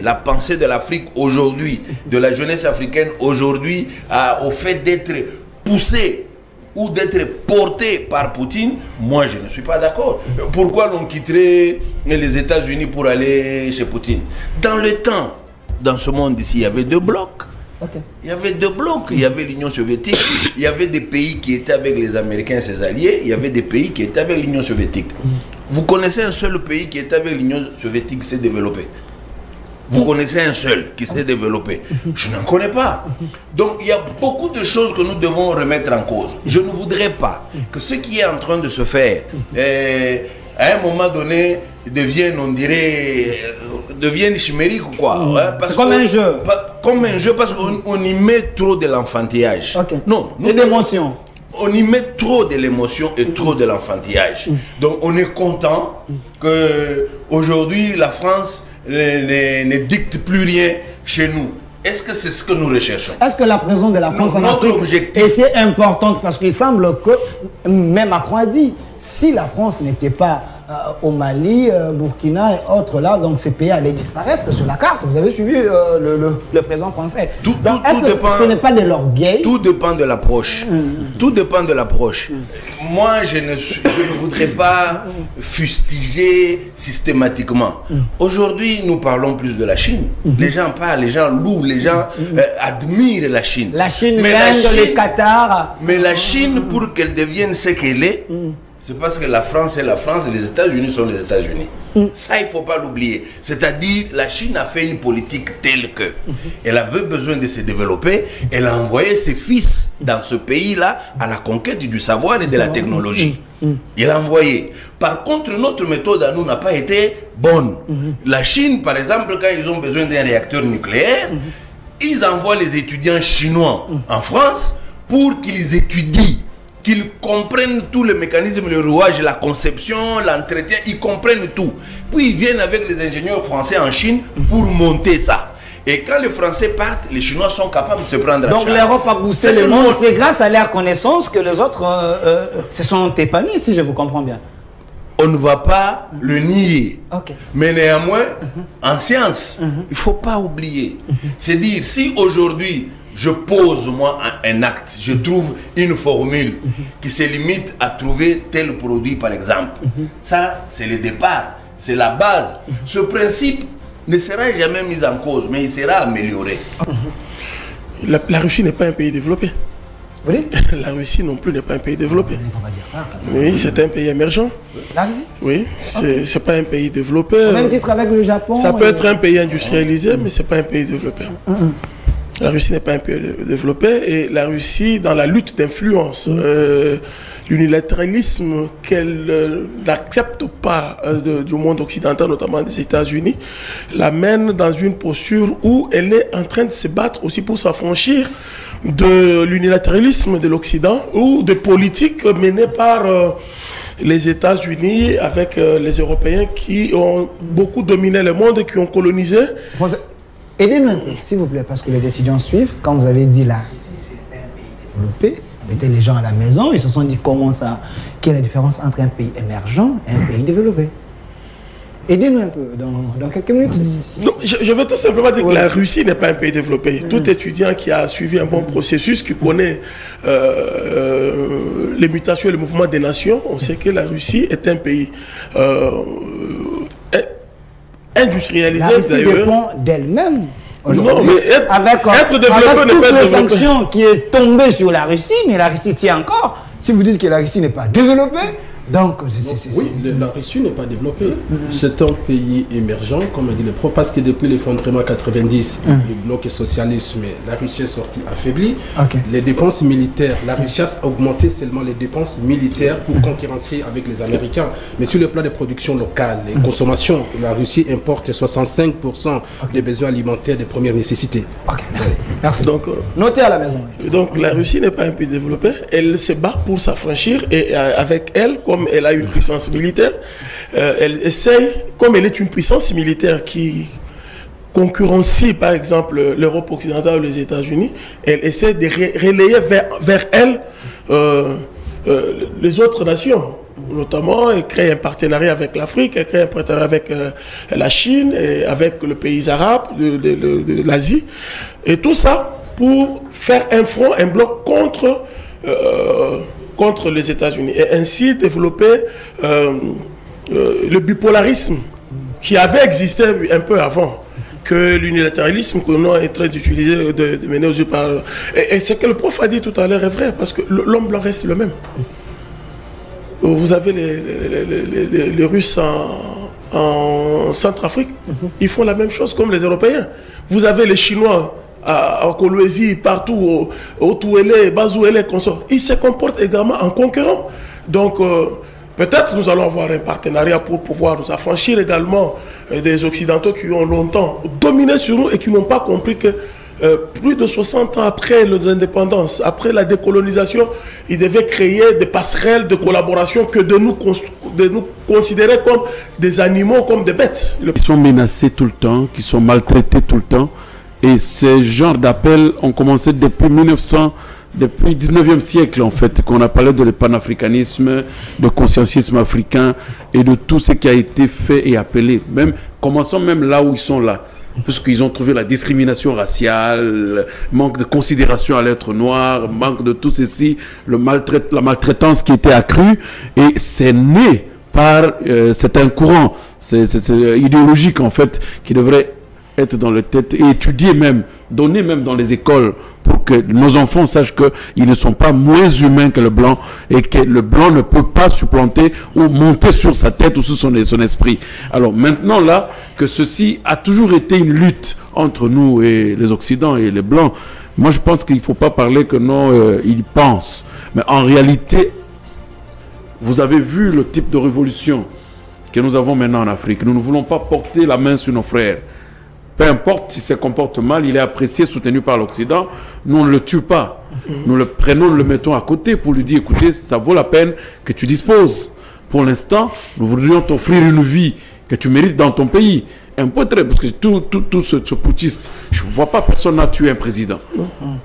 La pensée de l'Afrique aujourd'hui, de la jeunesse africaine aujourd'hui, au fait d'être poussée ou d'être portée par Poutine, moi je ne suis pas d'accord. Pourquoi l'on quitterait les États-Unis pour aller chez Poutine? Dans le temps, dans ce monde ici, il y avait deux blocs. Okay. Il y avait deux blocs. Il y avait l'Union soviétique, il y avait des pays qui étaient avec les Américains et ses alliés, il y avait des pays qui étaient avec l'Union soviétique. Vous connaissez un seul pays qui était avec l'Union soviétique qui s'est développé? Vous connaissez un seul qui s'est développé? Je n'en connais pas. Donc il y a beaucoup de choses que nous devons remettre en cause. Je ne voudrais pas que ce qui est en train de se faire, à un moment donné, devienne, on dirait, devienne chimérique ou quoi. C'est comme un jeu. Comme un jeu, parce qu'on y met trop de l'enfantillage. Okay. Non. Et d'émotion. On y met trop de l'émotion et trop de l'enfantillage. Donc on est content que aujourd'hui la France ne dicte plus rien chez nous. Est-ce que c'est ce que nous recherchons? Est-ce que la présence de la France en Afrique était importante? Parce qu'il semble que, même Macron a dit, si la France n'était pas au Mali, Burkina et autres là, donc ces pays allaient disparaître sur la carte. Vous avez suivi le président français. Est-ce que ce n'est pas de l'orgueil? Tout dépend de l'approche. Tout dépend de l'approche. Moi, je ne voudrais pas fustiger systématiquement. Aujourd'hui, nous parlons plus de la Chine. Les gens parlent, les gens louent, les gens admirent la Chine. La Chine, l'Inde, le Qatar. Mais la Chine, pour qu'elle devienne ce qu'elle est, c'est parce que la France est la France et les États-Unis sont les États-Unis. Ça, il ne faut pas l'oublier. C'est-à-dire, la Chine a fait une politique telle que elle avait besoin de se développer. Elle a envoyé ses fils dans ce pays-là à la conquête du savoir et de la technologie. Il a envoyé. Par contre, notre méthode à nous n'a pas été bonne. La Chine, par exemple, quand ils ont besoin d'un réacteur nucléaire, ils envoient les étudiants chinois en France pour qu'ils étudient, qu'ils comprennent tout le mécanisme, le rouage, la conception, l'entretien, ils comprennent tout. Puis ils viennent avec les ingénieurs français en Chine pour monter ça. Et quand les Français partent, les Chinois sont capables de se prendre en charge. Donc l'Europe a boosté le monde. C'est grâce à leur connaissance que les autres se sont épanouis, si je vous comprends bien. On ne va pas le nier. Mais néanmoins, en science, il ne faut pas oublier. C'est dire, si aujourd'hui, je pose moi un acte, je trouve une formule qui se limite à trouver tel produit par exemple. Ça, c'est le départ, c'est la base. Ce principe ne sera jamais mis en cause, mais il sera amélioré. La Russie n'est pas un pays développé. Oui. La Russie non plus n'est pas un pays développé. Il ne faut pas dire ça. Oui, c'est un pays émergent. La Russie? Oui, c'est pas un pays développé. Au même titre avec le Japon. Ça peut être un pays industrialisé, mais c'est pas un pays développé. La Russie n'est pas un pays développé et la Russie, dans la lutte d'influence, l'unilatéralisme qu'elle n'accepte pas du monde occidental, notamment des États-Unis, l'amène dans une posture où elle est en train de se battre aussi pour s'affranchir de l'unilatéralisme de l'Occident ou de politiques menées par les États-Unis avec les Européens qui ont beaucoup dominé le monde et qui ont colonisé. Aidez-nous, s'il vous plaît, parce que les étudiants suivent. Quand vous avez dit la Russie, c'est un pays développé, mettez les gens à la maison, ils se sont dit comment ça, quelle est la différence entre un pays émergent et un pays développé. Aidez-nous un peu, dans quelques minutes. Non, je veux tout simplement dire que la Russie n'est pas un pays développé. Tout étudiant qui a suivi un bon processus, qui connaît les mutations et le mouvement des nations, on sait que la Russie est un pays industrialisé. La Russie dépend d'elle-même. Non, mais être développé n'est pas toutes les sanctions qui est tombée sur la Russie, mais la Russie tient encore. Si vous dites que la Russie n'est pas développée, donc oui, la Russie n'est pas développée. C'est un pays émergent, comme a dit le prof, parce que depuis l'effondrement 90, le bloc socialiste, la Russie est sortie affaiblie. Les dépenses militaires, la Russie a augmenté seulement les dépenses militaires pour concurrencer avec les Américains. Mais sur le plan des productions locales, les consommations, la Russie importe 65% des besoins alimentaires de première nécessité. Merci. Donc, notez à la maison. Donc la Russie n'est pas un pays développé. Elle se bat pour s'affranchir et avec elle, comme elle a une puissance militaire, elle essaye, comme elle est une puissance militaire qui concurrencie par exemple l'Europe occidentale ou les États-Unis, elle essaie de relayer vers elle les autres nations. notamment, et créer un partenariat avec l'Afrique, et créer un partenariat avec la Chine, et avec les pays arabes de l'Asie. Et tout ça pour faire un front, un bloc contre les États-Unis. Et ainsi développer le bipolarisme qui avait existé un peu avant que l'unilatéralisme que nous est en train d'utiliser, de mener aux yeux par... Et ce que le prof a dit tout à l'heure est vrai, parce que l'homme blanc reste le même. Vous avez les Russes en Centrafrique, ils font la même chose comme les Européens. Vous avez les Chinois à Kolwezi, partout, au Touélé, Bazouélé, consorts. Ils se comportent également en concurrents. Donc, peut-être nous allons avoir un partenariat pour pouvoir nous affranchir également des Occidentaux qui ont longtemps dominé sur nous et qui n'ont pas compris que plus de 60 ans après l'indépendance, après la décolonisation, ils devaient créer des passerelles de collaboration que de nous considérer comme des animaux, comme des bêtes. Ils sont menacés tout le temps, qui sont maltraités tout le temps. Et ces genres d'appels ont commencé depuis 19e siècle, en fait, qu'on a parlé de panafricanisme, de conscientisme africain et de tout ce qui a été fait et appelé. Commençons même là où ils sont là. Puisqu'ils ont trouvé la discrimination raciale, manque de considération à l'être noir, manque de tout ceci, la maltraitance qui était accrue. Et c'est né par... c'est un courant, c'est idéologique, en fait, qui devrait être dans les têtes et étudier même, donner même dans les écoles pour que nos enfants sachent qu'ils ne sont pas moins humains que le blanc et que le blanc ne peut pas supplanter ou monter sur sa tête ou sur son esprit. Alors maintenant là, que ceci a toujours été une lutte entre nous et les Occidents et les blancs, moi je pense qu'il ne faut pas parler que non, ils pensent. Mais en réalité, vous avez vu le type de révolution que nous avons maintenant en Afrique. Nous ne voulons pas porter la main sur nos frères. Peu importe s'il se comporte mal, il est apprécié, soutenu par l'Occident. Nous, on ne le tue pas. Nous le prenons, nous le mettons à côté pour lui dire, écoutez, ça vaut la peine que tu disposes. Pour l'instant, nous voudrions t'offrir une vie que tu mérites dans ton pays. Un peu très, parce que tout ce putschiste, je ne vois pas personne n'a tué un président.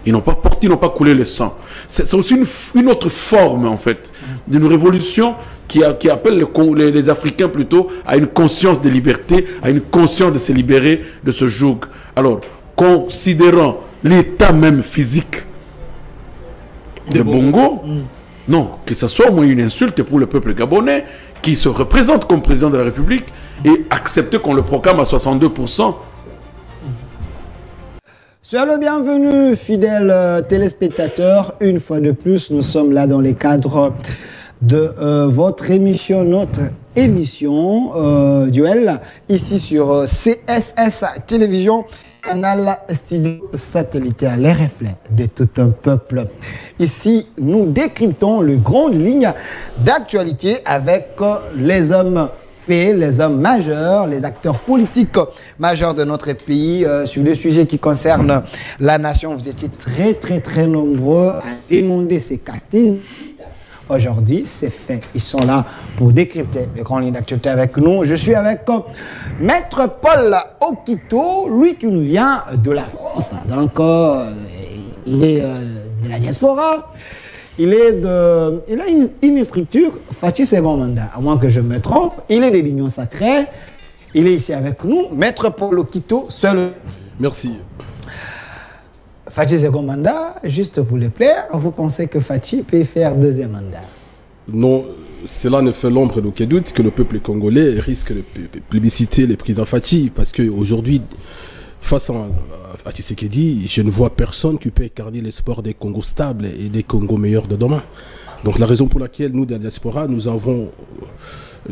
Ils n'ont pas porté, ils n'ont pas coulé le sang. C'est aussi une autre forme, en fait, d'une révolution qui appelle les Africains plutôt à une conscience de liberté, à une conscience de se libérer de ce joug. Alors, considérant l'état même physique de Bongo, non, que ce soit au moins une insulte pour le peuple gabonais, qui se représente comme président de la République, et accepter qu'on le proclame à 62%. Soyez le bienvenu, fidèles téléspectateurs. Une fois de plus, nous sommes là dans les cadres de votre émission, notre émission Duel, ici sur CSS Télévision, canal studio satellitaire, les reflets de tout un peuple. Ici, nous décryptons les grandes lignes d'actualité avec les hommes faits, les hommes majeurs, les acteurs politiques majeurs de notre pays sur les sujets qui concernent la nation. Vous étiez très nombreux à demander ces castings. Aujourd'hui, c'est fait. Ils sont là pour décrypter les grandes lignes d'actualité avec nous. Je suis avec Maître Paul Okito, lui qui nous vient de la France. Donc, il est de la diaspora. Il a une structure, Fachi second mandat, à moins que je me trompe. Il est de l'Union Sacrée. Il est ici avec nous. Maître Paul Okito, seul. Merci. Fachi second mandat, juste pour le plaire, vous pensez que Fachi peut faire deuxième mandat? Non, cela ne fait l'ombre d'aucun doute que le peuple congolais risque de plébisciter les présidents Fachi, parce qu'aujourd'hui, face à Tshisekedi, je ne vois personne qui peut incarner l'espoir des Congos stables et des Congos meilleurs de demain. Donc la raison pour laquelle nous, de la diaspora, nous avons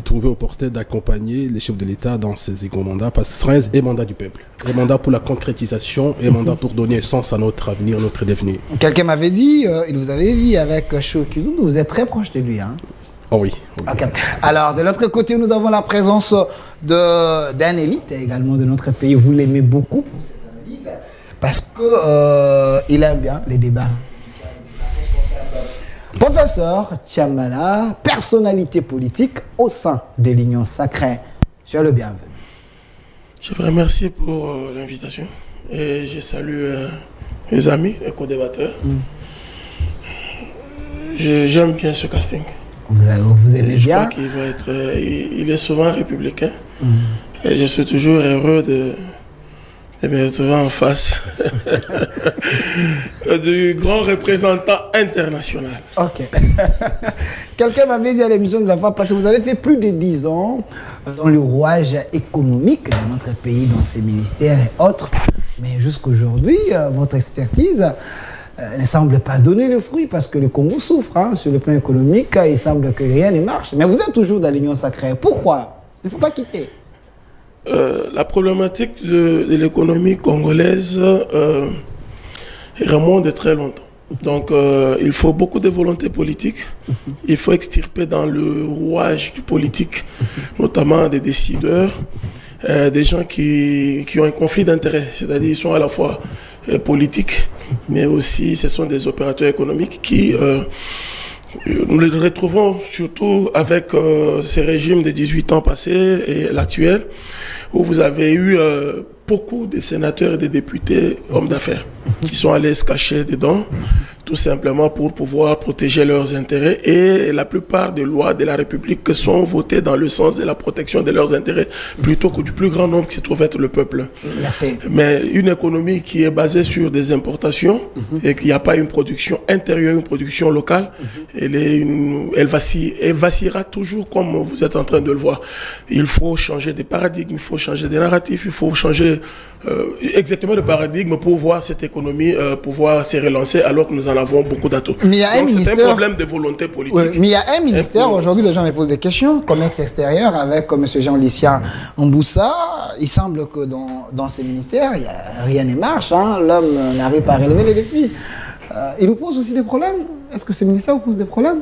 trouvé opportun d'accompagner les chefs de l'État dans ces seconds mandats, parce que ce sera un mandat du peuple, un mandat pour la concrétisation, un mandat pour donner sens à notre avenir, notre devenir. Quelqu'un m'avait dit, il vous avait vu avec Chokidou, vous êtes très proche de lui, hein? Oh oui. Okay. Alors, de l'autre côté, nous avons la présence d'un élite également de notre pays. Vous l'aimez beaucoup pour ses analyses, parce qu'il aime bien les débats. Professeur Tchamala, personnalité politique au sein de l'Union Sacrée. Soyez le bienvenu. Je vous remercie pour l'invitation et je salue les amis, les co-débatteurs. J'aime bien ce casting. Vous aimez bien? Je crois qu'il va être... il est souvent républicain. Et je suis toujours heureux de me retrouver en face du grand représentant international. Ok. Quelqu'un m'avait dit à l'émission de la fois, parce que vous avez fait plus de 10 ans dans le rouage économique de notre pays, dans ses ministères et autres. Mais jusqu'aujourd'hui, votre expertise ne semble pas donner le fruit parce que le Congo souffre sur le plan économique. Il semble que rien ne marche. Mais vous êtes toujours dans l'Union sacrée. Pourquoi? Il ne faut pas quitter. La problématique de l'économie congolaise remonte de très longtemps. Donc, il faut beaucoup de volonté politique. Il faut extirper dans le rouage du politique, notamment des décideurs, des gens qui ont un conflit d'intérêts. C'est-à-dire ils sont à la fois politiques, mais aussi ce sont des opérateurs économiques qui... nous les retrouvons surtout avec ces régimes de 18 ans passés et l'actuel, où vous avez eu beaucoup de sénateurs et de députés hommes d'affaires qui sont allés se cacher dedans, tout simplement pour pouvoir protéger leurs intérêts. Et la plupart des lois de la République sont votées dans le sens de la protection de leurs intérêts, plutôt que du plus grand nombre qui se trouve être le peuple. Merci. Mais une économie qui est basée sur des importations et qu'il n'y a pas une production intérieure, une production locale, elle vacillera toujours comme vous êtes en train de le voir. Il faut changer des paradigmes, il faut changer des narratifs, il faut changer exactement le paradigme pour voir cette économie pouvoir se relancer alors que nous en avons beaucoup d'atouts. Donc c'est un problème de volonté politique. Oui, mais il y a un ministère, aujourd'hui les gens me posent des questions, commerce extérieur avec M. Jean-Lucien Mboussa. Il semble que dans ces ministères, rien ne marche. L'homme n'arrive pas à relever les défis. Il vous pose aussi des problèmes? Est-ce que ces ministères vous posent des problèmes?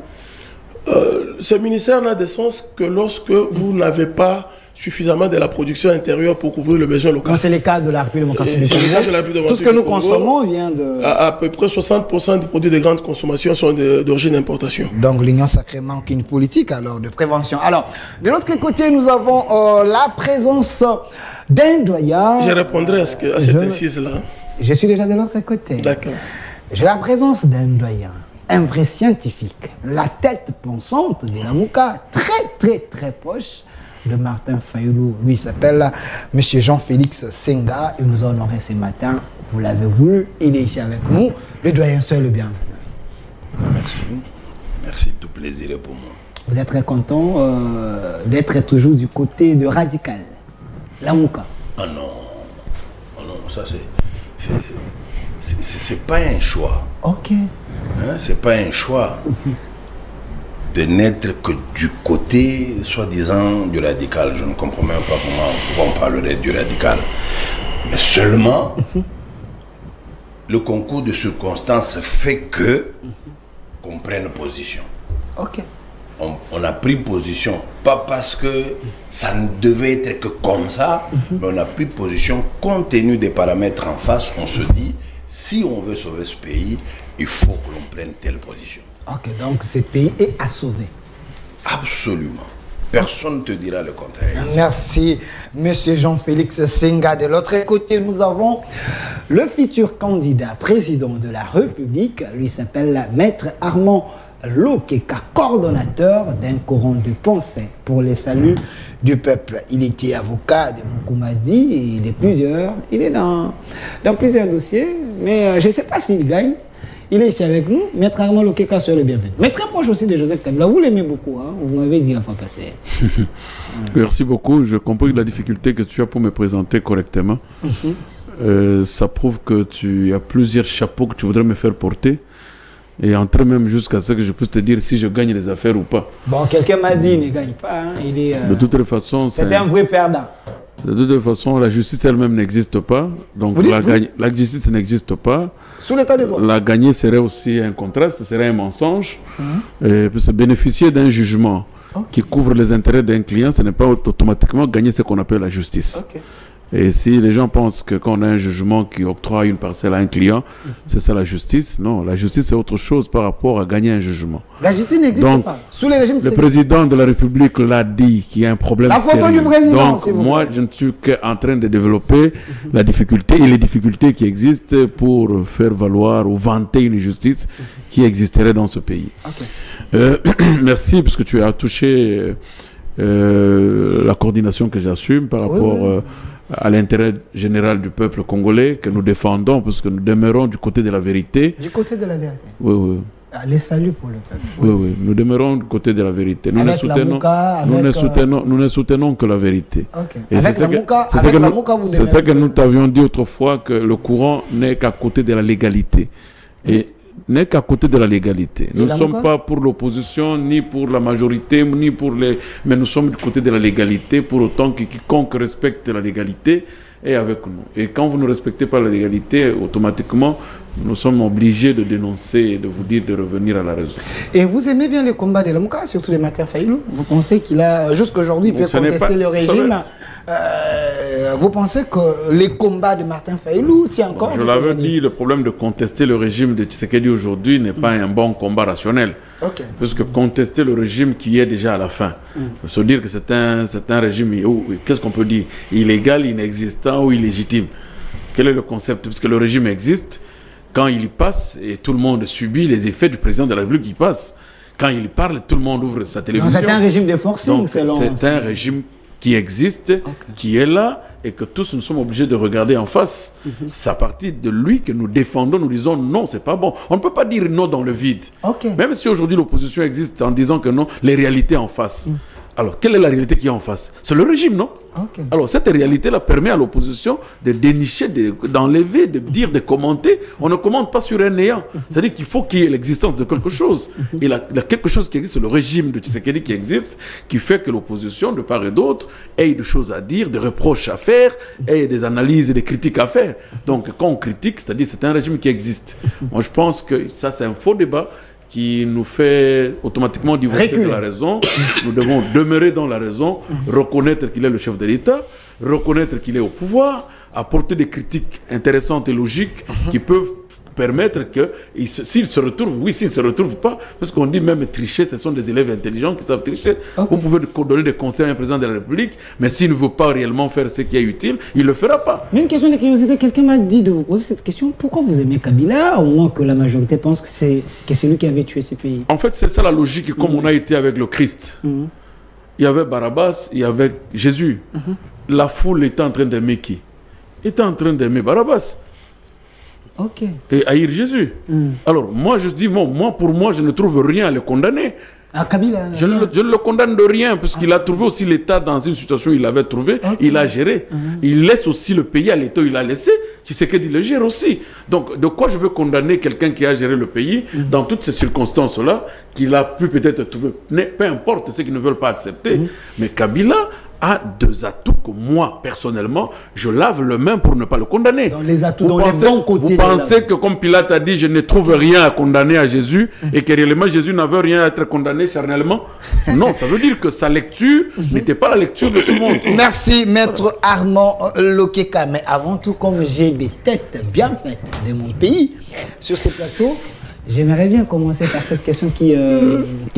Ce ministère n'a de sens que lorsque vous n'avez pas suffisamment de la production intérieure pour couvrir le besoin local. C'est le cas de la République démocratique du Congo. Tout ce que nous consommons vient de... À peu près 60% des produits de grande consommation sont d'origine d'importation. Donc l'Union sacrée manque une politique alors de prévention. Alors, de l'autre côté, nous avons la présence d'un doyen... Je répondrai à cette incise-là. Je suis déjà de l'autre côté. D'accord. J'ai la présence d'un doyen, un vrai scientifique, la tête pensante de la Mouka, très proche de Martin Fayulu. Lui s'appelle M. Jean-Félix Senga et nous a honoré ce matin. Vous l'avez voulu, il est ici avec nous. Le doyen seul le bienvenu. Merci. Merci, tout plaisir est pour moi. Vous êtes très content d'être toujours du côté de Radical, la Mouka. Ah non, ça c'est pas un choix. Ok. C'est pas un choix de n'être que du côté, soi-disant, du radical. Je ne comprends même pas pourquoi on parlerait du radical. Mais seulement, le concours de circonstances fait que qu'on prenne position. Ok. On a pris position, pas parce que ça ne devait être que comme ça, mais on a pris position compte tenu des paramètres en face. On se dit, si on veut sauver ce pays, il faut que l'on prenne telle position. Ok, donc ce pays est à sauver. Absolument. Personne ne te dira le contraire. Merci, Monsieur Jean-Félix Senga. De l'autre côté, nous avons le futur candidat président de la République. Lui s'appelle Maître Armand Lokeka, coordonnateur d'un courant de pensée pour le salut du peuple. Il était avocat de Moukoumadi et de plusieurs. Il est dans plusieurs dossiers, mais je ne sais pas s'il gagne. Il est ici avec nous. Maître Armand Lokeka, soyez le bienvenu. Mais très proche aussi de Joseph Kabila. Vous l'aimez beaucoup, vous m'avez dit la fois passée. Merci beaucoup. Je comprends la difficulté que tu as pour me présenter correctement. Ça prouve que tu as plusieurs chapeaux que tu voudrais me faire porter. Et entrer même jusqu'à ce que je puisse te dire si je gagne les affaires ou pas. Bon, quelqu'un m'a dit qu'il ne gagne pas. Il est, de toute façon, c'est un vrai perdant. De toute façon, la justice elle-même n'existe pas. Donc la justice n'existe pas. Sous l'état des droits. La gagner serait aussi un contraste, ce serait un mensonge. Et puis se bénéficier d'un jugement qui couvre les intérêts d'un client, ce n'est pas automatiquement gagner ce qu'on appelle la justice. Et si les gens pensent que quand on a un jugement qui octroie une parcelle à un client, c'est ça la justice. Non, la justice c'est autre chose par rapport à gagner un jugement. La justice n'existe pas. Sous les régimes, le président de la République l'a dit qu'il y a un problème sérieux. Donc moi, je ne suis qu'en train de développer la difficulté et les difficultés qui existent pour faire valoir ou vanter une justice qui existerait dans ce pays. Merci, parce que tu as touché la coordination que j'assume par rapport à l'intérêt général du peuple congolais que nous défendons, parce que nous demeurons du côté de la vérité. Du côté de la vérité. Oui, oui. Les saluts pour le peuple. Oui, oui, nous demeurons du côté de la vérité. Nous ne soutenons que la vérité. Et c'est ça que nous t'avions dit autrefois, que le courant n'est qu'à côté de la légalité. Et n'est qu'à côté de la légalité. Nous ne sommes pas pour l'opposition, ni pour la majorité, ni pour les... Mais nous sommes du côté de la légalité, pour autant que quiconque respecte la légalité est avec nous. Et quand vous ne respectez pas la légalité, automatiquement, nous sommes obligés de dénoncer et de vous dire de revenir à la raison. Et vous aimez bien les combats de Lamouka, surtout de Martin Fayulu? Vous pensez qu'il a, jusqu'aujourd'hui, peut contester le régime? Vous pensez que les combats de Martin Fayulu tiennent encore? Je l'avais dit, le problème de contester le régime de Tshisekedi aujourd'hui n'est pas un bon combat rationnel. Parce que contester le régime qui est déjà à la fin, se dire que c'est un régime, qu'est-ce qu'on peut dire, illégal, inexistant ou illégitime. Quel est le concept? Parce que le régime existe. Quand il y passe, et tout le monde subit les effets du président de la République qui passe. Quand il parle, tout le monde ouvre sa télévision. C'est un régime de forcing, c'est un régime qui existe, qui est là, et que tous nous sommes obligés de regarder en face. C'est à partir de lui que nous défendons, nous disons non, c'est pas bon. On ne peut pas dire non dans le vide. Même si aujourd'hui l'opposition existe en disant que non, les réalités en face. Alors, quelle est la réalité qui est en face? C'est le régime, non? Alors, cette réalité-là permet à l'opposition de dénicher, d'enlever, de dire, de commenter. On ne commente pas sur un néant. C'est-à-dire qu'il faut qu'il y ait l'existence de quelque chose. Et la quelque chose qui existe, c'est le régime de Tshisekedi qui existe, qui fait que l'opposition, de part et d'autre, ait des choses à dire, des reproches à faire, ait des analyses et des critiques à faire. Donc, quand on critique, c'est-à-dire c'est un régime qui existe. Moi, je pense que ça, c'est un faux débat qui nous fait automatiquement divorcer de la raison. Nous devons demeurer dans la raison, reconnaître qu'il est le chef de l'État, reconnaître qu'il est au pouvoir, apporter des critiques intéressantes et logiques qui peuvent permettre que, s'il se retrouve, oui, s'il ne se retrouve pas, parce qu'on dit même tricher, ce sont des élèves intelligents qui savent tricher. Vous pouvez donner des conseils à un président de la République, mais s'il ne veut pas réellement faire ce qui est utile, il ne le fera pas. Mais une question de curiosité, quelqu'un m'a dit de vous poser cette question, pourquoi vous aimez Kabila, au moins que la majorité pense que c'est lui qui avait tué ce pays? En fait, c'est ça la logique, comme on a été avec le Christ. Il y avait Barabbas, il y avait Jésus. La foule était en train d'aimer qui? Était en train d'aimer Barabbas. Et haïr Jésus. Alors, moi, je dis, pour moi, je ne trouve rien à le condamner. Kabila, je ne le condamne de rien, parce qu'il a trouvé aussi l'État dans une situation où il l'avait trouvé, il a géré. Il laisse aussi le pays à l'État où il a laissé, tu sais qu'il le gère aussi. Donc, de quoi je veux condamner quelqu'un qui a géré le pays dans toutes ces circonstances-là, qu'il a pu peut-être trouver, peu importe ce qu'ils ne veulent pas accepter, mais Kabila a deux atouts que moi, personnellement, je lave le main pour ne pas le condamner. Dans les atouts, dans les bons côtés. Vous pensez que comme Pilate a dit, je ne trouve rien à condamner à Jésus, et que réellement Jésus n'avait rien à être condamné charnellement? Non, ça veut dire que sa lecture n'était pas la lecture de tout le monde. Merci, Maître Armand Lokeka. Mais avant tout, comme j'ai des têtes bien faites de mon pays sur ce plateau, j'aimerais bien commencer par cette question qui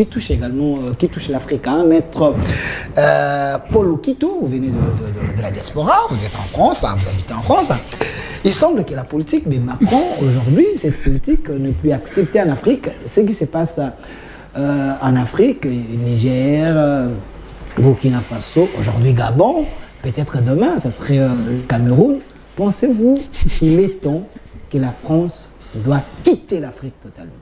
touche également, qui touche l'Afrique. Maître Paul Okito, vous venez de la diaspora, vous êtes en France, vous habitez en France. Il semble que la politique de Macron, aujourd'hui, cette politique n'est plus acceptée en Afrique. Ce qui se passe en Afrique, Niger, Burkina Faso, aujourd'hui Gabon, peut-être demain, ça serait le Cameroun. Pensez-vous qu'il est temps que la France doit quitter l'Afrique totalement?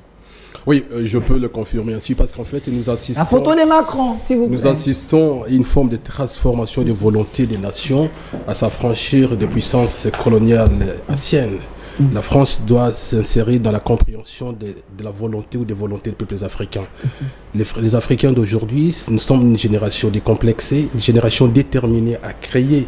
Oui, je peux le confirmer ainsi, parce qu'en fait, nous assistons... La photo de Macron, s'il vous plaît. Nous assistons à une forme de transformation de volonté des nations à s'affranchir des puissances coloniales anciennes. La France doit s'insérer dans la compréhension de la volonté ou des volontés des peuples africains. Les Africains d'aujourd'hui, nous sommes une génération décomplexée, une génération déterminée à créer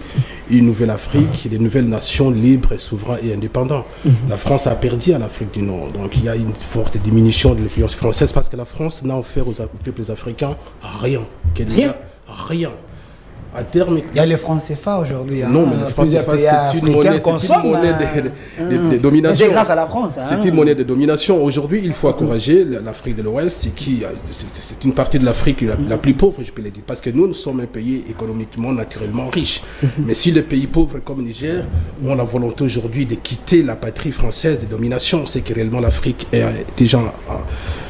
une nouvelle Afrique, des nouvelles nations libres, souveraines et indépendantes. La France a perdu à l'Afrique du Nord, donc il y a une forte diminution de l'influence française, parce que la France n'a offert aux peuples africains rien. Rien. À terme, il y a les francs CFA aujourd'hui. Non, mais le franc CFA, c'est une monnaie de domination. C'est grâce à la France. C'est une monnaie de domination. Aujourd'hui, il faut encourager l'Afrique de l'Ouest, c'est une partie de l'Afrique la plus pauvre, je peux le dire, parce que nous sommes un pays économiquement, naturellement riche. Mais si les pays pauvres comme Niger ont la volonté aujourd'hui de quitter la patrie française de domination, c'est que réellement l'Afrique est déjà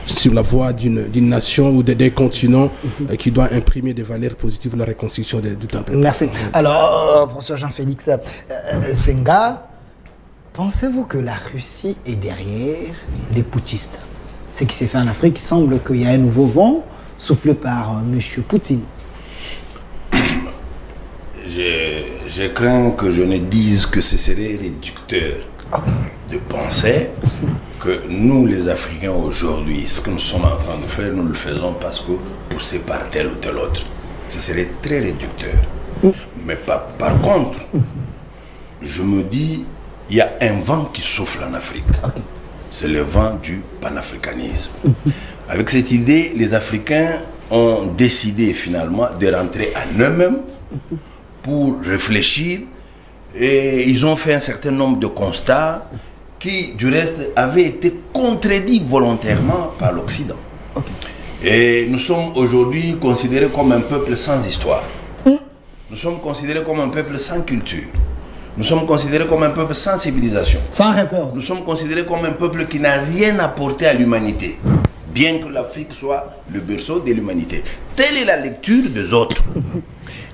sur la voie d'une nation ou des continents qui doit imprimer des valeurs positives pour la reconstruction du temps. Merci. Alors, professeur Jean-Félix Senga, pensez-vous que la Russie est derrière les putschistes? Ce qui s'est fait en Afrique, il semble qu'il y a un nouveau vent soufflé par M. Poutine. Je crains que je ne dise que ce serait réducteur de penser que nous, les Africains, aujourd'hui, ce que nous sommes en train de faire, nous le faisons parce que poussés par tel ou tel autre. Ce serait très réducteur. Mais par contre, je me dis, il y a un vent qui souffle en Afrique. C'est le vent du panafricanisme. Avec cette idée, les Africains ont décidé finalement de rentrer en eux-mêmes pour réfléchir, et ils ont fait un certain nombre de constats qui, du reste, avaient été contredits volontairement par l'Occident. Et nous sommes aujourd'hui considérés comme un peuple sans histoire. Nous sommes considérés comme un peuple sans culture. Nous sommes considérés comme un peuple sans civilisation. Sans repère. Nous sommes considérés comme un peuple qui n'a rien apporté à l'humanité, bien que l'Afrique soit le berceau de l'humanité. Telle est la lecture des autres.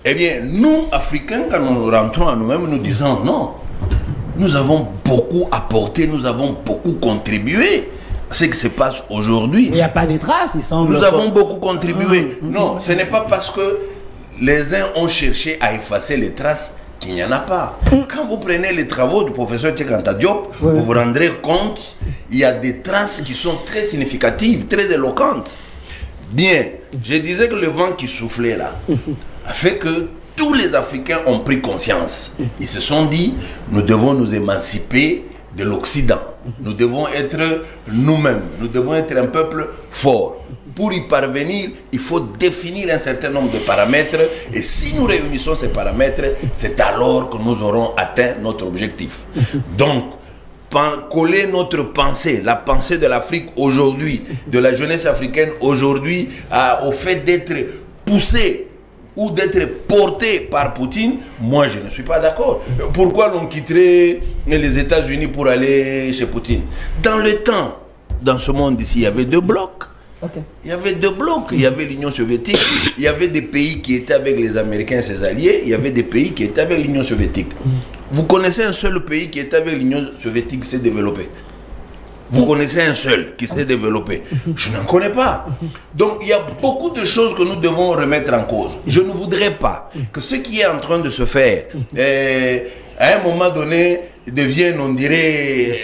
Eh bien, nous, Africains, quand nous rentrons à nous-mêmes, nous disons non. Nous avons beaucoup apporté, nous avons beaucoup contribué à ce qui se passe aujourd'hui. Il n'y a pas de traces, il semble. Nous avons beaucoup contribué. Non, ce n'est pas parce que les uns ont cherché à effacer les traces qu'il n'y en a pas. Quand vous prenez les travaux du professeur Tchekanta Diop, vous vous rendrez compte, il y a des traces qui sont très significatives, très éloquentes. Bien, je disais que le vent qui soufflait là a fait que tous les Africains ont pris conscience. Ils se sont dit, nous devons nous émanciper de l'Occident. Nous devons être nous-mêmes. Nous devons être un peuple fort. Pour y parvenir, il faut définir un certain nombre de paramètres. Et si nous réunissons ces paramètres, c'est alors que nous aurons atteint notre objectif. Donc, coller notre pensée, la pensée de l'Afrique aujourd'hui, de la jeunesse africaine aujourd'hui, au fait d'être poussé ou d'être porté par Poutine, moi je ne suis pas d'accord. Pourquoi l'on quitterait les États-Unis pour aller chez Poutine? Dans le temps, dans ce monde ici, il y avait deux blocs. Il y avait deux blocs. Il y avait l'Union soviétique, il y avait des pays qui étaient avec les Américains et ses alliés, il y avait des pays qui étaient avec l'Union soviétique. Vous connaissez un seul pays qui était avec l'Union soviétique qui s'est développé? Vous connaissez un seul qui s'est développé? Je n'en connais pas. Donc il y a beaucoup de choses que nous devons remettre en cause. Je ne voudrais pas que ce qui est en train de se faire, à un moment donné, devienne, on dirait,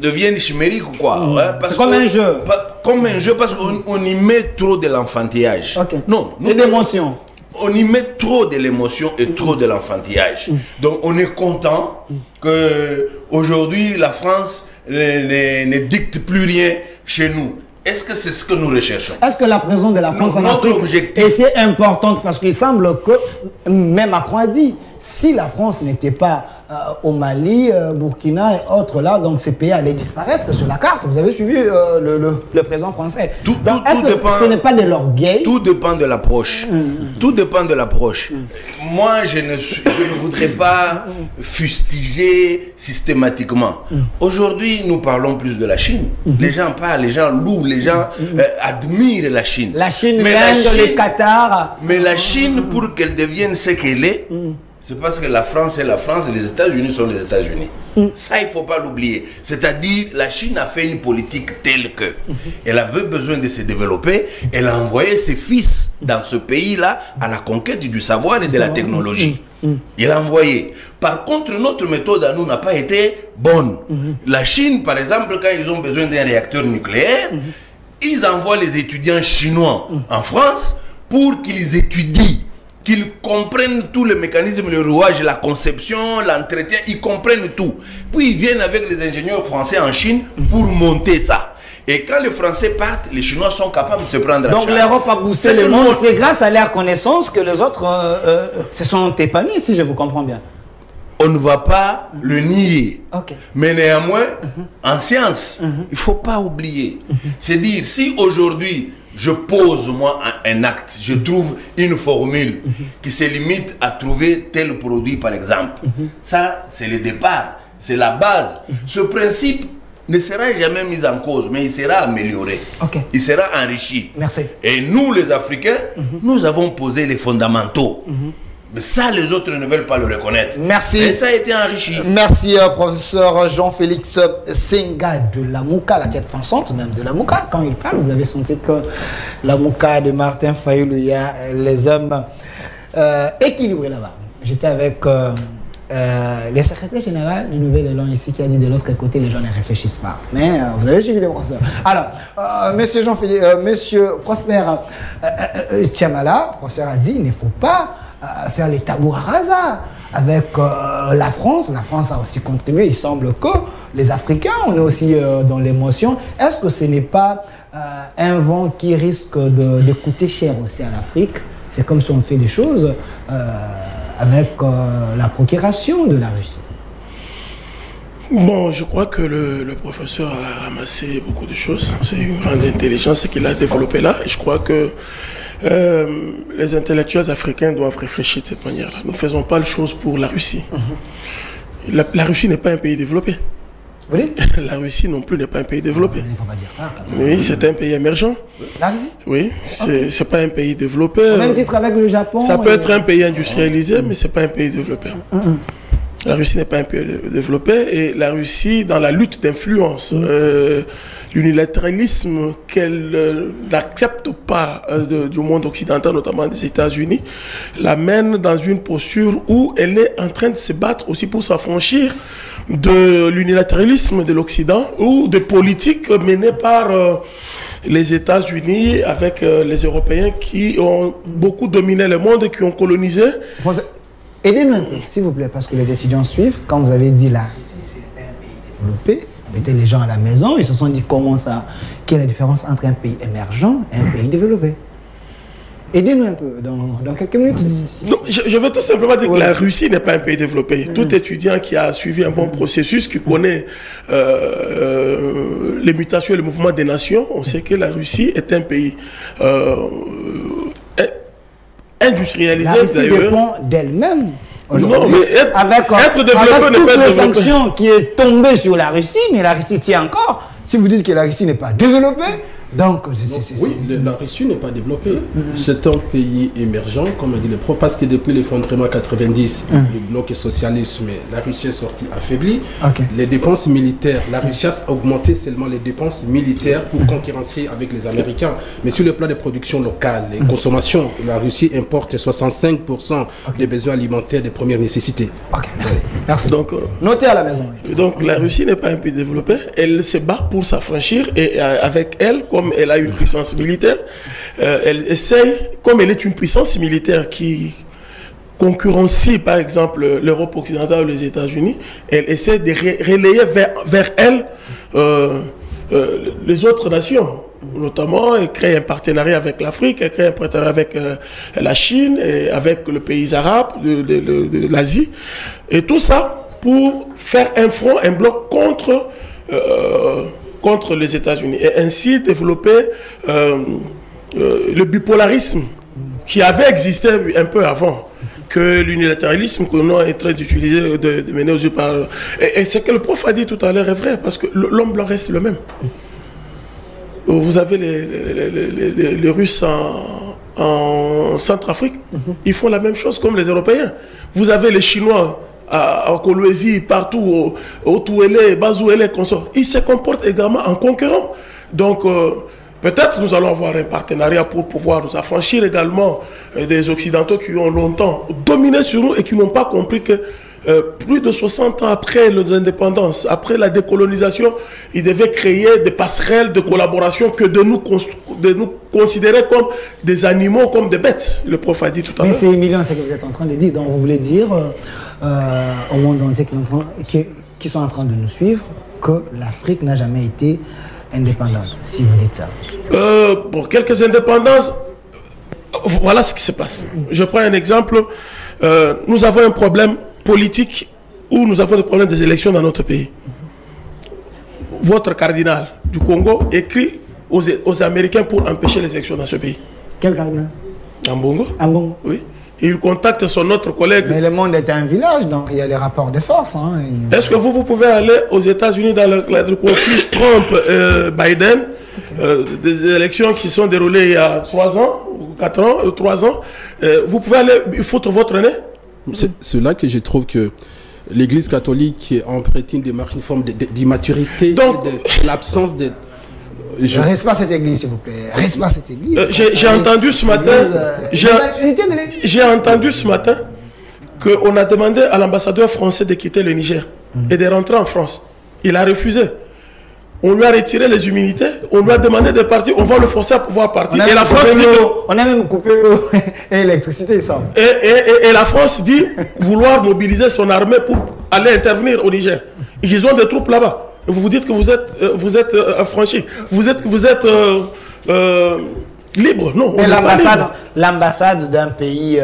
devienne chimérique ou quoi. C'est comme un jeu. Comme un jeu, parce qu'on y met trop de l'enfantillage. Non. Et d'émotion. On y met trop de l'émotion et trop de l'enfantillage. Donc on est content que aujourd'hui la France ne dicte plus rien chez nous. Est-ce que c'est ce que nous recherchons? Est-ce que la présence de la France en Afrique était importante? Parce qu'il semble que, même Macron a dit, si la France n'était pas au Mali, Burkina et autres là, donc ces pays allaient disparaître sur la carte. Vous avez suivi le président français. Est-ce que ce n'est pas de l'orgueil? Tout dépend de l'approche. Tout dépend de l'approche. Moi, je ne voudrais pas fustiger systématiquement. Aujourd'hui, nous parlons plus de la Chine. Les gens parlent, les gens louent, les gens admirent la Chine. La Chine, l'Inde, le Qatar. Mais la Chine, pour qu'elle devienne ce qu'elle est, c'est parce que la France est la France et les États-Unis sont les États-Unis. Ça, il ne faut pas l'oublier. C'est-à-dire, la Chine a fait une politique telle que elle avait besoin de se développer. Elle a envoyé ses fils dans ce pays-là à la conquête du savoir et de la technologie. Il a envoyé. Par contre, notre méthode à nous n'a pas été bonne. La Chine, par exemple, quand ils ont besoin d'un réacteur nucléaire, ils envoient les étudiants chinois en France pour qu'ils étudient, qu'ils comprennent tout le mécanisme, le rouage, la conception, l'entretien, ils comprennent tout. Puis ils viennent avec les ingénieurs français en Chine pour monter ça. Et quand les Français partent, les Chinois sont capables de se prendre à Donc l'Europe a boosté le monde. C'est grâce à leur connaissance que les autres se sont épanouis, si je vous comprends bien. On ne va pas le nier. Okay. Mais néanmoins, en science, il ne faut pas oublier. C'est dire, si aujourd'hui, je pose moi un acte, je trouve une formule qui se limite à trouver tel produit par exemple. Ça, c'est le départ, c'est la base. Ce principe ne sera jamais mis en cause, mais il sera amélioré. Il sera enrichi. Merci. Et nous, les Africains, nous avons posé les fondamentaux. Mais ça, les autres ne veulent pas le reconnaître. Merci. Et ça a été enrichi. Merci, professeur Jean-Félix Senga de la Mouka, la tête pensante même de la Mouka. Quand il parle, vous avez senti que la Mouka de Martin Fayulu, il y a les hommes équilibrés là-bas. J'étais avec le secrétaire général du Nouvel-Élan ici qui a dit de l'autre côté, les gens ne réfléchissent pas. Mais vous avez suivi les professeurs. Alors, monsieur Jean-Philippe, monsieur Prosper Tchamala, professeur a dit, il ne faut pas faire les tabous rasa avec la France. La France a aussi contribué. Il semble que les Africains, on est aussi dans l'émotion. Est-ce que ce n'est pas un vent qui risque de coûter cher aussi à l'Afrique? C'est comme si on fait les choses avec la procuration de la Russie. Bon, je crois que le professeur a ramassé beaucoup de choses. C'est une grande intelligence qu'il a développée là. Et je crois que les intellectuels africains doivent réfléchir de cette manière-là. Nous ne faisons pas les choses pour la Russie. La Russie n'est pas un pays développé. Vous dites? La Russie non plus n'est pas un pays développé. Il ne faut pas dire ça. Quand même. Oui, c'est un pays émergent. La Russie? Oui, c'est pas un pays développé. Au même titre avec le Japon. Ça peut être un pays industrialisé, mais c'est pas un pays développé. La Russie n'est pas un pays développé et la Russie, dans la lutte d'influence, l'unilatéralisme qu'elle n'accepte pas du monde occidental, notamment des États-Unis, l'amène dans une posture où elle est en train de se battre aussi pour s'affranchir de l'unilatéralisme de l'Occident ou des politiques menées par les États-Unis avec les Européens qui ont beaucoup dominé le monde et qui ont colonisé. Aidez-nous un peu, s'il vous plaît, parce que les étudiants suivent. Quand vous avez dit la Russie, c'est un pays développé, mettez les gens à la maison, ils se sont dit comment ça, quelle est la différence entre un pays émergent et un pays développé. Aidez-nous un peu, dans quelques minutes. Non, je veux tout simplement dire que la Russie n'est pas un pays développé. Tout étudiant qui a suivi un bon processus, qui connaît les mutations et le mouvement des nations, on sait que la Russie est un pays industrialisé. La Russie dépend d'elle-même. Non, mais être développé n'est pas développé. Sanctions qui est tombée sur la Russie, mais la Russie tient encore. Si vous dites que la Russie n'est pas développée, donc oui, la Russie n'est pas développée. C'est un pays émergent, comme a dit le prof, parce que depuis l'effondrement 90, le bloc socialisme, la Russie est sortie affaiblie. Les dépenses militaires, la Russie a augmenté seulement les dépenses militaires pour concurrencer avec les Américains. Mais sur le plan de production locale, les consommations, la Russie importe 65% des besoins alimentaires de première nécessité. Merci. Merci. Donc, notez à la maison. Donc la Russie n'est pas un pays développé. Elle se bat pour s'affranchir et avec elle, comme elle a une puissance militaire, elle essaye, comme elle est une puissance militaire qui concurrencie par exemple l'Europe occidentale ou les États-Unis, elle essaie de relayer vers elle les autres nations. Notamment, elle crée un partenariat avec l'Afrique, elle crée un partenariat avec la Chine, et avec le pays arabe de l'Asie. Et tout ça pour faire un front, un bloc contre les États-Unis. Et ainsi développer le bipolarisme qui avait existé un peu avant que l'unilatéralisme que l'on est en train d'utiliser, de mener aux yeux par... Et ce que le prof a dit tout à l'heure est vrai, parce que l'homme blanc reste le même. Vous avez les Russes en Centrafrique, ils font la même chose comme les Européens. Vous avez les Chinois à Kolwezi, partout, au Touélé, Bazouélé, consorts. Ils se comportent également en concurrents. Donc, peut-être nous allons avoir un partenariat pour pouvoir nous affranchir également des Occidentaux qui ont longtemps dominé sur nous et qui n'ont pas compris que plus de 60 ans après l'indépendance, après la décolonisation, ils devaient créer des passerelles de collaboration que de nous considérer comme des animaux, comme des bêtes. Le prof a dit tout à l'heure. Mais c'est humiliant ce que vous êtes en train de dire. Donc vous voulez dire au monde entier qui sont en train de nous suivre que l'Afrique n'a jamais été indépendante, si vous dites ça? Pour quelques indépendances, voilà ce qui se passe. Je prends un exemple. Nous avons un problème politique où nous avons des problèmes des élections dans notre pays. Votre cardinal du Congo écrit aux Américains pour empêcher les élections dans ce pays. Quel cardinal? Ambongo. Ambongo. Oui. Et il contacte son autre collègue. Mais le monde est un village, donc il y a les rapports de force. Hein. Est-ce que vous pouvez aller aux États-Unis dans le conflit Trump-Biden, des élections qui sont déroulées il y a 3 ans, 4 ans, 3 ans, vous pouvez aller foutre votre nez? C'est là que je trouve que l'Église catholique emprunte une forme d'immaturité, de l'absence de... Je reste pas cette église, s'il vous plaît. Reste pas cette église. J'ai entendu ce matin. J'ai entendu ce matin qu'on a demandé à l'ambassadeur français de quitter le Niger et de rentrer en France. Il a refusé. On lui a retiré les immunités. On lui a demandé de partir. On va le forcer à pouvoir partir. Et la France dit on a même coupé l'eau et l'électricité, ça. Et la France dit vouloir mobiliser son armée pour aller intervenir au Niger. Ils ont des troupes là-bas. Vous vous dites que vous êtes affranchi, vous êtes libre. Non. Mais l'ambassade d'un pays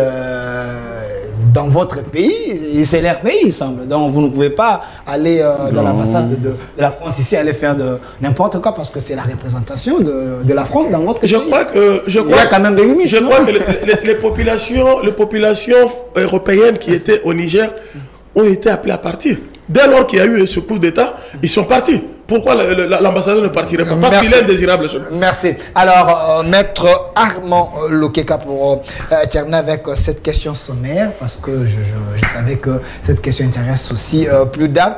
dans votre pays, c'est leur pays, il semble. Donc vous ne pouvez pas aller dans l'ambassade de la France ici, aller faire de n'importe quoi, parce que c'est la représentation de la France dans votre pays. Il y a quand même des limites. Je crois que les populations européennes qui étaient au Niger ont été appelées à partir. Dès lors qu'il y a eu ce coup d'État, ils sont partis. Pourquoi l'ambassadeur ne partirait pas? Parce qu'il est indésirable. Merci. Alors, Maître Armand Lokeka, pour terminer avec cette question sommaire, parce que je savais que cette question intéresse aussi plus d'âmes.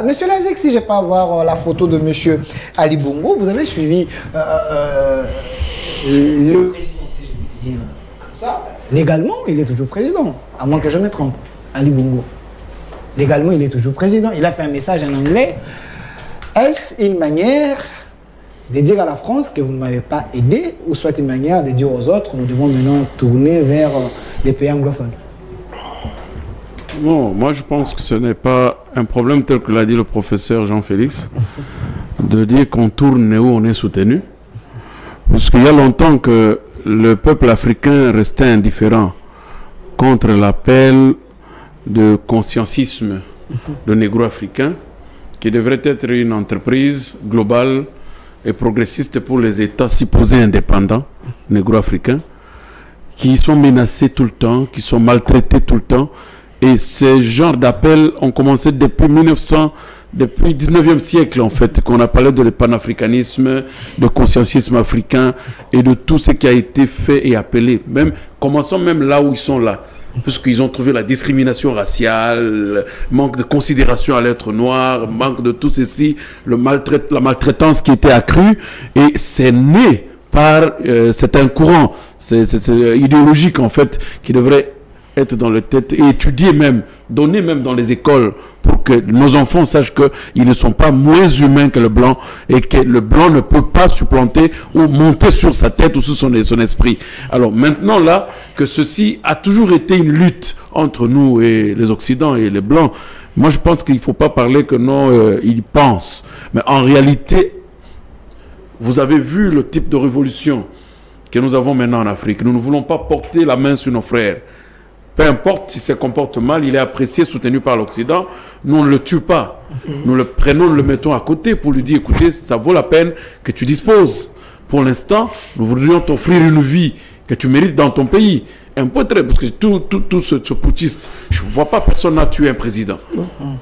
Monsieur Lazek, si je peux avoir la photo de Monsieur Ali Bongo, vous avez suivi le président, si je peux dire comme ça. Légalement, il est toujours président, à moins que je me trompe. Ali Bongo. Légalement, il est toujours président. Il a fait un message en anglais. Est-ce une manière de dire à la France que vous ne m'avez pas aidé, ou soit une manière de dire aux autres, nous devons maintenant tourner vers les pays anglophones? Non, moi je pense que ce n'est pas un problème tel que l'a dit le professeur Jean-Félix, de dire qu'on tourne où on est soutenu. Parce qu'il y a longtemps que le peuple africain restait indifférent contre l'appel de conscientisme de négro-africain, qui devrait être une entreprise globale et progressiste pour les États supposés indépendants, négro-africains, qui sont menacés tout le temps, qui sont maltraités tout le temps. Et ces genres d'appels ont commencé depuis 19e siècle, en fait, qu'on a parlé de panafricanisme, de conscientisme africain et de tout ce qui a été fait et appelé. Commençons même là où ils sont là. Puisqu'ils ont trouvé la discrimination raciale, manque de considération à l'être noir, manque de tout ceci, la maltraitance qui était accrue, et c'est né par, c'est un courant, c'est idéologique en fait, qui devrait être dans les têtes et étudier même, donner même dans les écoles pour que nos enfants sachent qu'ils ne sont pas moins humains que le blanc et que le blanc ne peut pas supplanter ou monter sur sa tête ou sur son esprit. Alors maintenant là, que ceci a toujours été une lutte entre nous et les Occidents et les blancs, moi je pense qu'il ne faut pas parler que non, ils pensent. Mais en réalité, vous avez vu le type de révolution que nous avons maintenant en Afrique. Nous ne voulons pas porter la main sur nos frères. Peu importe s'il se comporte mal, il est apprécié, soutenu par l'Occident. Nous, on ne le tue pas. Nous le prenons, nous le mettons à côté pour lui dire, écoutez, ça vaut la peine que tu disposes. Pour l'instant, nous voudrions t'offrir une vie que tu mérites dans ton pays. Un peu très, parce que tout ce putschiste, je ne vois pas personne n'a tué un président.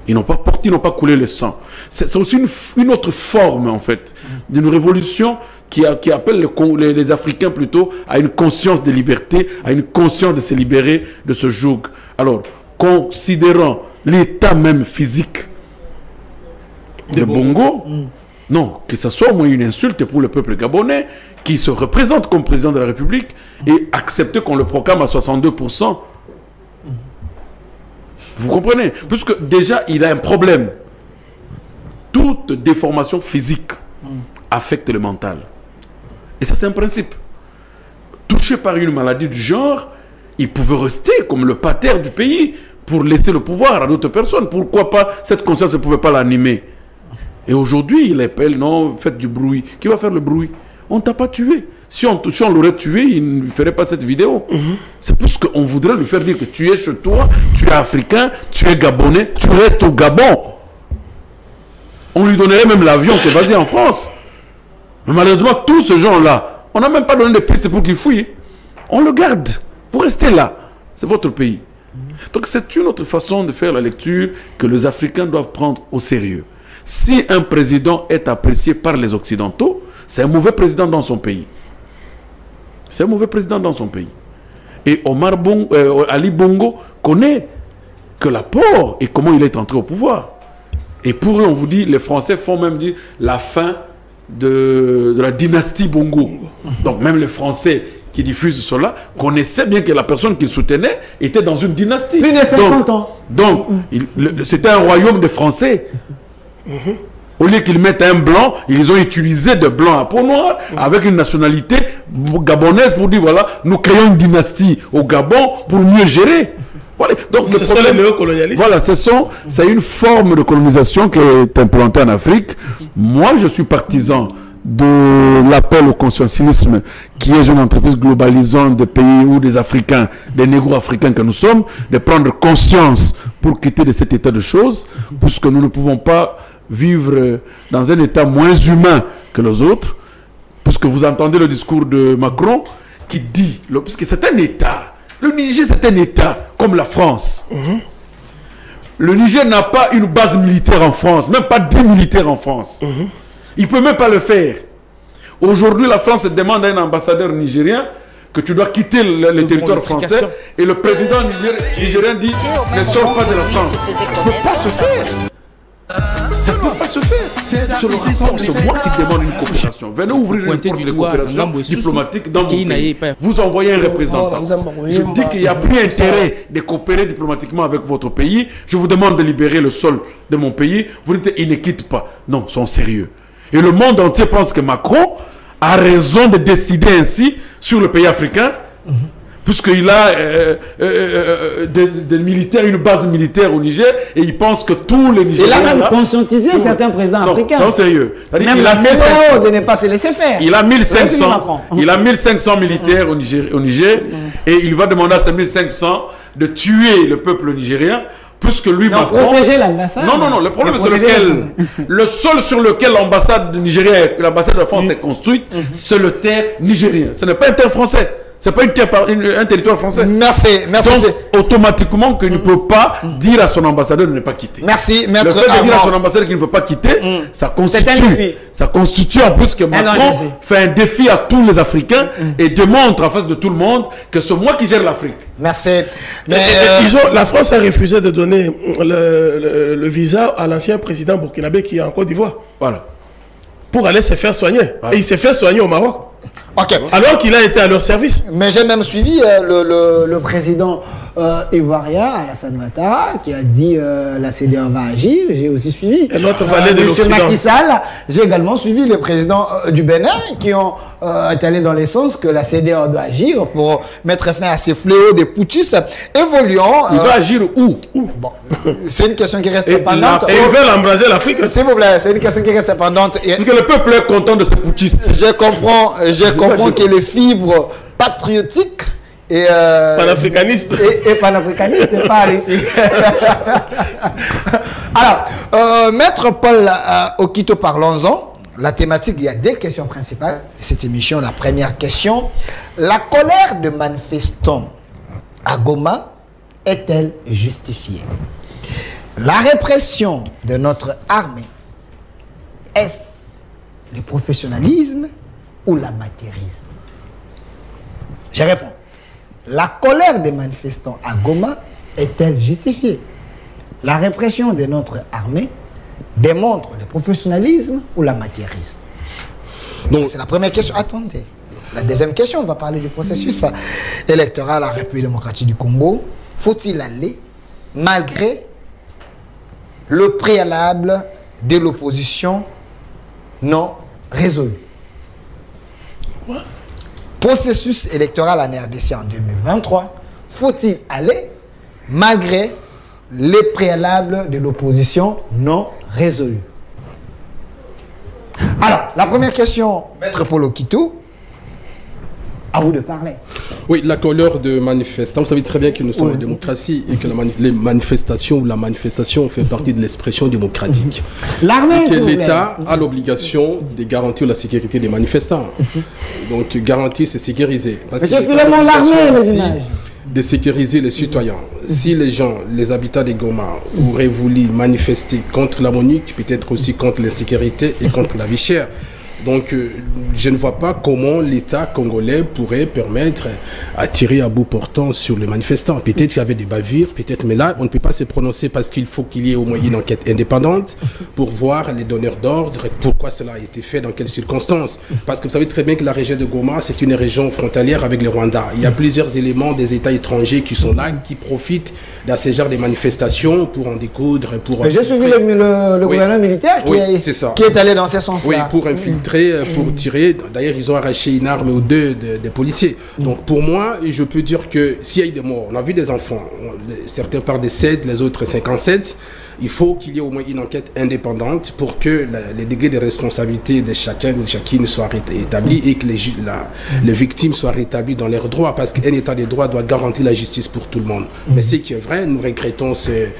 Ils n'ont pas porté, ils n'ont pas coulé le sang. C'est aussi une autre forme, en fait, d'une révolution qui appelle les Africains plutôt à une conscience de liberté, à une conscience de se libérer de ce joug. Alors, considérant l'état même physique de Bongo, non, que ce soit au moins une insulte pour le peuple gabonais, qui se représente comme président de la République, et accepter qu'on le proclame à 62%. Vous comprenez? Puisque déjà, il a un problème. Toute déformation physique affecte le mental. Et ça, c'est un principe. Touché par une maladie du genre, il pouvait rester comme le pater du pays pour laisser le pouvoir à d'autres personnes. Pourquoi pas cette conscience ne pouvait pas l'animer? Et aujourd'hui, il appelle, non, faites du bruit. Qui va faire le bruit? On ne t'a pas tué. Si on l'aurait tué, il ne ferait pas cette vidéo. C'est parce qu'on voudrait lui faire dire que tu es chez toi, tu es africain, tu es gabonais, tu restes au Gabon. On lui donnerait même l'avion que vas-y en France. Mais malheureusement, tous ces gens-là, on n'a même pas donné de pistes pour qu'ils fouillent. On le garde. Vous restez là. C'est votre pays. Donc c'est une autre façon de faire la lecture que les Africains doivent prendre au sérieux. Si un président est apprécié par les Occidentaux, c'est un mauvais président dans son pays. C'est un mauvais président dans son pays. Et Ali Bongo connaît que l'apport et comment il est entré au pouvoir. Et pour eux, on vous dit, les Français font même dire la fin de la dynastie Bongo. Donc même les Français qui diffusent cela connaissaient bien que la personne qu'ils soutenaient était dans une dynastie. Plus de 50 ans. Donc c'était un royaume de Français. Au lieu qu'ils mettent un blanc, ils ont utilisé des blancs à peau noire avec une nationalité gabonaise pour dire voilà, nous créons une dynastie au Gabon pour mieux gérer. Voilà. Donc ce sont les néocolonialistes. Voilà, c'est une forme de colonisation qui est implantée en Afrique. Moi, je suis partisan de l'appel au consciencialisme, qui est une entreprise globalisante des pays ou des Africains, des négro-africains que nous sommes, de prendre conscience pour quitter de cet état de choses, puisque nous ne pouvons pas vivre dans un état moins humain que les autres, puisque vous entendez le discours de Macron qui dit, puisque c'est un état, le Niger c'est un état comme la France. Le Niger n'a pas une base militaire en France, même pas 10 militaires en France. Il ne peut même pas le faire. Aujourd'hui, la France demande à un ambassadeur nigérien que tu dois quitter le territoire français, et le président nigérien dit ne sors pas de la France. Ça ne peut pas se faire. Ça ne peut pas se faire. Sur le rapport, c'est moi qui demande une coopération. Venez ouvrir une porte de coopération diplomatique dans mon pays. Vous envoyez un représentant. Je dis qu'il n'y a plus intérêt de coopérer diplomatiquement avec votre pays. Je vous demande de libérer le sol de mon pays. Vous dites qu'il ne quitte pas. Non, ils sont sérieux. Et le monde entier pense que Macron a raison de décider ainsi sur le pays africain, puisqu'il a des militaires, une base militaire au Niger, et il pense que tous les Nigériens... Il a même conscientisé certains présidents africains. Non, sérieux. Même il a de ne pas se laisser faire. Il a 1500 militaires au Niger, et il va demander à ces 1500 de tuer le peuple nigérien, puisque lui, Macron... protéger l'ambassade. Non, le problème c'est lequel... Le sol sur lequel l'ambassade nigérienne, l'ambassade de France est construite, c'est le terre nigérien. Ce n'est pas un terre français. C'est pas un territoire français. Merci. Donc, automatiquement, qu'il ne peut pas dire à son ambassadeur de ne pas quitter. Merci, maître. Le fait de dire à son ambassadeur qu'il ne veut pas quitter, ça constitue en plus que Macron fait un défi à tous les Africains et démontre en face de tout le monde que c'est moi qui gère l'Afrique. Merci. La France a refusé de donner le visa à l'ancien président burkinabé qui est en Côte d'Ivoire. Voilà. Pour aller se faire soigner. Voilà. Et il s'est fait soigner au Maroc. Okay. Alors qu'il a été à leur service. Mais j'ai même suivi le président ivoirien, Alassane Ouattara, qui a dit la CEDEAO va agir. J'ai aussi suivi. Et notre valet de l'Occident. Macky Sall, j'ai également suivi les présidents du Bénin qui ont été allés dans le sens que la CEDEAO doit agir pour mettre fin à ces fléaux des putschistes. Évoluons. Il va agir où? Bon, c'est une question qui reste pendante. Et ils veulent embraser l'Afrique. S'il vous plaît, c'est une question qui reste pendante. Parce que le peuple est content de ces putschistes. Je comprends que les fibres patriotiques et panafricanistes et panafricanistes parlent ici. Alors, Maître Paul Okito, parlons-en. La thématique, il y a deux questions principales de cette émission. La première question, la colère de manifestants à Goma est-elle justifiée? La répression de notre armée, est-ce le professionnalisme ou l'amateurisme? Je réponds. La colère des manifestants à Goma est-elle justifiée? La répression de notre armée démontre le professionnalisme ou l'amateurisme? C'est la première question. Attendez. La deuxième question, on va parler du processus électoral à la République démocratique du Congo. Faut-il aller malgré le préalable de l'opposition non résolu? Processus électoral en RDC en 2023, faut-il aller malgré les préalables de l'opposition non résolus? Alors, la première question, Maître Paul Okito, à vous de parler. Oui, la couleur de manifestants. Vous savez très bien que nous sommes en démocratie et que les manifestations ou la manifestation fait partie de l'expression démocratique. L'armée, que l'État a l'obligation de garantir la sécurité des manifestants. Donc, garantir, c'est sécuriser. Parce Monsieur Philemon, l'armée, les images. De sécuriser les citoyens. Si les gens, les habitants de Goma, auraient voulu manifester contre la MONUC, peut-être aussi contre l'insécurité et contre la vie chère. Donc, je ne vois pas comment l'État congolais pourrait permettre à tirer à bout portant sur les manifestants. Peut-être qu'il y avait des bavures, peut-être, mais là, on ne peut pas se prononcer parce qu'il faut qu'il y ait au moins une enquête indépendante pour voir les donneurs d'ordre, pourquoi cela a été fait, dans quelles circonstances. Parce que vous savez très bien que la région de Goma, c'est une région frontalière avec le Rwanda. Il y a plusieurs éléments des États étrangers qui sont là, qui profitent de ces genres de manifestations pour en découdre. J'ai suivi le gouvernement militaire qui est allé dans ce sens-là. Oui, pour infiltrer, pour tirer. D'ailleurs, ils ont arraché une arme aux deux des policiers. Donc, pour moi, je peux dire que s'il y a eu des morts, on a vu des enfants, certains parlent de 7, les autres 57, il faut qu'il y ait au moins une enquête indépendante pour que les degrés de responsabilité de chacun ou de chacune soient établis et que les victimes soient rétablies dans leurs droits, parce qu'un état de droit doit garantir la justice pour tout le monde. Mais ce qui est vrai, nous regrettons ces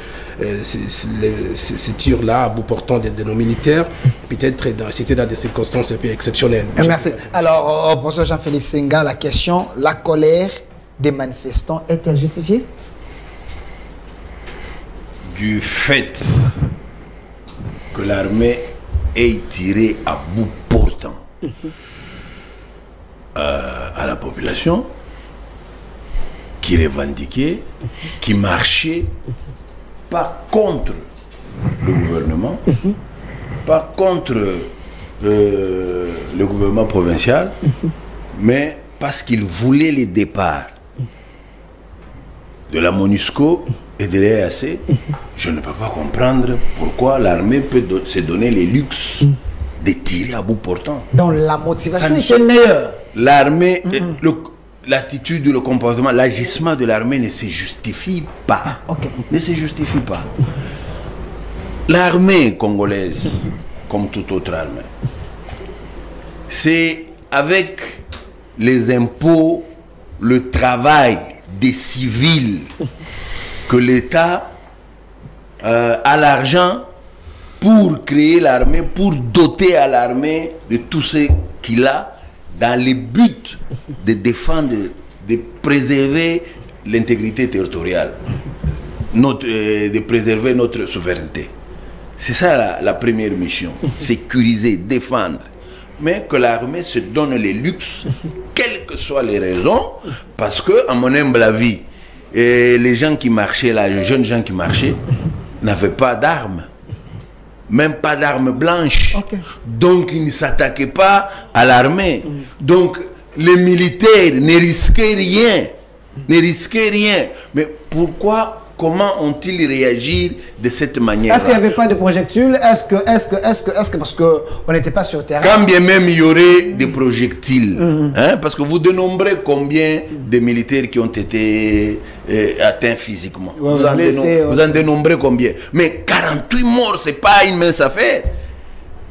tirs-là à bout portant de nos militaires. Peut-être c'était dans des circonstances un peu exceptionnelles. Merci. Alors, professeur Jean-Félix Senga, la question, la colère des manifestants est-elle justifiée? Du fait que l'armée ait tiré à bout portant à la population, qui revendiquait, qui marchait, pas contre le gouvernement, pas contre le gouvernement provincial, mais parce qu'il voulait les départs de la MONUSCO et de l'EAC. Je ne peux pas comprendre pourquoi l'armée peut se donner les luxes de tirer à bout portant. Donc la motivation est meilleure. L'armée, l'attitude, le comportement, l'agissement de l'armée ne se justifie pas. Ne se justifie pas. L'armée congolaise, comme toute autre armée, c'est avec les impôts, le travail des civils que l'État a l'argent pour créer l'armée, pour doter à l'armée de tout ce qu'il a dans le but de défendre, de préserver l'intégrité territoriale, de préserver notre souveraineté. C'est ça la première mission, sécuriser, défendre. Mais que l'armée se donne les luxes, quelles que soient les raisons, parce que, à mon humble avis, les gens qui marchaient là, les jeunes gens qui marchaient, n'avaient pas d'armes, même pas d'armes blanches. Donc ils ne s'attaquaient pas à l'armée. Donc les militaires ne risquaient rien, Mais pourquoi? Comment ont-ils réagi de cette manière? Est-ce qu'il n'y avait pas de projectiles? Est-ce que parce qu'on n'était pas sur terrain? Quand bien même il y aurait des projectiles, hein, parce que vous dénombrez combien de militaires qui ont été atteints physiquement. Vous en dénombrez combien? Mais 48 morts, c'est pas une mince affaire.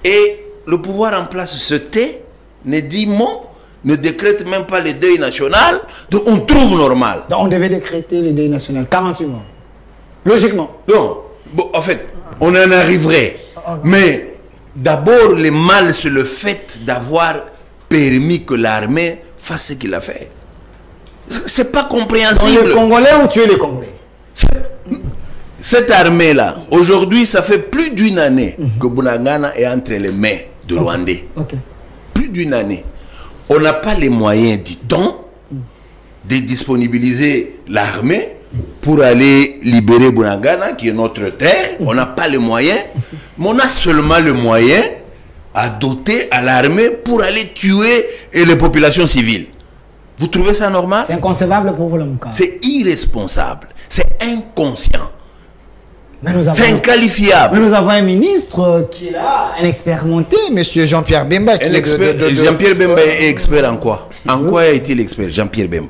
Et le pouvoir en place se tait, ne dit mot, ne décrète même pas le deuil national. Donc on trouve normal. Donc on devait décréter le deuil national. 48 morts. Logiquement. Non, bon, en fait, on en arriverait. Mais d'abord, le mal, c'est le fait d'avoir permis que l'armée fasse ce qu'il a fait. C'est pas compréhensible. Donc les Congolais ont tué les Congolais. Cette armée-là, aujourd'hui, ça fait plus d'une année que Bunagana est entre les mains de Rwandais. Plus d'une année. On n'a pas les moyens, dit-on, de disponibiliser l'armée pour aller libérer Bunagana, qui est notre terre. On n'a pas les moyens, mais on a seulement le moyen à doter à l'armée pour aller tuer les populations civiles. Vous trouvez ça normal? C'est inconcevable pour vous, le Mouka. C'est irresponsable, c'est inconscient. C'est inqualifiable. Mais nous avons un ministre qui est là, un expérimenté, M. Jean-Pierre Bemba. Jean-Pierre Bemba est expert en quoi? En quoi est-il expert? Jean-Pierre Bemba.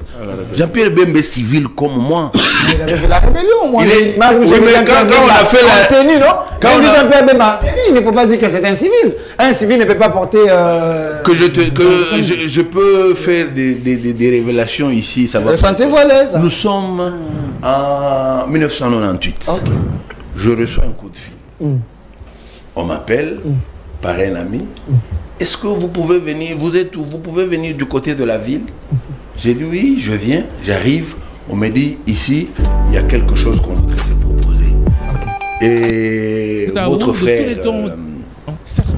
Jean-Pierre Bemba est civil comme moi. Il avait fait la rébellion, moi. Oui, mais quand on a fait la tenue, non? Quand Jean-Pierre Bemba il ne faut pas dire que c'est un civil. Un civil ne peut pas porter... je peux faire des révélations ici, ça va. Sentez-vous à l'aise. Nous sommes en 1998. Okay. Je reçois un coup de fil. On m'appelle par un ami. Est-ce que vous pouvez venir? Vous êtes où? Vous pouvez venir du côté de la ville? J'ai dit oui, je viens, j'arrive. On me dit ici, il y a quelque chose qu'on voudrait te proposer. Okay. Et votre frère... Ça se fait.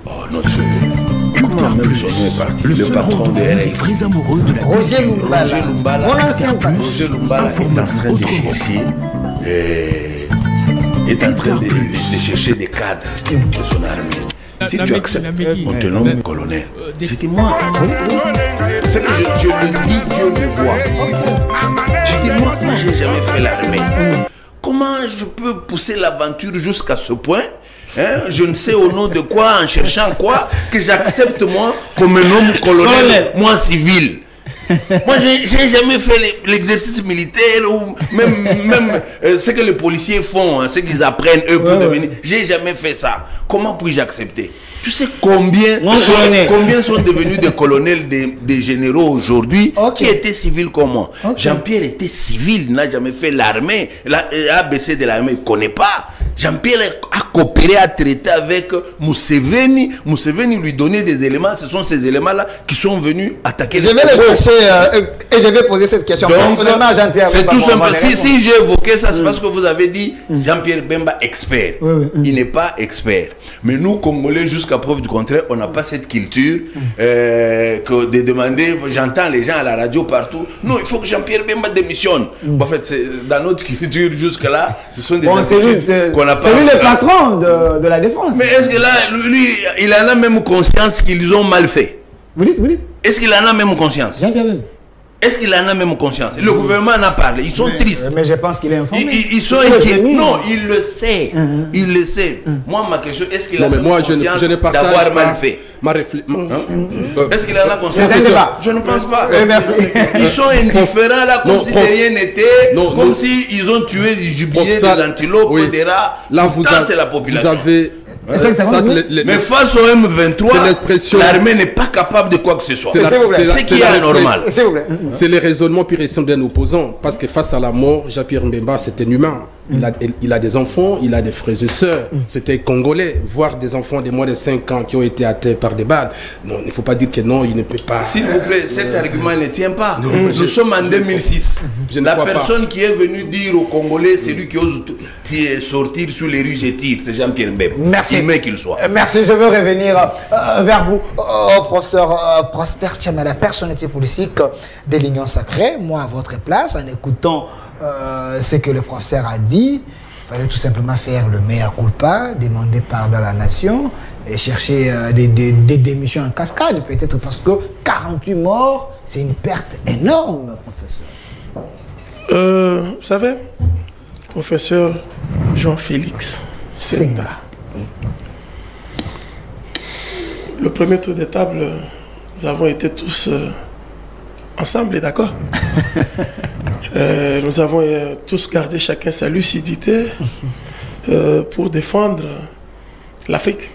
Oh, notre chef. Comment même son nom est parti? Le patron de RFI. Roger Lumbala. Mon ancien patron. Roger Lumbala est en train de chercher... est en train de chercher des cadres de son armée. Si tu acceptes, on te nomme colonel. J'ai dit, moi, c'est que je le dis, Dieu le voit. J'ai dit, moi, je n'ai jamais fait l'armée. Comment je peux pousser l'aventure jusqu'à ce point? Je ne sais au nom de quoi, en cherchant quoi, que j'accepte moi qu'on me nomme colonel, moi civil. Moi, j'ai jamais fait l'exercice militaire ou même ce que les policiers font, ce qu'ils apprennent eux pour devenir. J'ai jamais fait ça. Comment puis-je accepter? Tu sais combien sont devenus des colonels, des généraux aujourd'hui qui étaient civils comme moi? Jean-Pierre était civil, n'a jamais fait l'armée. L'ABC de l'armée, il ne connaît pas. Jean-Pierre a coopéré, a traité avec Museveni. Museveni lui donnait des éléments. Ce sont ces éléments-là qui sont venus attaquer les... Je vais les chercher et je vais poser cette question. C'est tout simple. Si j'ai évoqué ça, c'est parce que vous avez dit Jean-Pierre Bemba expert. Il n'est pas expert. Mais nous, Congolais, jusqu'à preuve du contraire, on n'a pas cette culture que de demander, j'entends les gens à la radio partout, non, il faut que Jean-Pierre Bemba démissionne. En fait, dans notre culture jusque-là, ce sont des attitudes qu'on n'a pas. C'est lui le patron de la défense. Mais est-ce que là, lui, il en a même conscience qu'ils ont mal fait? Vous dites? Est-ce qu'il en a même conscience? Jean-Pierre Bemba. Est-ce qu'il en a même conscience? Le gouvernement en a parlé. Ils sont tristes. Mais je pense qu'il est informé. Ils sont inquiets. Non, il le sait. Il le sait. Moi, ma question, est-ce qu'il a même conscience d'avoir mal fait? Est-ce qu'il en a conscience? Je ne pense pas. Ils sont indifférents là, comme si de rien n'était, comme si ils ont tué du gibier, des antilopes, des rats. Là, c'est la population. Vous avez... mais face au M23, l'armée n'est pas capable de quoi que ce soit. C'est qui est anormal. C'est le raisonnement pur et simple d'un opposant. Parce que face à la mort, Jean-Pierre Bemba, c'est un humain. Il a des enfants, il a des frères et sœurs. C'était Congolais. Voir des enfants de moins de 5 ans qui ont été atteints par des balles. Non, il ne faut pas dire que non, il ne peut pas. S'il vous plaît, cet argument ne tient pas. Nous sommes en 2006. La personne qui est venue dire aux Congolais, c'est lui qui ose sortir sur les rues, je tire. C'est Jean-Pierre Bemba. Merci. Qu'il soit. Merci, je veux revenir vers vous, professeur Prosper Tchama, la personnalité politique de l'Union Sacrée. Moi, à votre place, en écoutant ce que le professeur a dit, il fallait tout simplement faire le mea culpa, demander pardon à la nation et chercher des démissions en cascade, peut-être parce que 48 morts, c'est une perte énorme, professeur. Vous savez, professeur Jean-Félix Senda. Le premier tour de table, nous avons été tous ensemble et d'accord. Nous avons tous gardé chacun sa lucidité pour défendre l'Afrique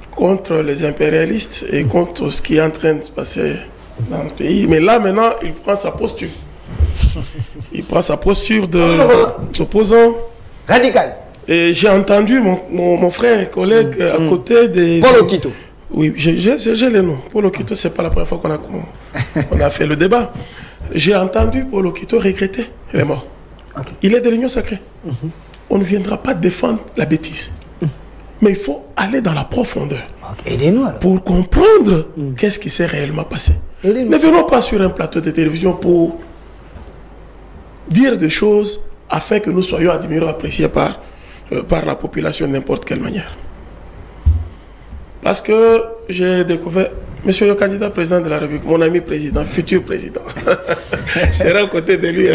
contre les impérialistes et contre ce qui est en train de se passer dans le pays. Mais là, maintenant, il prend sa posture. Il prend sa posture d'opposant. Radical. Et j'ai entendu mon frère, collègue à côté de... Paul Okito. Oui, j'ai les noms. Paul Okito, ce n'est pas la première fois qu'on a fait le débat. J'ai entendu Paul Okito regretter. Il est mort. Il est de l'Union Sacrée. On ne viendra pas défendre la bêtise. Mais il faut aller dans la profondeur. Aidez-nous alors. Pour comprendre qu'est-ce qui s'est réellement passé. Ne venons pas sur un plateau de télévision pour dire des choses afin que nous soyons admirés, appréciés par la population de n'importe quelle manière. Parce que j'ai découvert, monsieur le candidat président de la République, mon ami président, futur président, je serai à côté de lui.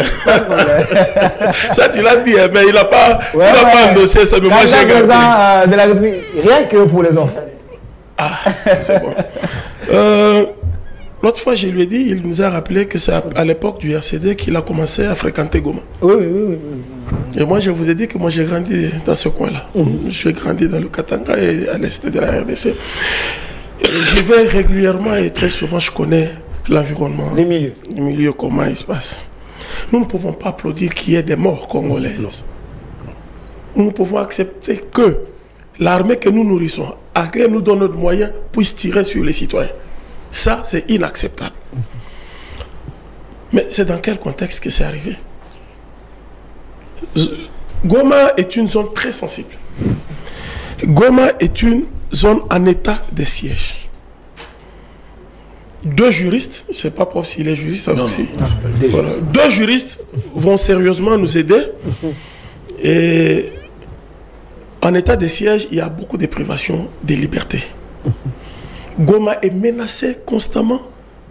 Ça tu l'as dit, mais il n'a pas, endossé ça. Mais moi j'ai président de la République, rien que pour les enfants. Ah, c'est bon. l'autre fois, je lui ai dit, il nous a rappelé que c'est à l'époque du RCD qu'il a commencé à fréquenter Goma. Oui. Et moi, je vous ai dit que moi, j'ai grandi dans ce coin-là. J'ai grandi dans le Katanga et à l'est de la RDC. J'y vais régulièrement et très souvent, je connais l'environnement. Les milieux. Les milieux, comment il se passe. Nous ne pouvons pas applaudir qu'il y ait des morts congolaises. Nous ne pouvons accepter que l'armée que nous nourrissons, à laquelle nous donne notre moyen, puisse tirer sur les citoyens. Ça, c'est inacceptable. Mais c'est dans quel contexte que c'est arrivé? Goma est une zone très sensible. Goma est une zone en état de siège. 2 juristes, je ne sais pas s'il est juriste aussi. Voilà. 2 juristes vont sérieusement nous aider. Et en état de siège, il y a beaucoup de privations de liberté. Goma est menacé constamment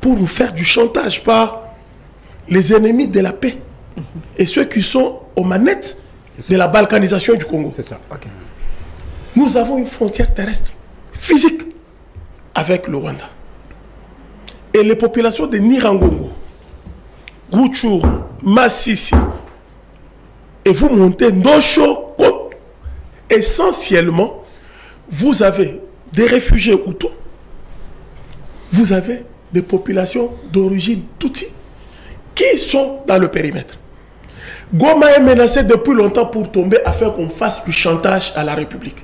pour nous faire du chantage par les ennemis de la paix et ceux qui sont aux manettes de la balkanisation du Congo. C'est ça. Ok. Nous avons une frontière terrestre physique avec le Rwanda. Et les populations de Nirangongo, Rutshuru, Masisi, et vous montez Ndosho, essentiellement, vous avez des réfugiés Hutus, vous avez des populations d'origine Tutsi qui sont dans le périmètre. Goma est menacé depuis longtemps pour tomber afin qu'on fasse du chantage à la République.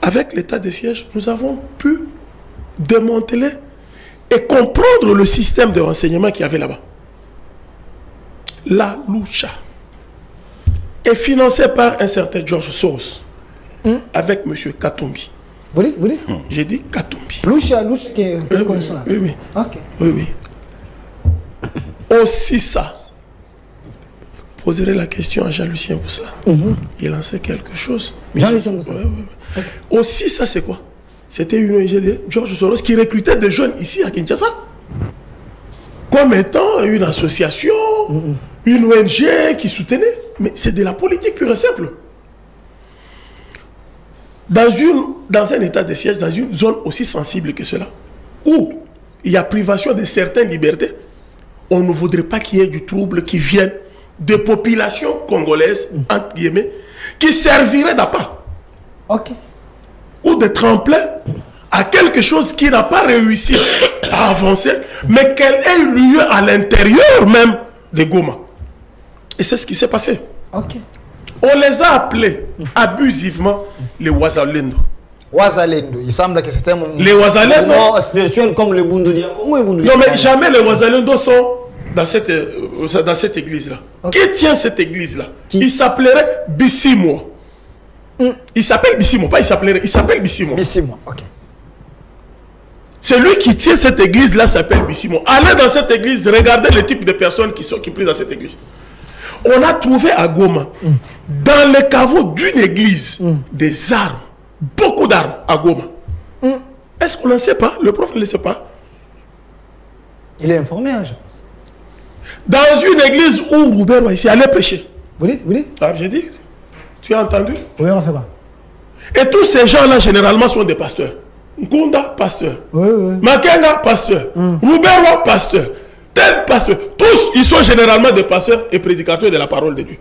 Avec l'état de siège, nous avons pu démanteler et comprendre le système de renseignement qu'il y avait là-bas. La Lucha est financée par un certain George Soros avec M. Katumbi. Vous dites J'ai dit Katumbi. Lucha que nous connaissons là. Oui. Ok. Oui. Aussi ça. Poserez la question à Jean-Lucien Boussa. Il en sait quelque chose. Jean-Lucien Boussa. Oui. Aussi ça, c'est quoi? C'était une ONG de George Soros qui recrutait des jeunes ici à Kinshasa comme étant une association, une ONG qui soutenait. Mais c'est de la politique pure et simple. Dans un état de siège, dans une zone aussi sensible que cela, où il y a privation de certaines libertés, on ne voudrait pas qu'il y ait du trouble qui vienne de populations congolaises, entre guillemets, qui serviraient d'appât. Ok. Ou de tremplin à quelque chose qui n'a pas réussi à avancer, mais qu'elle ait eu lieu à l'intérieur même de Goma. Et c'est ce qui s'est passé. Ok. On les a appelés abusivement les Wazalendo. Wazalendo, il semble que c'était les Wazalendo spirituel comme le Bundunia. Non, mais jamais les Wazalendo sont dans cette église-là. Okay. Qui tient cette église-là? Il s'appellerait Bissimo. Il s'appelle Bissimo, pas il s'appellerait, il s'appelle Bissimo. Bissimo, ok. Celui qui tient cette église-là s'appelle Bissimo. Allez dans cette église, regardez le type de personnes qui prient dans cette église. On a trouvé à Goma, dans les caveaux d'une église, des armes, beaucoup d'armes à Goma. Est-ce qu'on n'en sait pas? Le prof ne le sait pas. Il est informé, hein, je pense. Dans une église où Roubert ici allait prêcher. Vous dites? Ah, j'ai dit. Tu as entendu? Oui, on fait pas. Et tous ces gens-là, généralement, sont des pasteurs. Nkunda, pasteur. Oui. Makenga, pasteur. Roubert, pasteur. Tel pasteur. Tous, ils sont généralement des pasteurs et prédicateurs de la parole de Dieu.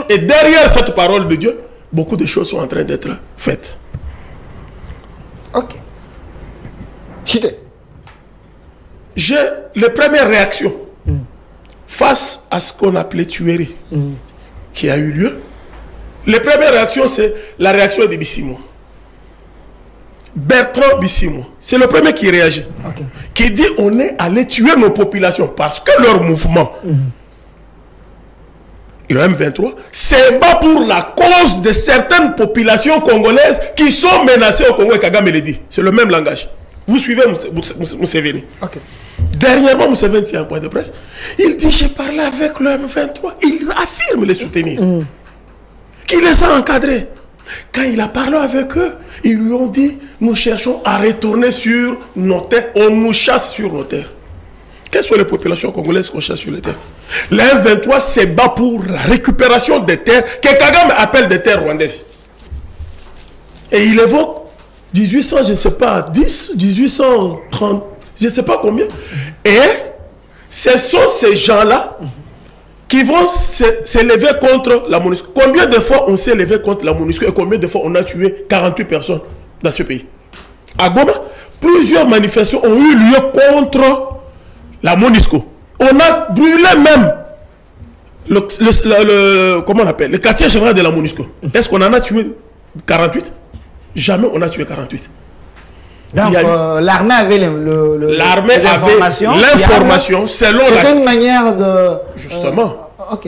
Et derrière cette parole de Dieu, beaucoup de choses sont en train d'être faites. Ok. Chité. J'ai les premières réactions face à ce qu'on appelait tuerie qui a eu lieu. Les premières réactions, c'est la réaction de Bissimo. Bertrand Bissimo, c'est le premier qui réagit. Okay. Qui dit on est allé tuer nos populations parce que leur mouvement, le M23, c'est pas pour la cause de certaines populations congolaises qui sont menacées au Congo. Et Kagame le dit. C'est le même langage. Vous suivez Museveni. Okay. Dernièrement, Museveni tient un point de presse. Il dit j'ai parlé avec le M23. Il affirme les soutenir. Qui les a encadrés. Quand il a parlé avec eux, ils lui ont dit nous cherchons à retourner sur nos terres, on nous chasse sur nos terres. Quelles sont les populations congolaises qu'on chasse sur les terres? Le M23 se bat pour la récupération des terres que Kagame appelle des terres rwandaises. Et il évoque 1800, je ne sais pas, 10, 1830, je ne sais pas combien. Et ce sont ces gens-là qui vont s'élever contre la MONUSCO. Combien de fois on s'est élevé contre la MONUSCO et combien de fois on a tué 48 personnes dans ce pays? À Goma, plusieurs manifestations ont eu lieu contre la MONUSCO. On a brûlé même comment on appelle, le quartier général de la MONUSCO. Est-ce qu'on en a tué 48? Jamais on a tué 48. Donc l'armée avait l'information selon la... une manière de... Justement. Ok.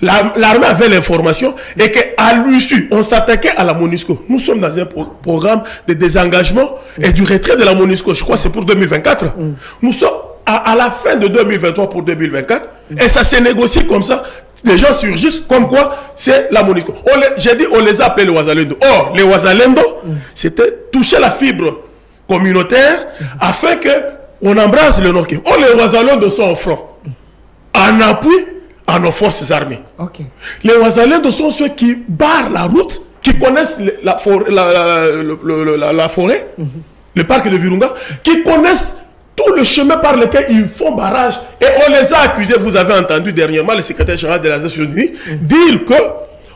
L'armée avait l'information et qu'à l'issue, on s'attaquait à la MONUSCO. Nous sommes dans un programme de désengagement et du retrait de la MONUSCO. Je crois que c'est pour 2024. Nous sommes à la fin de 2023 pour 2024 et ça s'est négocié comme ça. Des gens surgissent comme quoi c'est la MONUSCO. J'ai dit on les a appelés les Ouazalendo. Or, les Ouazalendo, c'était toucher la fibre communautaire afin qu'on embrasse le Nord Kivu. Oh, les Ouazalendo sont au front en appui à nos forces armées. Okay. Les Ouazalendo sont ceux qui barrent la route, qui connaissent la forêt, le parc de Virunga, qui connaissent tout le chemin par lequel ils font barrage. Et on les a accusés, vous avez entendu dernièrement le secrétaire général de la Nations Unies dire que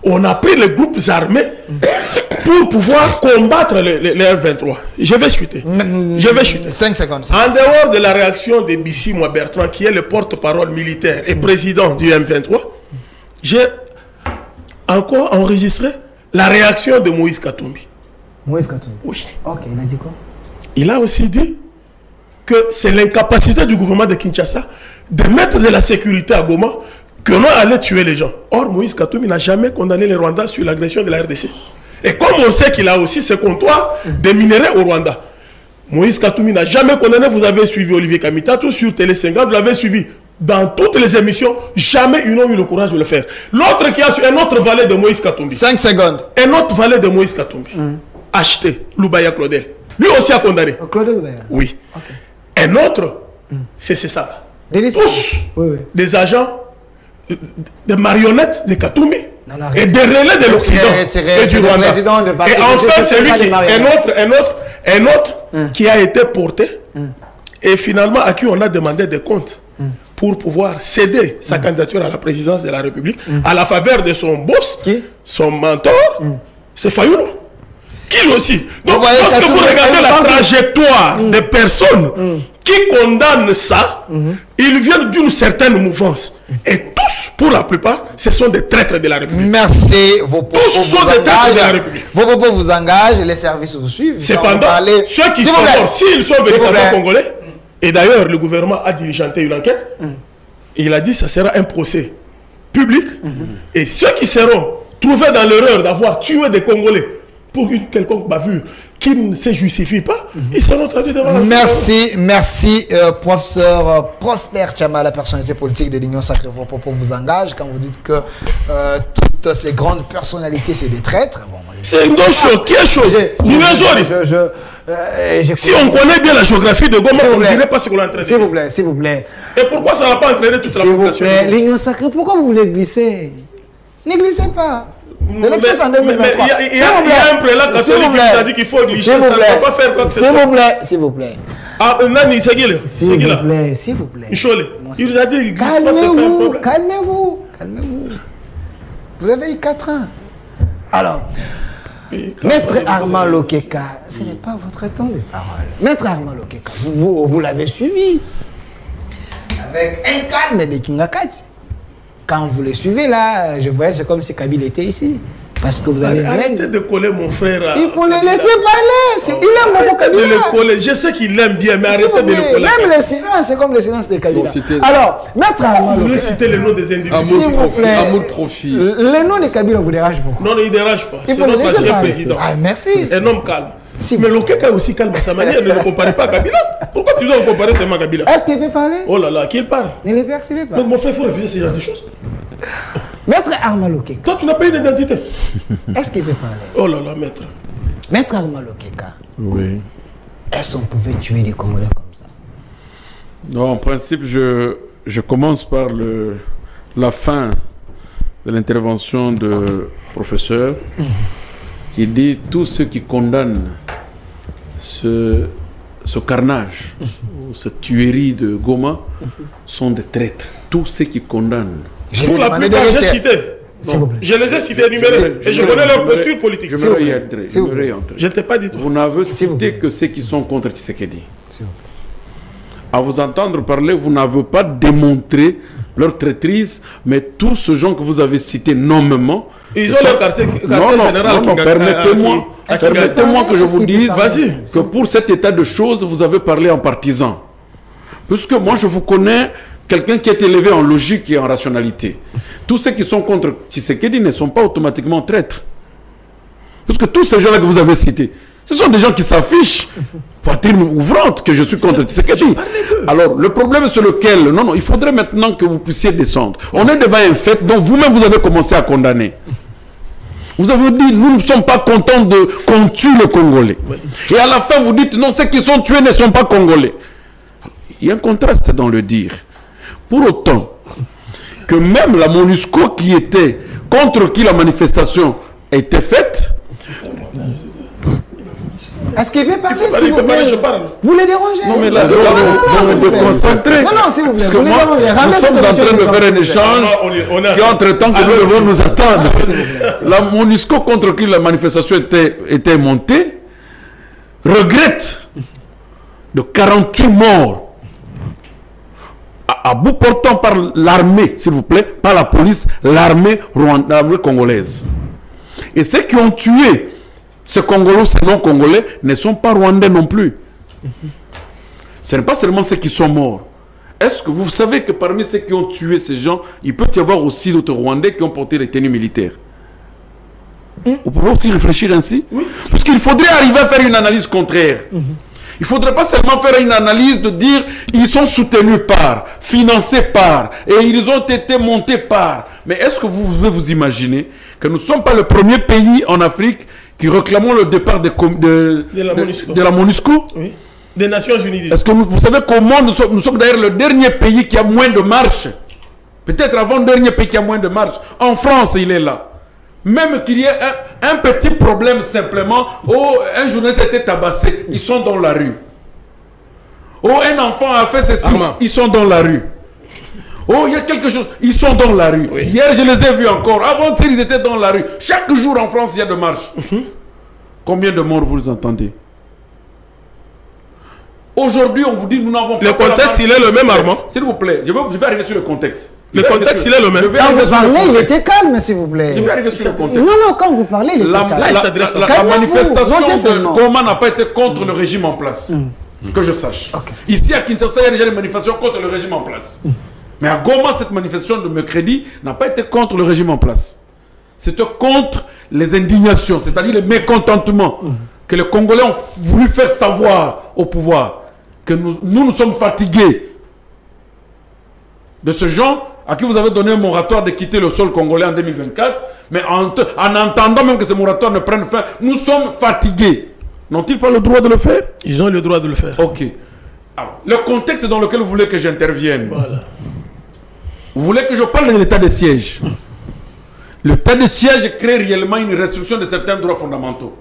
on a pris les groupes armés pour pouvoir combattre les R23. Je vais chuter. 5 secondes. En dehors de la réaction de Bissi Moi Bertrand, qui est le porte-parole militaire et président du M23, j'ai encore enregistré la réaction de Moïse Katumbi. Moïse Katumbi? Oui. Ok, il a dit quoi? Il a aussi dit que c'est l'incapacité du gouvernement de Kinshasa de mettre de la sécurité à Goma, que l'on allait tuer les gens. Or, Moïse Katumbi n'a jamais condamné les Rwandais sur l'agression de la RDC. Et comme on sait qu'il a aussi ce comptoir de minerais au Rwanda, Moïse Katumbi n'a jamais condamné. Vous avez suivi Olivier Kamitatou sur Télé 50, vous l'avez suivi dans toutes les émissions. Jamais ils n'ont eu le courage de le faire. L'autre qui a su, un autre valet de Moïse Katumbi. 5 secondes. Un autre valet de Moïse Katumbi. Acheté, Loubaya Claudel. Lui aussi a condamné. Claudel Loubaya. Oui. Okay. Un autre, c'est ça. Tous des agents, des marionnettes de Katumbi et des relais de l'Occident et du Rwanda. Et enfin, c'est lui qui, un autre qui a été porté et finalement à qui on a demandé des comptes pour pouvoir céder sa candidature à la présidence de la République à la faveur de son boss, son mentor, c'est Fayoulo. Qu'il aussi. Donc, lorsque vous regardez la trajectoire des personnes qui condamnent ça, ils viennent d'une certaine mouvance. Et tous, pour la plupart, ce sont des traîtres de la République. Merci. Vos propos tous sont des traîtres de la République. Vos propos vous engagent, les services vous suivent. Cependant, ceux qui sont morts, s'ils sont véritablement congolais, et d'ailleurs, le gouvernement a diligenté une enquête, et il a dit que ça sera un procès public, et ceux qui seront trouvés dans l'erreur d'avoir tué des Congolais pour une quelconque bavure qui ne se justifie pas, ils seront traduits devant la Merci, merci, professeur Prosper Tchama, la personnalité politique de l'Union Sacrée. Vos propos vous engagent quand vous dites que toutes ces grandes personnalités, c'est des traîtres. Bon, c'est une chose qui est chose. Si on connaît bien la géographie de Goma, on ne dirait pas ce qu'on est en train de dire. S'il vous plaît, s'il vous plaît. Et pourquoi ça n'a pas entraîné toute la population? L'Union Sacrée, pourquoi vous voulez glisser? Ne glissez pas. L'élection c'est en 2023. Il y a un prélat catholique qui nous a dit qu'il faut glisser, ça ne va pas faire quoi que ce soit. S'il vous plaît, s'il vous plaît. Ah, Nani, c'est qui là? S'il vous plaît, s'il vous plaît. Il nous a dit qu'il glisse pas, c'est pas un problème. Calmez-vous, calmez-vous. Vous avez eu 4 ans. Alors, Maître Armand Lokeka, ce n'est pas votre temps de parole. Maître Armand Lokeka, vous l'avez suivi. Avec un calme de Kingakati. Quand vous les suivez là, je voyais c'est comme si Kabila était ici. Parce que vous avez... Arrêtez de coller mon frère. Il faut le laisser parler. Il aime mon Kabila. De le coller. Je sais qu'il l'aime bien, mais arrêtez de le coller. Même le silence, c'est comme le silence de Kabila. Alors, Maître Armand, vous voulez citer les noms des individus. Amour profit. Le nom de Kabila vous dérange beaucoup. Non, il ne dérange pas. C'est notre ancien président. Ah, merci. Un homme calme. Mais Lokeka est aussi calme à sa manière. Ne le comparez pas à Kabila. Pourquoi tu dois le comparer seulement à Kabila? Est-ce qu'il peut parler? Oh là là, qu'il parle. Ne le percevez pas. Donc mon frère, il faut refuser ce genre de choses. Maître Armand Lokeka. Toi, tu n'as pas une identité. Est-ce qu'il peut parler? Oh là là, maître. Maître Armand Lokeka. Oui. Est-ce qu'on pouvait tuer des Congolais comme ça? Non, en principe, je commence par la fin de l'intervention de professeur qui dit tous ceux qui condamnent ce ce carnage, cette tuerie de Goma sont des traîtres. Tous ceux qui condamnent. Pour la plupart, j'ai cité. Je les ai cités énumérés et je connais leur posture politique. Je ne t'ai pas dit tout. Vous n'avez cité que ceux qui sont contre Tshisekedi. À vous entendre parler, vous n'avez pas démontré leur traîtrise, mais tous ces gens que vous avez cités nommément... Ils ont leur quartier général. Permettez-moi que je vous dise que pour cet état de choses, vous avez parlé en partisan. Puisque moi, je vous connais quelqu'un qui est élevé en logique et en rationalité. Tous ceux qui sont contre Tshisekedi ne sont pas automatiquement traîtres. Parce que tous ces gens-là que vous avez cités, ce sont des gens qui s'affichent, poitrine ouvrante, que je suis contre Tshisekedi. Alors, le problème sur lequel, non, il faudrait maintenant que vous puissiez descendre. On est devant un fait dont vous-même vous avez commencé à condamner. Vous avez dit, nous ne sommes pas contents qu'on tue les Congolais. Et à la fin, vous dites, non, ceux qui sont tués ne sont pas Congolais. Il y a un contraste dans le dire. Pour autant que même la MONUSCO qui était contre qui la manifestation était faite. Est-ce qu'il peut parler, s'il vous plaît? Vous les dérangez? Non, mais là, vous me concentrez. Non, s'il vous plaît. Parce que moi, nous sommes en train de faire un échange qui, entre-temps, que nous devons nous attendre. La MONUSCO contre qui la manifestation était montée regrette de 48 morts à bout portant par l'armée, s'il vous plaît, pas la police, l'armée congolaise. Et ceux qui ont tué ces Congolais, ces non-Congolais, ne sont pas Rwandais non plus. Ce n'est pas seulement ceux qui sont morts. Est-ce que vous savez que parmi ceux qui ont tué ces gens, il peut y avoir aussi d'autres Rwandais qui ont porté les tenues militaires? Vous pouvez aussi réfléchir ainsi? Oui. Parce qu'il faudrait arriver à faire une analyse contraire. Il ne faudrait pas seulement faire une analyse de dire ils sont soutenus par, financés par, et ils ont été montés par. Mais est-ce que vous pouvez vous imaginer que nous ne sommes pas le premier pays en Afrique qui réclamons le départ de la MONUSCO? Oui. Des Nations Unies. Est-ce que vous savez comment nous sommes d'ailleurs le dernier pays qui a moins de marche? Peut-être avant le dernier pays qui a moins de marche. En France, il est là. Même qu'il y ait un petit problème simplement, oh, un journaliste a été tabassé, ils sont dans la rue. Oh, un enfant a fait ceci, ils sont dans la rue. Oh, il y a quelque chose, ils sont dans la rue. Oui. Hier, je les ai vus encore. Avant-hier, ils étaient dans la rue. Chaque jour en France, il y a de marches. Combien de morts vous entendez? Aujourd'hui, on vous dit, nous n'avons pas... Le contexte, il est le même, Armand. S'il vous plaît, je vais arriver sur le contexte. Le contexte, il est le même. Quand vous parlez, il était calme, s'il vous plaît. Je vais arriver sur le contexte. Non, quand vous parlez, il était calme. La manifestation de Goma n'a pas été contre le régime en place. Que je sache. Ici, à Kinshasa, il y a déjà des manifestations contre le régime en place. Mais à Goma, cette manifestation de mercredi n'a pas été contre le régime en place. C'était contre les indignations, c'est-à-dire les mécontentements que les Congolais ont voulu faire savoir au pouvoir. Que nous sommes fatigués de ce genre à qui vous avez donné un moratoire de quitter le sol congolais en 2024, mais en entendant même que ce moratoire ne prenne fin, nous sommes fatigués. N'ont-ils pas le droit de le faire? Ils ont le droit de le faire. Ok. Alors, le contexte dans lequel vous voulez que j'intervienne. Voilà. Vous voulez que je parle de l'état de siège. L'état de siège crée réellement une restriction de certains droits fondamentaux.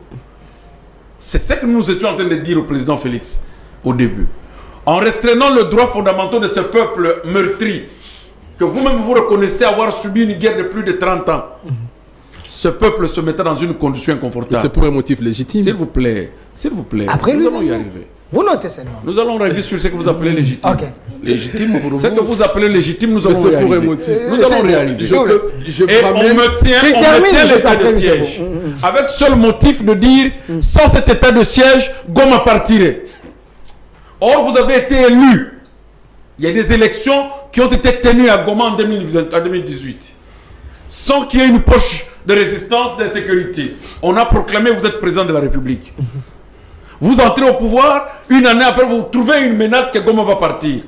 C'est ce que nous étions en train de dire au président Félix au début. En restreignant le droit fondamental de ce peuple meurtri, que vous-même vous reconnaissez avoir subi une guerre de plus de 30 ans, ce peuple se mettait dans une condition inconfortable. C'est pour un motif légitime. S'il vous plaît, après nous allons y arriver. Vous notez seulement. Nous allons arriver sur ce que vous appelez légitime. Légitime pour vous. Ce que vous appelez légitime, nous allons y arriver. Nous allons y arriver. Et on me tient l'état de siège. Avec seul motif de dire, sans cet état de siège, Goma partirait. Or, vous avez été élu. Il y a des élections qui ont été tenues à Goma en 2018. Sans qu'il y ait une poche de résistance, d'insécurité. On a proclamé vous êtes président de la République. Vous entrez au pouvoir, une année après, vous trouvez une menace que Goma va partir.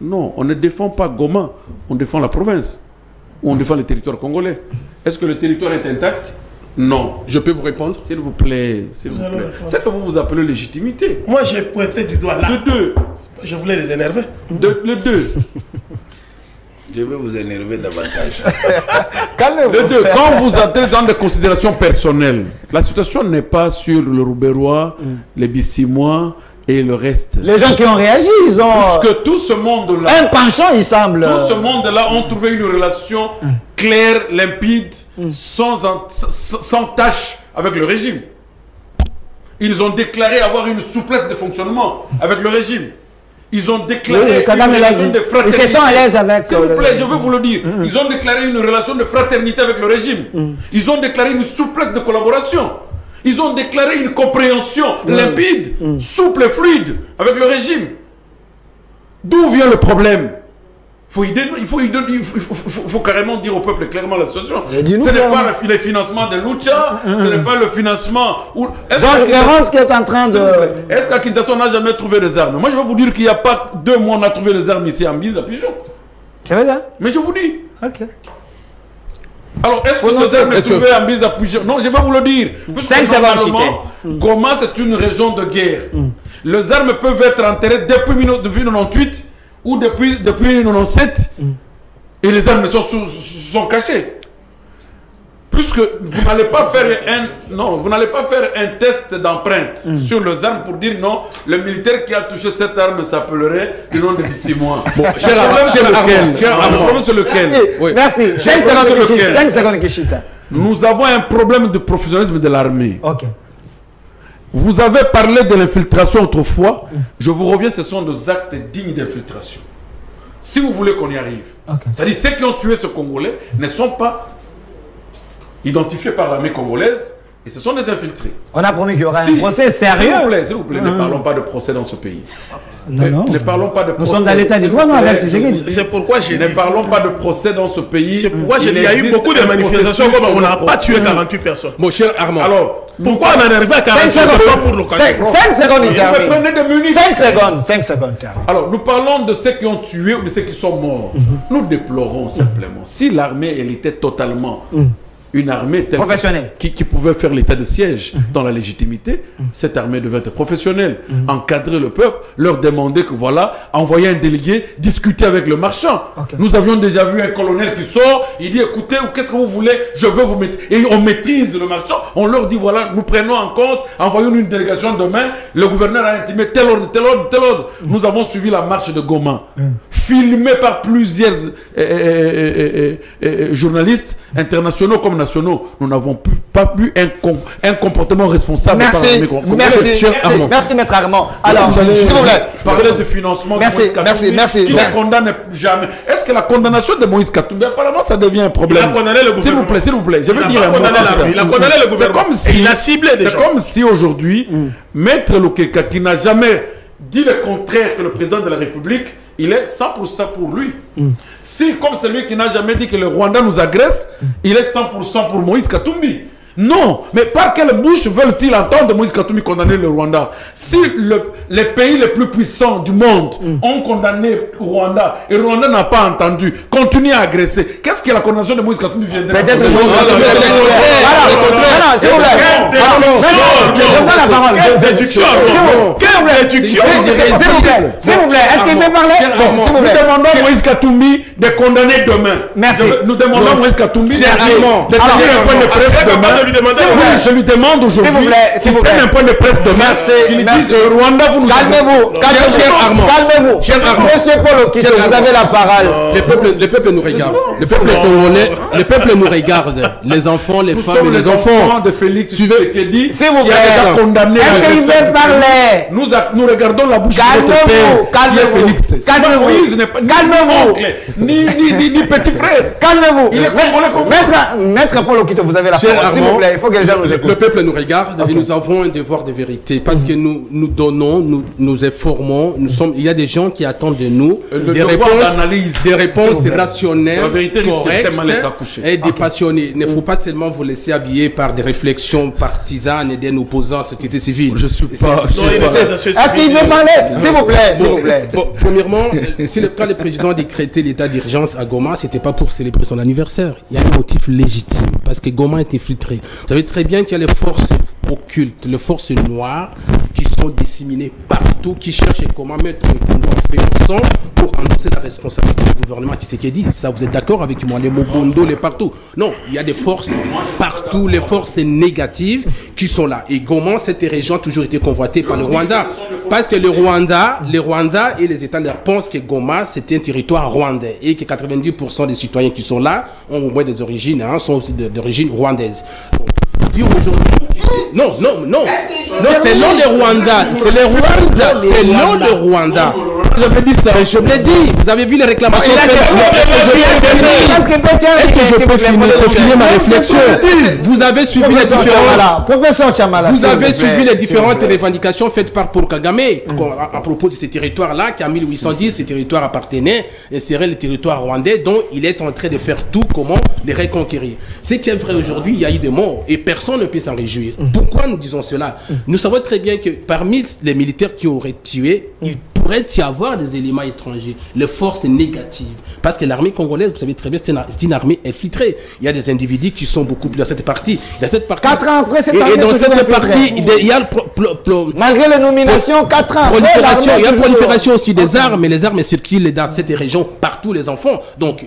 Non, on ne défend pas Goma, on défend la province. Ou on défend le territoire congolais. Est-ce que le territoire est intact? Non. Je peux vous répondre? S'il vous plaît, s'il vous plaît. C'est que vous appelez légitimité. Moi, j'ai pointé du doigt là. Le 2. Je voulais les énerver. Le 2. Je vais vous énerver davantage. Calmez-vous. Le 2. Quand vous entrez dans des considérations personnelles, la situation n'est pas sur le Rouberois, les Bissimois, et le reste. Les gens qui ont réagi, ils ont... Parce que tout ce monde-là... Un penchant, il semble... Tout ce monde-là ont trouvé une relation claire, limpide, sans tâche avec le régime. Ils ont déclaré avoir une souplesse de fonctionnement avec le régime. Ils ont déclaré une relation de fraternité. Ils se sont à l'aise avec... S'il vous plaît, je veux vous le dire. Ils ont déclaré une relation de fraternité avec le régime. Ils ont déclaré une souplesse de collaboration. Ils ont déclaré une compréhension limpide, souple et fluide avec le régime. D'où vient le problème? Il faut carrément dire au peuple clairement la situation. Ce n'est pas le financement de Lucha, ce n'est pas le financement... Georges Clémence qui est en train de... Est-ce qu'à Kinshasa on n'a jamais trouvé des armes? Moi je vais vous dire qu'il n'y a pas 2 mois on a trouvé des armes ici à Mbise, à Pigeon. C'est vrai ça? Mais je vous dis. Ok. Alors, est-ce que ces armes sont trouvées à Mbise, à Pigeon? Non, je vais vous le dire. 5 secondes, comment c'est une région de guerre? Les armes peuvent être enterrées depuis 1998 ou depuis 1997 et les armes sont cachées. Puisque vous n'allez pas faire un test d'empreinte sur les armes pour dire non, le militaire qui a touché cette arme s'appellerait le nom de Bissimois. Bon, le problème c'est lequel? Merci. 5 secondes, Kishita. Nous avons un problème de professionnalisme de l'armée. Ok. Vous avez parlé de l'infiltration autrefois. Je vous reviens, ce sont des actes dignes d'infiltration. Si vous voulez qu'on y arrive. C'est-à-dire ceux qui ont tué ce Congolais ne sont pas identifiés par l'armée congolaise et ce sont des infiltrés. On a promis qu'il y aura un procès sérieux. S'il vous plaît, ne parlons pas de procès dans ce pays. Non. Ne parlons pas de procès. Nous sommes dans l'état du droit, non, avec c'est pourquoi j'ai ne parlons pas de procès dans ce pays. C'est pourquoi il y a eu beaucoup de manifestations comme on n'a pas tué 48 personnes. Mon cher Armand. Alors, pourquoi on en arrive à 48 personnes pour l'occasion? 5 secondes, il termine. Prenez des minutes. 5 secondes, termine. Alors, nous parlons de ceux qui ont tué ou de ceux qui sont morts. Nous déplorons simplement. Si l'armée, elle était totalement une armée professionnelle qui pouvait faire l'état de siège dans la légitimité, cette armée devait être professionnelle, encadrer le peuple, leur demander que voilà, envoyer un délégué, discuter avec le marchand. Nous avions déjà vu un colonel qui sort, il dit écoutez, qu'est-ce que vous voulez, je veux vous mettre. Et on maîtrise le marchand, on leur dit voilà, nous prenons en compte, envoyons une délégation demain, le gouverneur a intimé tel ordre, tel ordre, tel ordre. Nous avons suivi la marche de Goma, filmé par plusieurs journalistes internationaux comme nationaux. Nous n'avons pas vu un comportement responsable. Merci, maître Armand. Alors, s'il vous plaît, parler de financement. Merci. Qui ne condamne jamais. Est-ce que la condamnation de Moïse Katumbi, apparemment, ça devient un problème? Il a condamné le gouvernement. S'il vous plaît. Je veux dire un mot. Il a condamné le gouvernement. Il a ciblé des gens. C'est comme si aujourd'hui, Maître Lokeka, qui n'a jamais dit le contraire que le président de la République, il est 100% pour lui. Si, comme celui qui n'a jamais dit que le Rwanda nous agresse, il est 100% pour Moïse Katumbi. Non, mais par quelle bouche veulent-ils entendre Moïse Katumbi condamner le Rwanda? Si les pays les plus puissants du monde ont condamné le Rwanda et le Rwanda n'a pas entendu, continue à agresser, qu'est-ce que la condamnation de Moïse Katumbi viendrait? Peut-être Moïse Katumbi. Non, s'il vous plaît, est-ce qu'il peut parler? Nous demandons à Moïse Katumbi de condamner demain. Merci. Nous demandons à Moïse Katumbi de tenir un point de presse demain. Je lui demande aujourd'hui qu'il prenne un point de presse demain. Merci. Rwanda, vous nous Calmez-vous. Monsieur Paul Okito, vous avez la parole. Le peuple nous regarde. Le peuple congolais, le peuple nous regarde. Les enfants, les femmes et les enfants. De Félix Tshisekedi, s'il vous plaît. déjà condamné. Est-ce qu'il veut parler? Nous regardons la bouche de notre père. Calmez-vous. Ni petit frère. Calmez-vous. Il est congolais. Maître Paul Okito, vous avez la parole. S'il vous plaît, il faut que les gens nous écoutent. Le peuple nous regarde et nous avons un devoir de vérité parce que nous donnons, nous informons. Il y a des gens qui attendent de nous des réponses rationnelles, correctes et dépassionnées. Il ne faut pas seulement vous laisser habiller par des réflexions partisanes et d'un opposant à la société civile. Je suis pas. Est-ce qu'il veut parler? S'il vous plaît. Premièrement, quand le président a décrété l'état d'urgence à Goma, c'était pas pour célébrer son anniversaire. Il y a un motif légitime parce que Goma était filtré. Vous savez très bien qu'il y a les forces occultes, les forces noires qui sont disséminées partout, qui cherchent comment mettre le Congo en fait ensemble pour annoncer la responsabilité du gouvernement Tshisekedi. Ça, vous êtes d'accord avec moi? Les Mobondo, les partout. Non, il y a des forces partout, les forces négatives qui sont là. Et Goma, cette région a toujours été convoitée par le Rwanda. parce que le Rwanda et les États pensent que Goma c'est un territoire rwandais et que 90% des citoyens qui sont là ont au moins des origines, sont aussi d'origine rwandaise. Dire aujourd'hui, non, c'est non le Rwanda, c'est le Rwanda, c'est non le Rwanda. J'avais dit ça, je l'ai dit. Vous avez vu les réclamations. Est-ce que je peux finir ma réflexion? Vous avez suivi les différentes. Professeur Chamala. Vous avez suivi les différentes revendications faites par Paul Kagame à propos de ces territoires-là, qu'en 1810, ces territoires appartenaient et seraient les territoires rwandais, dont il est en train de faire tout comment les reconquérir. Ce qui est vrai aujourd'hui, il y a eu des morts et personne ne peut s'en réjouir. Pourquoi nous disons cela? Nous savons très bien que parmi les militaires qui auraient tué, il pourrait y avoir des éléments étrangers, les forces négatives. Parce que l'armée congolaise, vous savez très bien, c'est une armée infiltrée. Il y a des individus qui sont beaucoup plus dans cette partie. Dans cette partie 4 ans après, cette armée et dans cette partie, il y a malgré les nominations, 4 ans après, il y a prolifération aussi des armes, mais les armes circulent dans cette région partout, les enfants. Donc,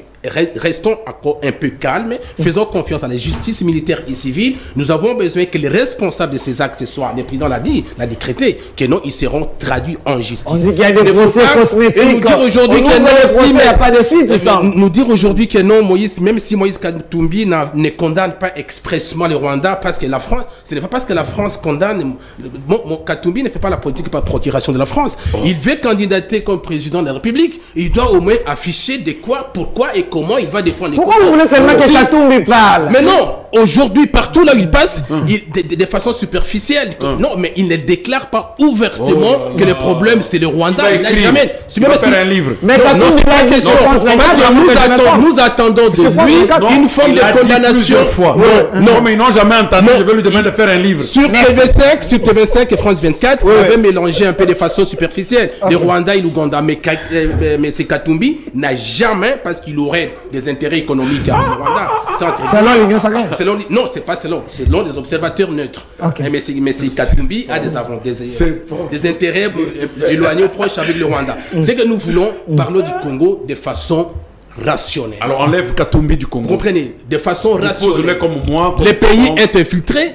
restons encore un peu calmes, faisons confiance à la justice militaire et civile. Nous avons besoin que les responsables de ces actes soient, le président l'a décrété, que non, ils seront traduits en justice. On dit qu'il y a des procès cosmétiques. Et nous dire aujourd'hui que non, il n'y a pas de suite, nous dire aujourd'hui que non, Moïse, même si Moïse Katumbi ne condamne pas expressement le Rwanda, parce que la France, ce n'est pas parce que la France condamne. Katumbi ne fait pas la politique par procuration de la France. Il veut candidater comme président de la République. Il doit au moins afficher de quoi, pourquoi et comment il va défendre les Pourquoi vous voulez seulement que Katumbi parle? Mais non, aujourd'hui, partout là où il passe, de façon superficielle. Non, mais il ne déclare pas ouvertement que le problème c'est le Rwanda. Il va faire un livre. Mais Katumbi pas question. Nous attendons de lui une forme de condamnation. Non, mais ils n'ont jamais entendu. Je vais lui demander de faire un livre. Sur TV5 et France 24, il avait mélangé un peu de façon superficielle le Rwanda et l'Ouganda. Mais c'est Katumbi n'a jamais, parce qu'il aurait des intérêts économiques à Rwanda. Selon l'Union sacrée. Non, c'est pas selon des observateurs neutres. Mais c'est Katumbi a des intérêts éloignés ou proches avec le Rwanda. C'est que nous voulons parler du Congo de façon rationnelle. Alors enlève Katumbi du Congo. Vous comprenez? De façon rationnelle. Comme moi, les pays est infiltré.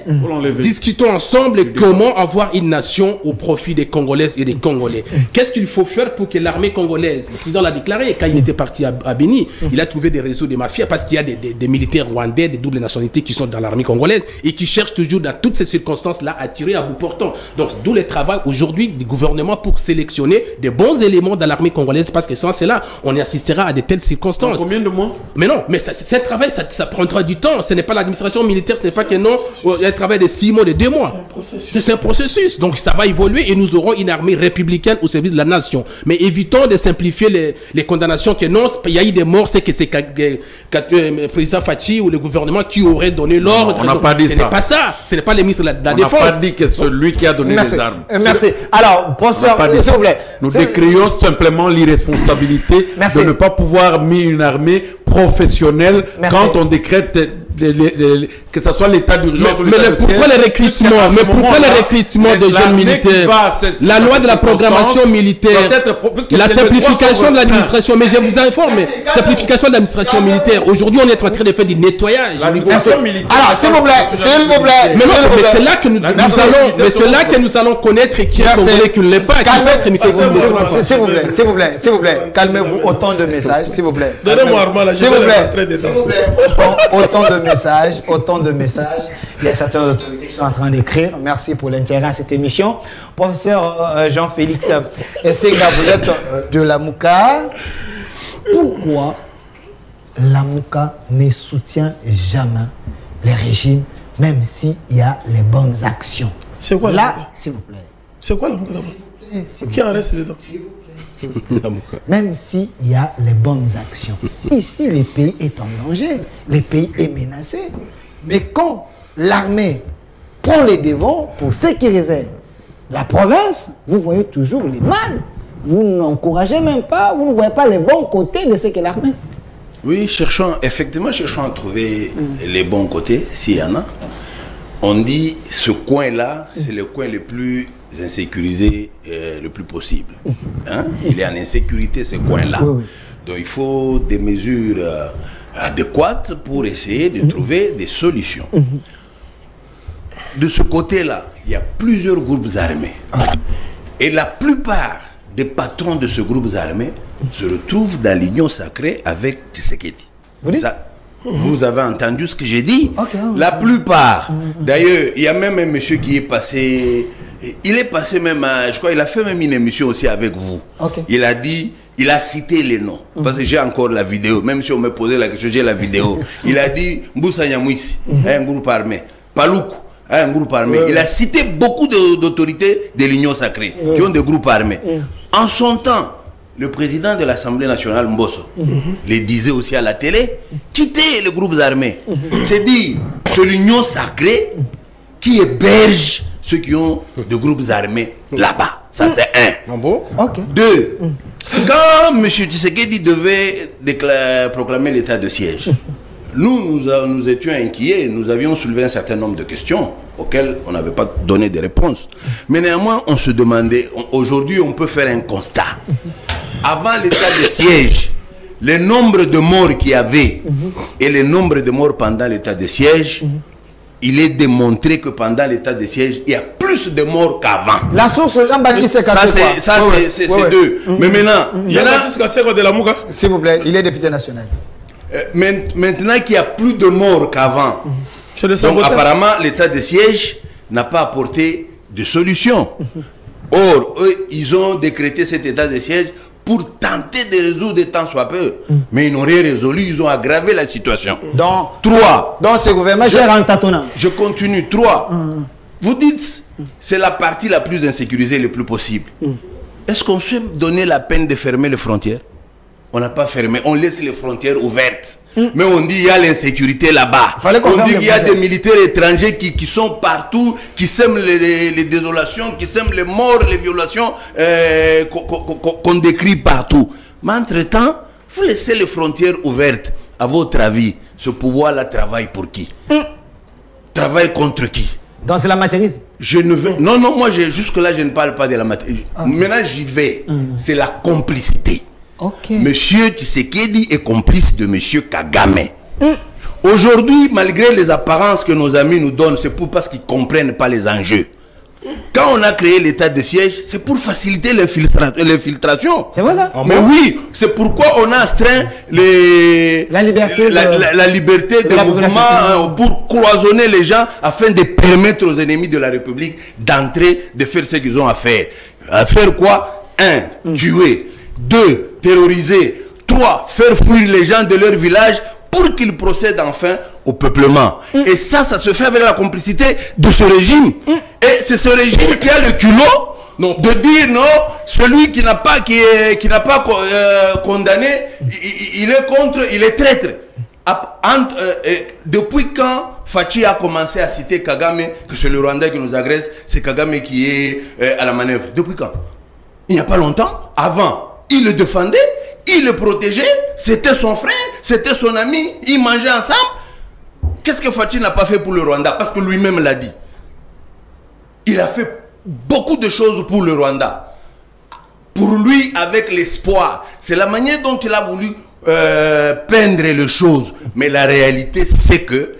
Discutons ensemble comment avoir une nation au profit des Congolaises et des Congolais. Qu'est-ce qu'il faut faire pour que l'armée congolaise, le président l'a déclaré quand il était parti à Béni, il a trouvé des réseaux de mafias parce qu'il y a des militaires rwandais, des doubles nationalités qui sont dans l'armée congolaise et qui cherchent toujours dans toutes ces circonstances-là à tirer à bout portant. Donc d'où le travail aujourd'hui du gouvernement pour sélectionner des bons éléments dans l'armée congolaise parce que sans cela, on assistera à de telles circonstances. Combien de mois? Mais non, mais c'est un travail, ça prendra du temps. Ce n'est pas l'administration militaire, ce n'est pas que non, il y a un travail de 6 mois, de 2 mois. C'est un processus. Donc ça va évoluer et nous aurons une armée républicaine au service de la nation. Mais évitons de simplifier les condamnations que non, il y a eu des morts, c'est que c'est le président Fachi ou le gouvernement qui aurait donné l'ordre. On n'a pas dit ça. Ce n'est pas ça. Ce n'est pas les ministres de la Défense. On n'a pas dit que c'est lui qui a donné les armes. Merci. Alors, professeur, s'il vous plaît. Nous décrions simplement l'irresponsabilité de ne pas pouvoir mettre une armée professionnelle quand on décrète que ce soit l'état d'urgence. Mais pourquoi les recrutements? Mais pourquoi les recrutements des jeunes militaires? La loi de la programmation militaire, la simplification de l'administration. Mais je vous informe, simplification de l'administration militaire. Aujourd'hui, on est en train de faire du nettoyage. Alors, s'il vous plaît. Mais non, mais c'est là que nous allons, nous allons connaître qui est congolais qui ne l'est pas. S'il vous plaît. Calmez-vous. Autant de messages, s'il vous plaît. Donnez-moi Armand, s'il vous plaît. Autant de messages. Il y a certaines autorités qui sont en train d'écrire. Merci pour l'intérêt à cette émission. Professeur Jean-Félix Essenga, vous êtes de l'AMUCA. Pourquoi l'AMUCA ne soutient jamais les régimes, même s'il y a les bonnes actions? C'est quoi là, s'il vous plaît. C'est quoi l'AMUCA? Qui en reste dedans? Même s'il y a les bonnes actions. Ici, le pays est en danger. Le pays est menacé. Mais quand l'armée prend les devants pour sécuriser la province, vous voyez toujours les mal. Vous n'encouragez même pas, vous ne voyez pas les bons côtés de ce que l'armée fait. Oui, cherchons à trouver les bons côtés, s'il y en a. On dit ce coin-là, c'est le coin le plus insécurisé le plus possible. Hein? Il est en insécurité ce coin-là. Oui. Donc il faut des mesures adéquates pour essayer de trouver des solutions. De ce côté-là, il y a plusieurs groupes armés. Et la plupart des patrons de ce groupe armé se retrouvent dans l'union sacrée avec Tshisekedi. Vous avez entendu ce que j'ai dit? La plupart. D'ailleurs, il y a même un monsieur qui est passé... Il est passé même à... Je crois qu'il a fait même une émission aussi avec vous. Il a dit... Il a cité les noms. Parce que j'ai encore la vidéo. Même si on me posait la question, j'ai la vidéo. Il a dit Mboussa Nyamouissi, un groupe armé. Paloukou, un groupe armé. Il a cité beaucoup d'autorités de l'Union sacrée qui ont des groupes armés. En son temps, le président de l'Assemblée nationale, Mbosso, le disait aussi à la télé, quittez les groupes armés. C'est dit, c'est l'Union sacrée qui héberge ceux qui ont des groupes armés là-bas. Ça, c'est un. Deux, quand M. Tshisekedi devait proclamer l'état de siège, nous étions inquiets, nous avions soulevé un certain nombre de questions auxquelles on n'avait pas donné de réponses. Mais néanmoins, on se demandait, aujourd'hui on peut faire un constat. Avant l'état de siège, le nombre de morts qu'il y avait et le nombre de morts pendant l'état de siège, il est démontré que pendant l'état de siège, il y a plus de morts qu'avant. La source, Jean-Baptiste Kasseko. Ça, c'est deux. Mais maintenant... Jean-Baptiste Kasseko de la Mouga. S'il vous plaît, il est député national. Maintenant qu'il y a plus de morts qu'avant, donc apparemment, l'état de siège n'a pas apporté de solution. Or, eux, ils ont décrété cet état de siège pour tenter de résoudre tant soit peu. Mais ils n'ont rien résolu, ils ont aggravé la situation. Donc, 3. Dans ce gouvernement, je continue. 3. Vous dites, c'est la partie la plus insécurisée, le plus possible. Est-ce qu'on s'est donné la peine de fermer les frontières? On n'a pas fermé, on laisse les frontières ouvertes. Mais on dit qu'il y a l'insécurité là-bas. On dit qu'il y a des militaires étrangers qui sont partout, qui sèment les désolations, qui sèment les morts, les violations qu'on décrit partout. Mais entre-temps, vous laissez les frontières ouvertes. À votre avis, ce pouvoir-là travaille pour qui? Travaille contre qui? Donc c'est l'amateurisme. Non, moi jusque-là, je ne parle pas de l'amateurisme. Maintenant, j'y vais. C'est la complicité. Monsieur Tshisekedi est complice de Monsieur Kagame. Aujourd'hui, malgré les apparences que nos amis nous donnent, c'est parce qu'ils ne comprennent pas les enjeux. Quand on a créé l'état de siège, c'est pour faciliter l'infiltration. C'est vrai ça? Mais oui, c'est pourquoi on a astreint la liberté de mouvement pour cloisonner les gens afin de permettre aux ennemis de la République d'entrer, de faire ce qu'ils ont à faire. À faire quoi? 1. Tuer. 2. Terroriser. 3. Faire fuir les gens de leur village pour qu'ils procèdent enfin au peuplement. Et ça se fait avec la complicité de ce régime. Et c'est ce régime qui a le culot de dire non, celui qui n'a pas condamné, il est contre, il est traître. Depuis quand Fachi a commencé à citer Kagame, que c'est le Rwanda qui nous agresse, c'est Kagame qui est à la manœuvre? Depuis quand? Il n'y a pas longtemps. Avant, il le défendait, il le protégeait, c'était son frère, c'était son ami, ils mangeaient ensemble. Qu'est-ce que Fachi n'a pas fait pour le Rwanda? Parce que lui-même l'a dit. Il a fait beaucoup de choses pour le Rwanda. Pour lui, avec l'espoir. C'est la manière dont il a voulu peindre les choses. Mais la réalité, c'est que,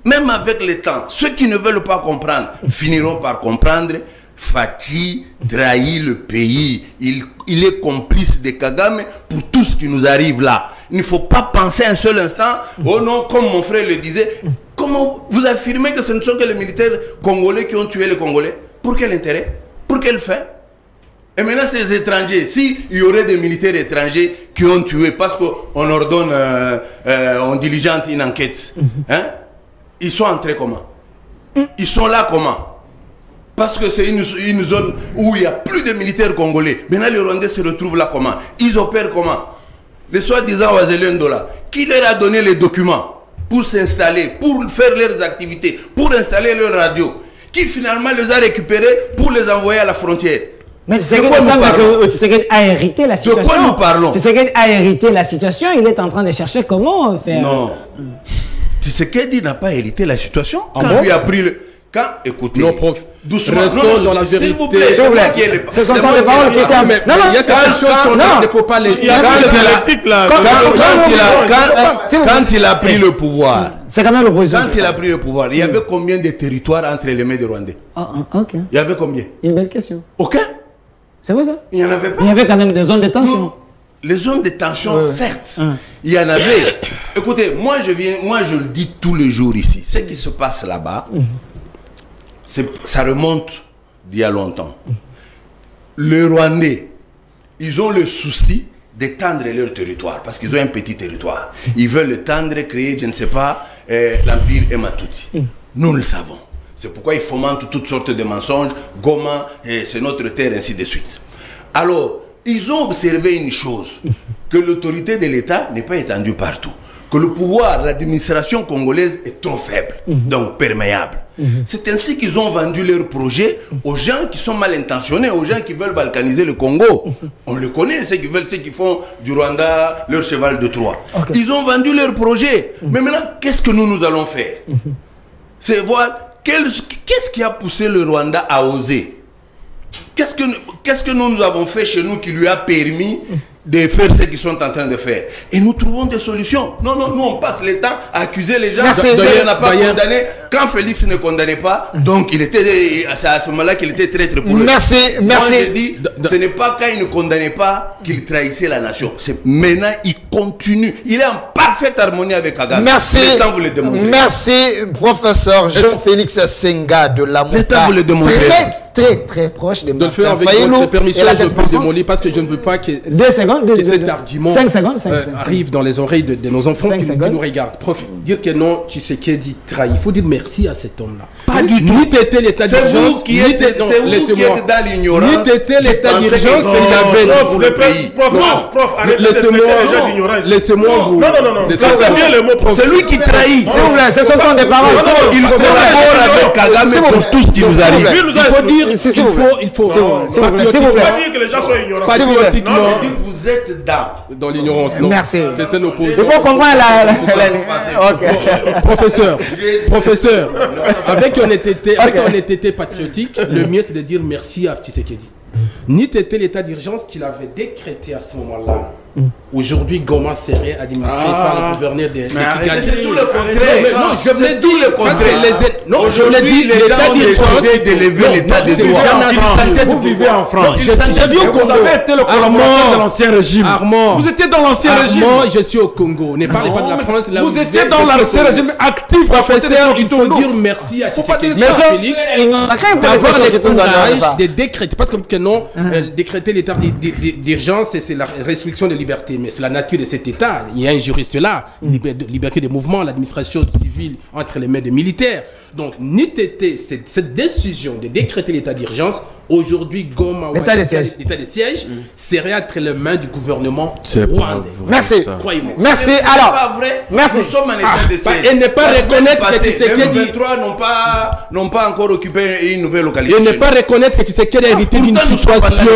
même avec le temps, ceux qui ne veulent pas comprendre finiront par comprendre. Fachi trahit le pays. Il est complice de Kagame pour tout ce qui nous arrive là. Il ne faut pas penser un seul instant, oh non, comme mon frère le disait, comment vous affirmez que ce ne sont que les militaires congolais qui ont tué les Congolais? Pour quel intérêt? Pour quel fait? Et maintenant ces étrangers, s'il y aurait des militaires étrangers qui ont tué, parce qu'on ordonne, on diligente une enquête, hein? Ils sont entrés comment? Ils sont là comment? Parce que c'est une zone où il n'y a plus de militaires congolais. Maintenant, les Rwandais se retrouvent là comment? Ils opèrent comment? Les soi-disant Wazelendola, qui leur a donné les documents pour s'installer, pour faire leurs activités, pour installer leur radio, qui finalement les a récupérés pour les envoyer à la frontière. Mais Tshisekedi a hérité la situation. De quoi nous parlons? Tshisekedi a hérité la situation, il est en train de chercher comment faire. Non. Tshisekedi n'a pas hérité la situation. Quand lui a pris le... écoutez, non, prof. Doucement, restons dans la vérité. S'il vous plaît, c'est son temps de parole qui était... Non, il y a certaines choses qu'on ne faut pas laisser. Quand il a pris le pouvoir, c'est quand même l'opposition. Quand il a pris le pouvoir, il y avait combien de territoires entre les mains des Rwandais? Ok. Il y avait combien? Une belle question. Aucun. C'est vrai ça? Il n'y en avait pas. Il y avait quand même des zones de tension. Non. Les zones de tension, certes, il y en avait. Écoutez, moi je le dis tous les jours ici. Ce qui se passe là-bas, ça remonte d'il y a longtemps. Les Rwandais, ils ont le souci d'étendre leur territoire parce qu'ils ont un petit territoire. Ils veulent l'étendre, créer, je ne sais pas, l'empire Ematuti. Nous le savons. C'est pourquoi ils fomentent toutes sortes de mensonges. Goma, c'est notre terre, ainsi de suite. Alors, ils ont observé une chose, que l'autorité de l'État n'est pas étendue partout. Que le pouvoir, l'administration congolaise est trop faible, donc perméable. C'est ainsi qu'ils ont vendu leur projet aux gens qui sont mal intentionnés, aux gens qui veulent balkaniser le Congo. On le connaît, ceux qui font du Rwanda leur cheval de Troie. Ils ont vendu leur projet. Mais maintenant, qu'est-ce que nous allons faire? C'est voir qu'est-ce qui a poussé le Rwanda à oser. Qu'est-ce que nous avons fait chez nous qui lui a permis de faire ce qu'ils sont en train de faire? Et nous trouvons des solutions. Non, nous on passe le temps à accuser les gens. Il n'a pas condamné. Quand Félix ne condamnait pas, donc c'est à ce moment-là qu'il était traître pour eux. Merci. Moi je dis, ce n'est pas quand il ne condamnait pas qu'il trahissait la nation. C'est maintenant il continue. Il est en parfaite harmonie avec Kagame. Merci. Le temps vous le démontrer. Merci, professeur Jean-Félix Senga de la Le temps vous le démontrer. Très proche de le faire avec votre permission, je peux démolir parce que je ne veux pas que cet argument 5 secondes, arrive dans les oreilles de nos enfants qui nous regardent. Dire que non, tu sais qui dit trahi. Il faut dire merci à cet homme-là. Pas du tout. Ni t'étais l'état d'urgence. C'est vous qui êtes dans l'ignorance. Ni t'étais l'état d'urgence, il avait pour le pays. Prof, arrêtez de traiter les gens d'ignorance. Laissez-moi vous. Non. Ça, c'est bien le mot, prof. C'est lui qui trahit. S'il vous plaît, c'est son temps de parole. Il collabore avec Kagame pour tout ce qui nous arrive. Il faut dire, il faut pas dire que les gens soient ignorants. patriotiquement, vous êtes dans l'ignorance. Merci. C'est ça nos Il faut comprendre la... Professeur, avec honnêteté patriotique, le mieux c'est de dire merci à Tshisekedi. Ni t'étais l'état d'urgence qu'il avait décrété à ce moment-là. Aujourd'hui, Goma serait administré par le gouverneur de Kigali. C'est tout le contraire. Non, je me dis tout le contraire. Non, je le dis, les gens ont décidé d'élever l'état de droit. Vous vivez en France. J'ai vu au Congo. Vous avez été le collaborateur de l'ancien régime. Armand. Vous étiez dans l'ancien régime. Armand, je suis au Congo. Ne parlez pas de la France. Vous étiez dans l'ancien régime actif. Professeur, il faut dire merci à Tshisekedi. Félix. D'avoir le courage de décréter. Parce que non, décréter l'état d'urgence, c'est la restriction de liberté. Mais c'est la nature de cet État. Il y a un juriste là, liberté de mouvement, l'administration civile entre les mains des militaires. Donc, cette décision de décréter l'état d'urgence, aujourd'hui, Goma, l'état de siège, serait entre les mains du gouvernement rwandais. Merci. Croyez-moi. Merci. Alors, merci. Nous sommes en état de siège. Et ne pas reconnaître que Tshisekedi n'ont pas encore occupé une nouvelle localité. Et ne pas reconnaître que Tshisekedi a hérité d'une situation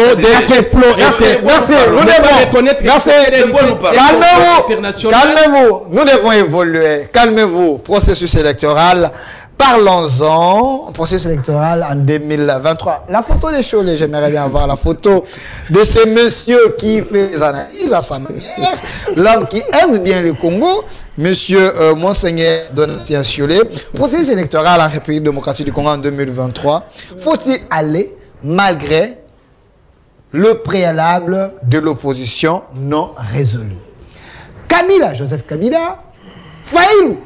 Calmez-vous. Nous devons évoluer. Calmez-vous. Processus électoral. Parlons-en. Processus électoral en 2023. La photo des Cholés, j'aimerais bien voir la photo de ce monsieur qui fait des analyses à sa manière. L'homme qui aime bien le Congo. Monsieur Monseigneur Donatien Cholet. Processus électoral en République démocratique du Congo en 2023. Faut-il aller malgré le préalable de l'opposition non résolu? Joseph Kabila, Faïlou,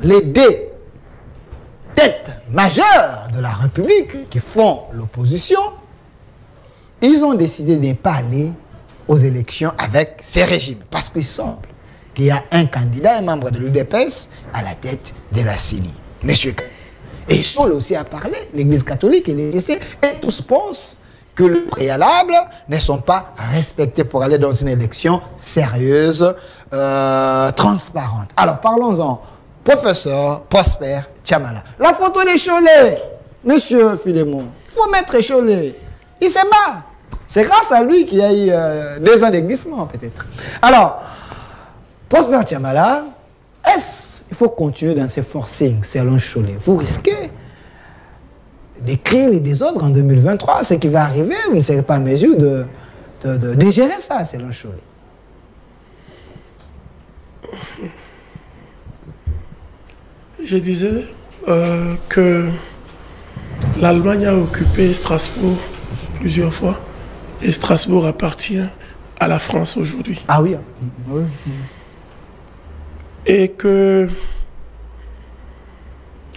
les deux têtes majeures de la République qui font l'opposition, ils ont décidé de ne pas aller aux élections avec ces régimes. Parce qu'il semble qu'il y a un candidat, un membre de l'UDPS, à la tête de la CENI. Monsieur Kabila. Et Choul aussi a parlé, l'Église catholique et les essais, et tous pensent que les préalables ne sont pas respectés pour aller dans une élection sérieuse, transparente. Alors parlons-en. Professeur Prosper Tchamala. La photo des Cholés, monsieur Philémon, il faut mettre Cholet. Il se bat. C'est grâce à lui qu'il y a eu 2 ans d'existence peut-être. Alors, Prosper Tchamala, il faut continuer dans ces forcings selon Cholet. Vous risquez de créer les désordres en 2023. Ce qui va arriver, vous ne serez pas en mesure de gérer ça selon Cholet. Je disais que l'Allemagne a occupé Strasbourg plusieurs fois. Et Strasbourg appartient à la France aujourd'hui. Ah oui. Oui. Et que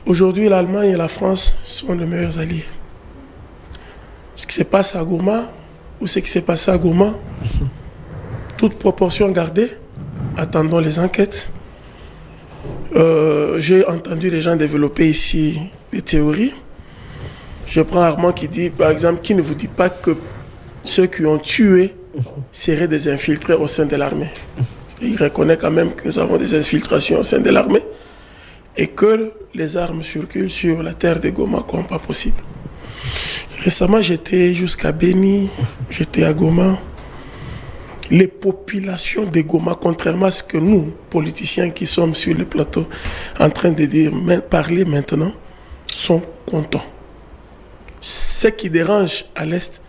aujourd'hui l'Allemagne et la France sont les meilleurs alliés. Ce qui s'est passé à Goma ou ce qui s'est passé à Goma, toute proportion gardée, attendons les enquêtes. J'ai entendu les gens développer ici des théories. Je prends Armand qui dit, par exemple, qui ne vous dit pas que ceux qui ont tué seraient des infiltrés au sein de l'armée. Il reconnaît quand même que nous avons des infiltrations au sein de l'armée et que les armes circulent sur la terre de Goma comme pas possible. Récemment, j'étais jusqu'à Béni, j'étais à Goma. Les populations de Goma, contrairement à ce que nous, politiciens qui sommes sur le plateau, en train de dire, parler maintenant, sont contents. Ce qui dérange à l'Est,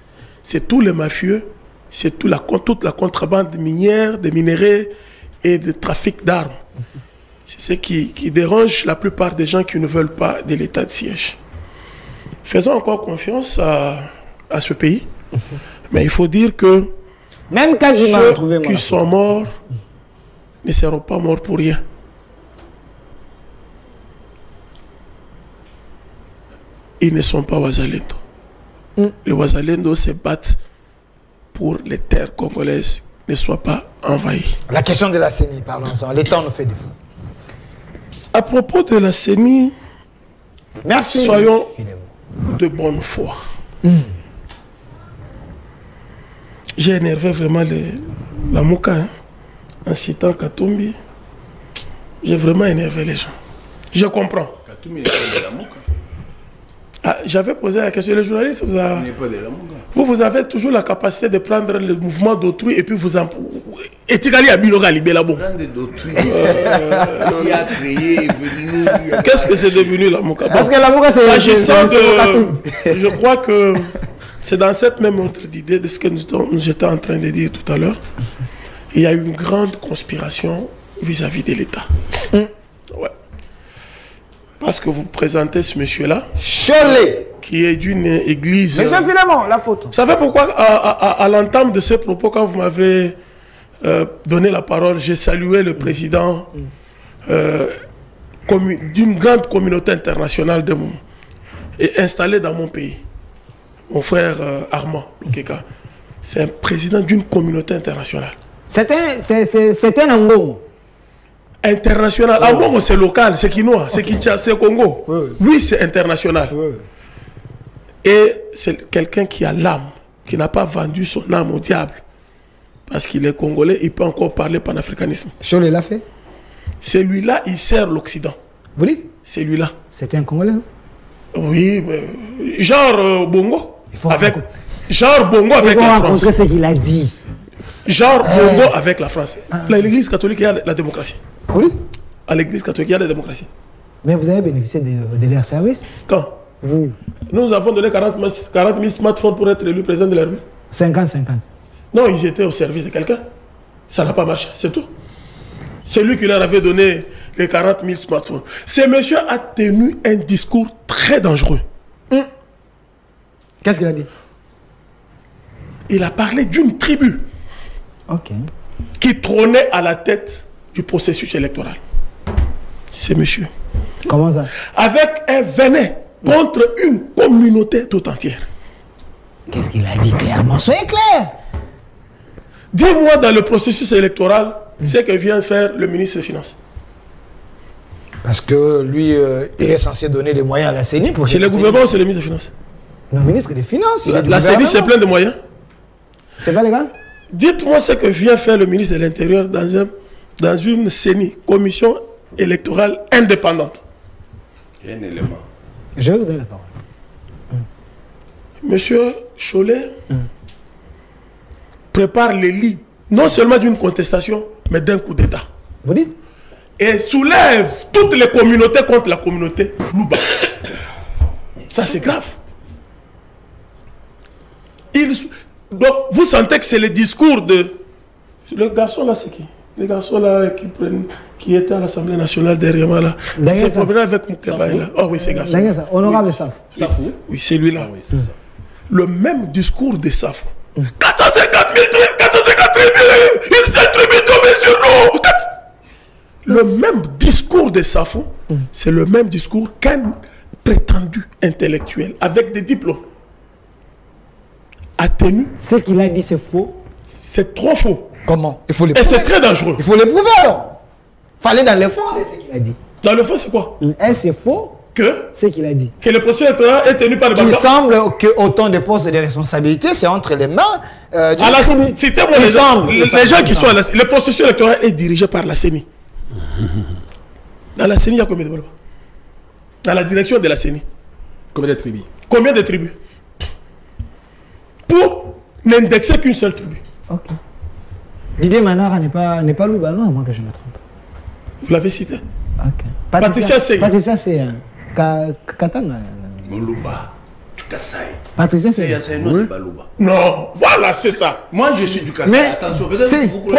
c'est tous les mafieux, c'est toute la contrebande minière, de minerais et de trafic d'armes. C'est ce qui dérange la plupart des gens qui ne veulent pas de l'état de siège. Faisons encore confiance à ce pays, mais il faut dire que même quand ceux qui sont morts ne seront pas morts pour rien. Ils ne sont pas Ouazalendo. Les Ouazalendo se battent pour les terres congolaises ne soient pas envahies. La question de la CENI, parlons-en. Le temps nous fait défaut. À propos de la CENI, merci. Soyons de bonne foi. J'ai énervé vraiment la Mouka, hein, en citant Katumbi. J'ai vraiment énervé les gens. Je comprends. Katumbi n'est pas de la Mouka. J'avais posé la question, les journalistes, Il n'est pas de la Mouka. vous avez toujours la capacité de prendre le mouvement d'autrui et puis vous en... Et Tigali a Biloga Libela bon. Prendre d'autrui, qui a créé, est venu nous... Qu'est-ce que c'est devenu la Mouka? Parce que la Mouka, c'est... S'agissant de... Je crois que c'est dans cette même ordre d'idée de ce que nous étions en train de dire tout à l'heure. Il y a eu une grande conspiration vis-à-vis de l'État. Ouais. Parce que vous présentez ce monsieur-là, Cholet, qui est d'une église... Monsieur Philemon, la photo. Vous savez pourquoi, à l'entame de ce propos, quand vous m'avez donné la parole, j'ai salué le président d'une grande communauté internationale et installé dans mon pays. Mon frère Armand Lukeka. C'est un président d'une communauté internationale. C'est un Angongo. International. Angongo, c'est local, c'est Kinois, c'est Kinshasa, c'est Congo. Oui, c'est international. Et c'est quelqu'un qui a l'âme, qui n'a pas vendu son âme au diable. Parce qu'il est congolais, il peut encore parler panafricanisme. Cholet l'a fait. Celui-là, il sert l'Occident. Vous dites? Celui-là. C'était un Congolais, non? Oui, mais genre Bongo. Avec la France. Ce qu'il a dit. Genre Bongo avec la France. L'église catholique, il y a la démocratie. Oui. À l'église catholique, il y a la démocratie. Mais vous avez bénéficié de leur service? Quand? Vous. Nous avons donné 40 000 smartphones pour être élu président de la République. 50-50. Non, ils étaient au service de quelqu'un. Ça n'a pas marché, c'est tout. C'est lui qui leur avait donné les 40 000 smartphones. Ce monsieur a tenu un discours très dangereux. Qu'est-ce qu'il a dit? Il a parlé d'une tribu qui trônait à la tête du processus électoral. C'est monsieur. Comment ça? Avec un venin contre une communauté tout entière. Qu'est-ce qu'il a dit clairement? Soyez clair. Dis-moi dans le processus électoral ce que vient faire le ministre des Finances. Parce que lui, il est censé donner des moyens à la CENI pour... C'est le gouvernement ou c'est le ministre des Finances? Le ministre des Finances. La CENI, c'est plein de moyens. C'est pas les gars? Dites-moi ce que vient faire le ministre de l'Intérieur dans une CENI, commission électorale indépendante. Il y a un élément. Je vais vous donner la parole. Monsieur Cholet prépare les lits, non seulement d'une contestation, mais d'un coup d'État. Vous dites? Et soulève toutes les communautés contre la communauté Louba. Ça, c'est grave. Donc, vous sentez que c'est le discours de... Le garçon là, c'est qui? Les garçons là qui étaient à l'Assemblée nationale derrière moi là. C'est problème avec Moukeba là. Oh oui, c'est garçon. Honorable Safo. Oui, c'est lui là. Le même discours de Safo. 450 000 tribus, 450 tribus, une seule tribu tombée sur nous. Le même discours de Safo, c'est le même discours qu'un prétendu intellectuel avec des diplômes a tenu. Ce qu'il a dit, c'est faux. C'est trop faux. Comment? Il faut les Et c'est très dangereux. Il faut les prouver alors. Fallait dans le fond de ce qu'il a dit. Dans le fond, c'est quoi? C'est faux. Que ce qu'il a dit. Que le processus électoral est tenu par le Il semble que autant de postes de responsabilité, c'est entre les mains du tribu. Citez-moi les gens qui sont à la CENI. Le processus électoral est dirigé par la CENI. Dans la CENI, il y a combien de Balouba? Dans la direction de la CENI. Combien de tribus? Combien de tribus? Pour n'indexer qu'une seule tribu. Ok. Didier Manara n'est pas Louba, non, à moins que je me trompe. Vous l'avez cité. Ok. Patricia Seye. Patricia Seye. Katanga. Moulouba. Du Kassai. Patricia Seye. C'est un nom de Balouba. Non, voilà, c'est ça. Moi, je suis du Kassai. Mais attention, peut-être c'est beaucoup.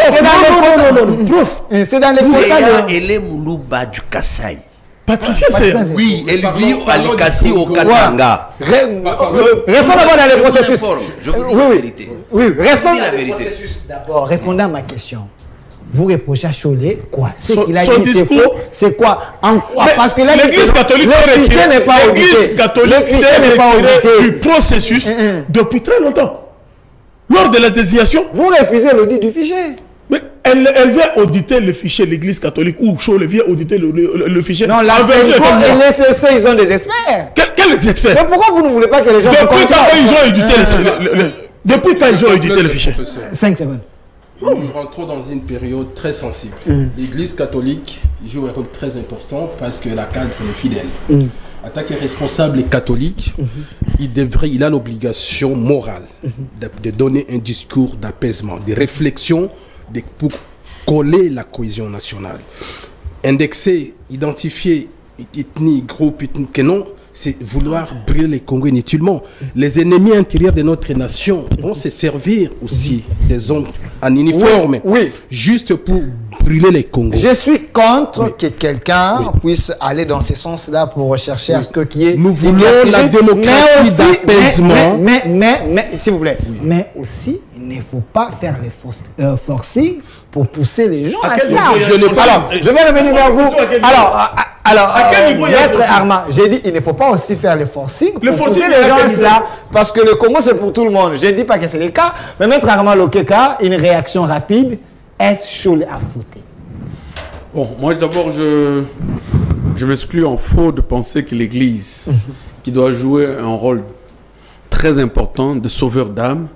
C'est dans les Seya, elle est Moulouba du Kassai. Patricia Seye. Oui, elle vit à Likasi au Katanga. Restons d'abord dans les processus. Je vous dis la vérité. Oui, restons dans les processus d'abord. Répondez à ma question. Vous reprochez à Cholet quoi? Ce qu'il a dit, c'est faux. C'est quoi? En quoi? Parce que l'Église catholique n'est pas l'Église catholique s'est retirée du processus depuis très longtemps. Lors de la désignation. Vous refusez l'audit du fichier. Mais elle vient auditer le fichier, l'Église catholique, ou Cholet vient auditer le fichier. Non, la et les CC, ils ont des experts. Quels experts? Mais pourquoi vous ne voulez pas que les gens... Depuis quand ils ont audité depuis quand ils ont audité le fichier? 5 secondes. Nous rentrons dans une période très sensible. L'Église catholique joue un rôle très important parce qu'elle encadre les fidèles. En tant que responsable catholique, il a l'obligation morale de donner un discours d'apaisement, de réflexion pour coller la cohésion nationale. Indexer, identifier ethnie, groupe, que non, c'est vouloir brûler les Congos inutilement. Les ennemis intérieurs de notre nation vont se servir aussi des hommes en uniforme, juste pour brûler les Congos. Je suis contre que quelqu'un puisse aller dans ce sens-là pour rechercher à ce qu'il y ait... Nous voulons la démocratie d'apaisement. Mais, s'il vous plaît, mais aussi, il ne faut pas faire les forcing pour pousser les gens à cela. Alors, je vais revenir vers vous. Alors, Maître Armand, j'ai dit, il ne faut pas aussi faire les forcing pour pousser les gens à cela, parce que le Congo, c'est pour tout le monde. Je ne dis pas que c'est le cas, mais Maître Armand Lokeka, une réaction rapide, est Cholet à fouter? Bon, moi d'abord, je m'exclus en faux de penser que l'Église, qui doit jouer un rôle très important de sauveur d'âme,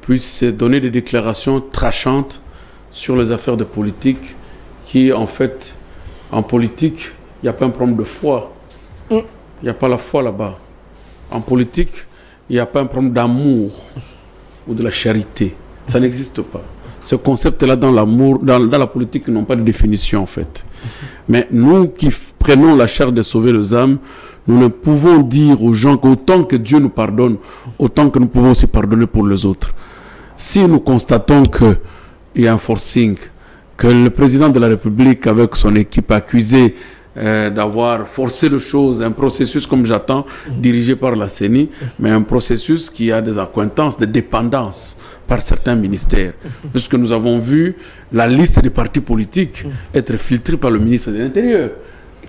puisse donner des déclarations trachantes sur les affaires de politique, qui en fait, en politique, il n'y a pas un problème de foi. Il n'y a pas la foi là-bas. En politique, il n'y a pas un problème d'amour ou de la charité. Ça n'existe pas. Ce concept-là dans l'amour, dans la politique, n'ont pas de définition en fait. Mais nous qui prenons la charge de sauver les âmes, nous ne pouvons dire aux gens qu'autant que Dieu nous pardonne, autant que nous pouvons aussi pardonner pour les autres. Si nous constatons qu'il y a un forcing, que le président de la République, avec son équipe, accusé d'avoir forcé les choses, un processus, comme j'attends, dirigé par la CENI, mais un processus qui a des accointances, des dépendances par certains ministères. Puisque nous avons vu la liste des partis politiques être filtrée par le ministre de l'Intérieur,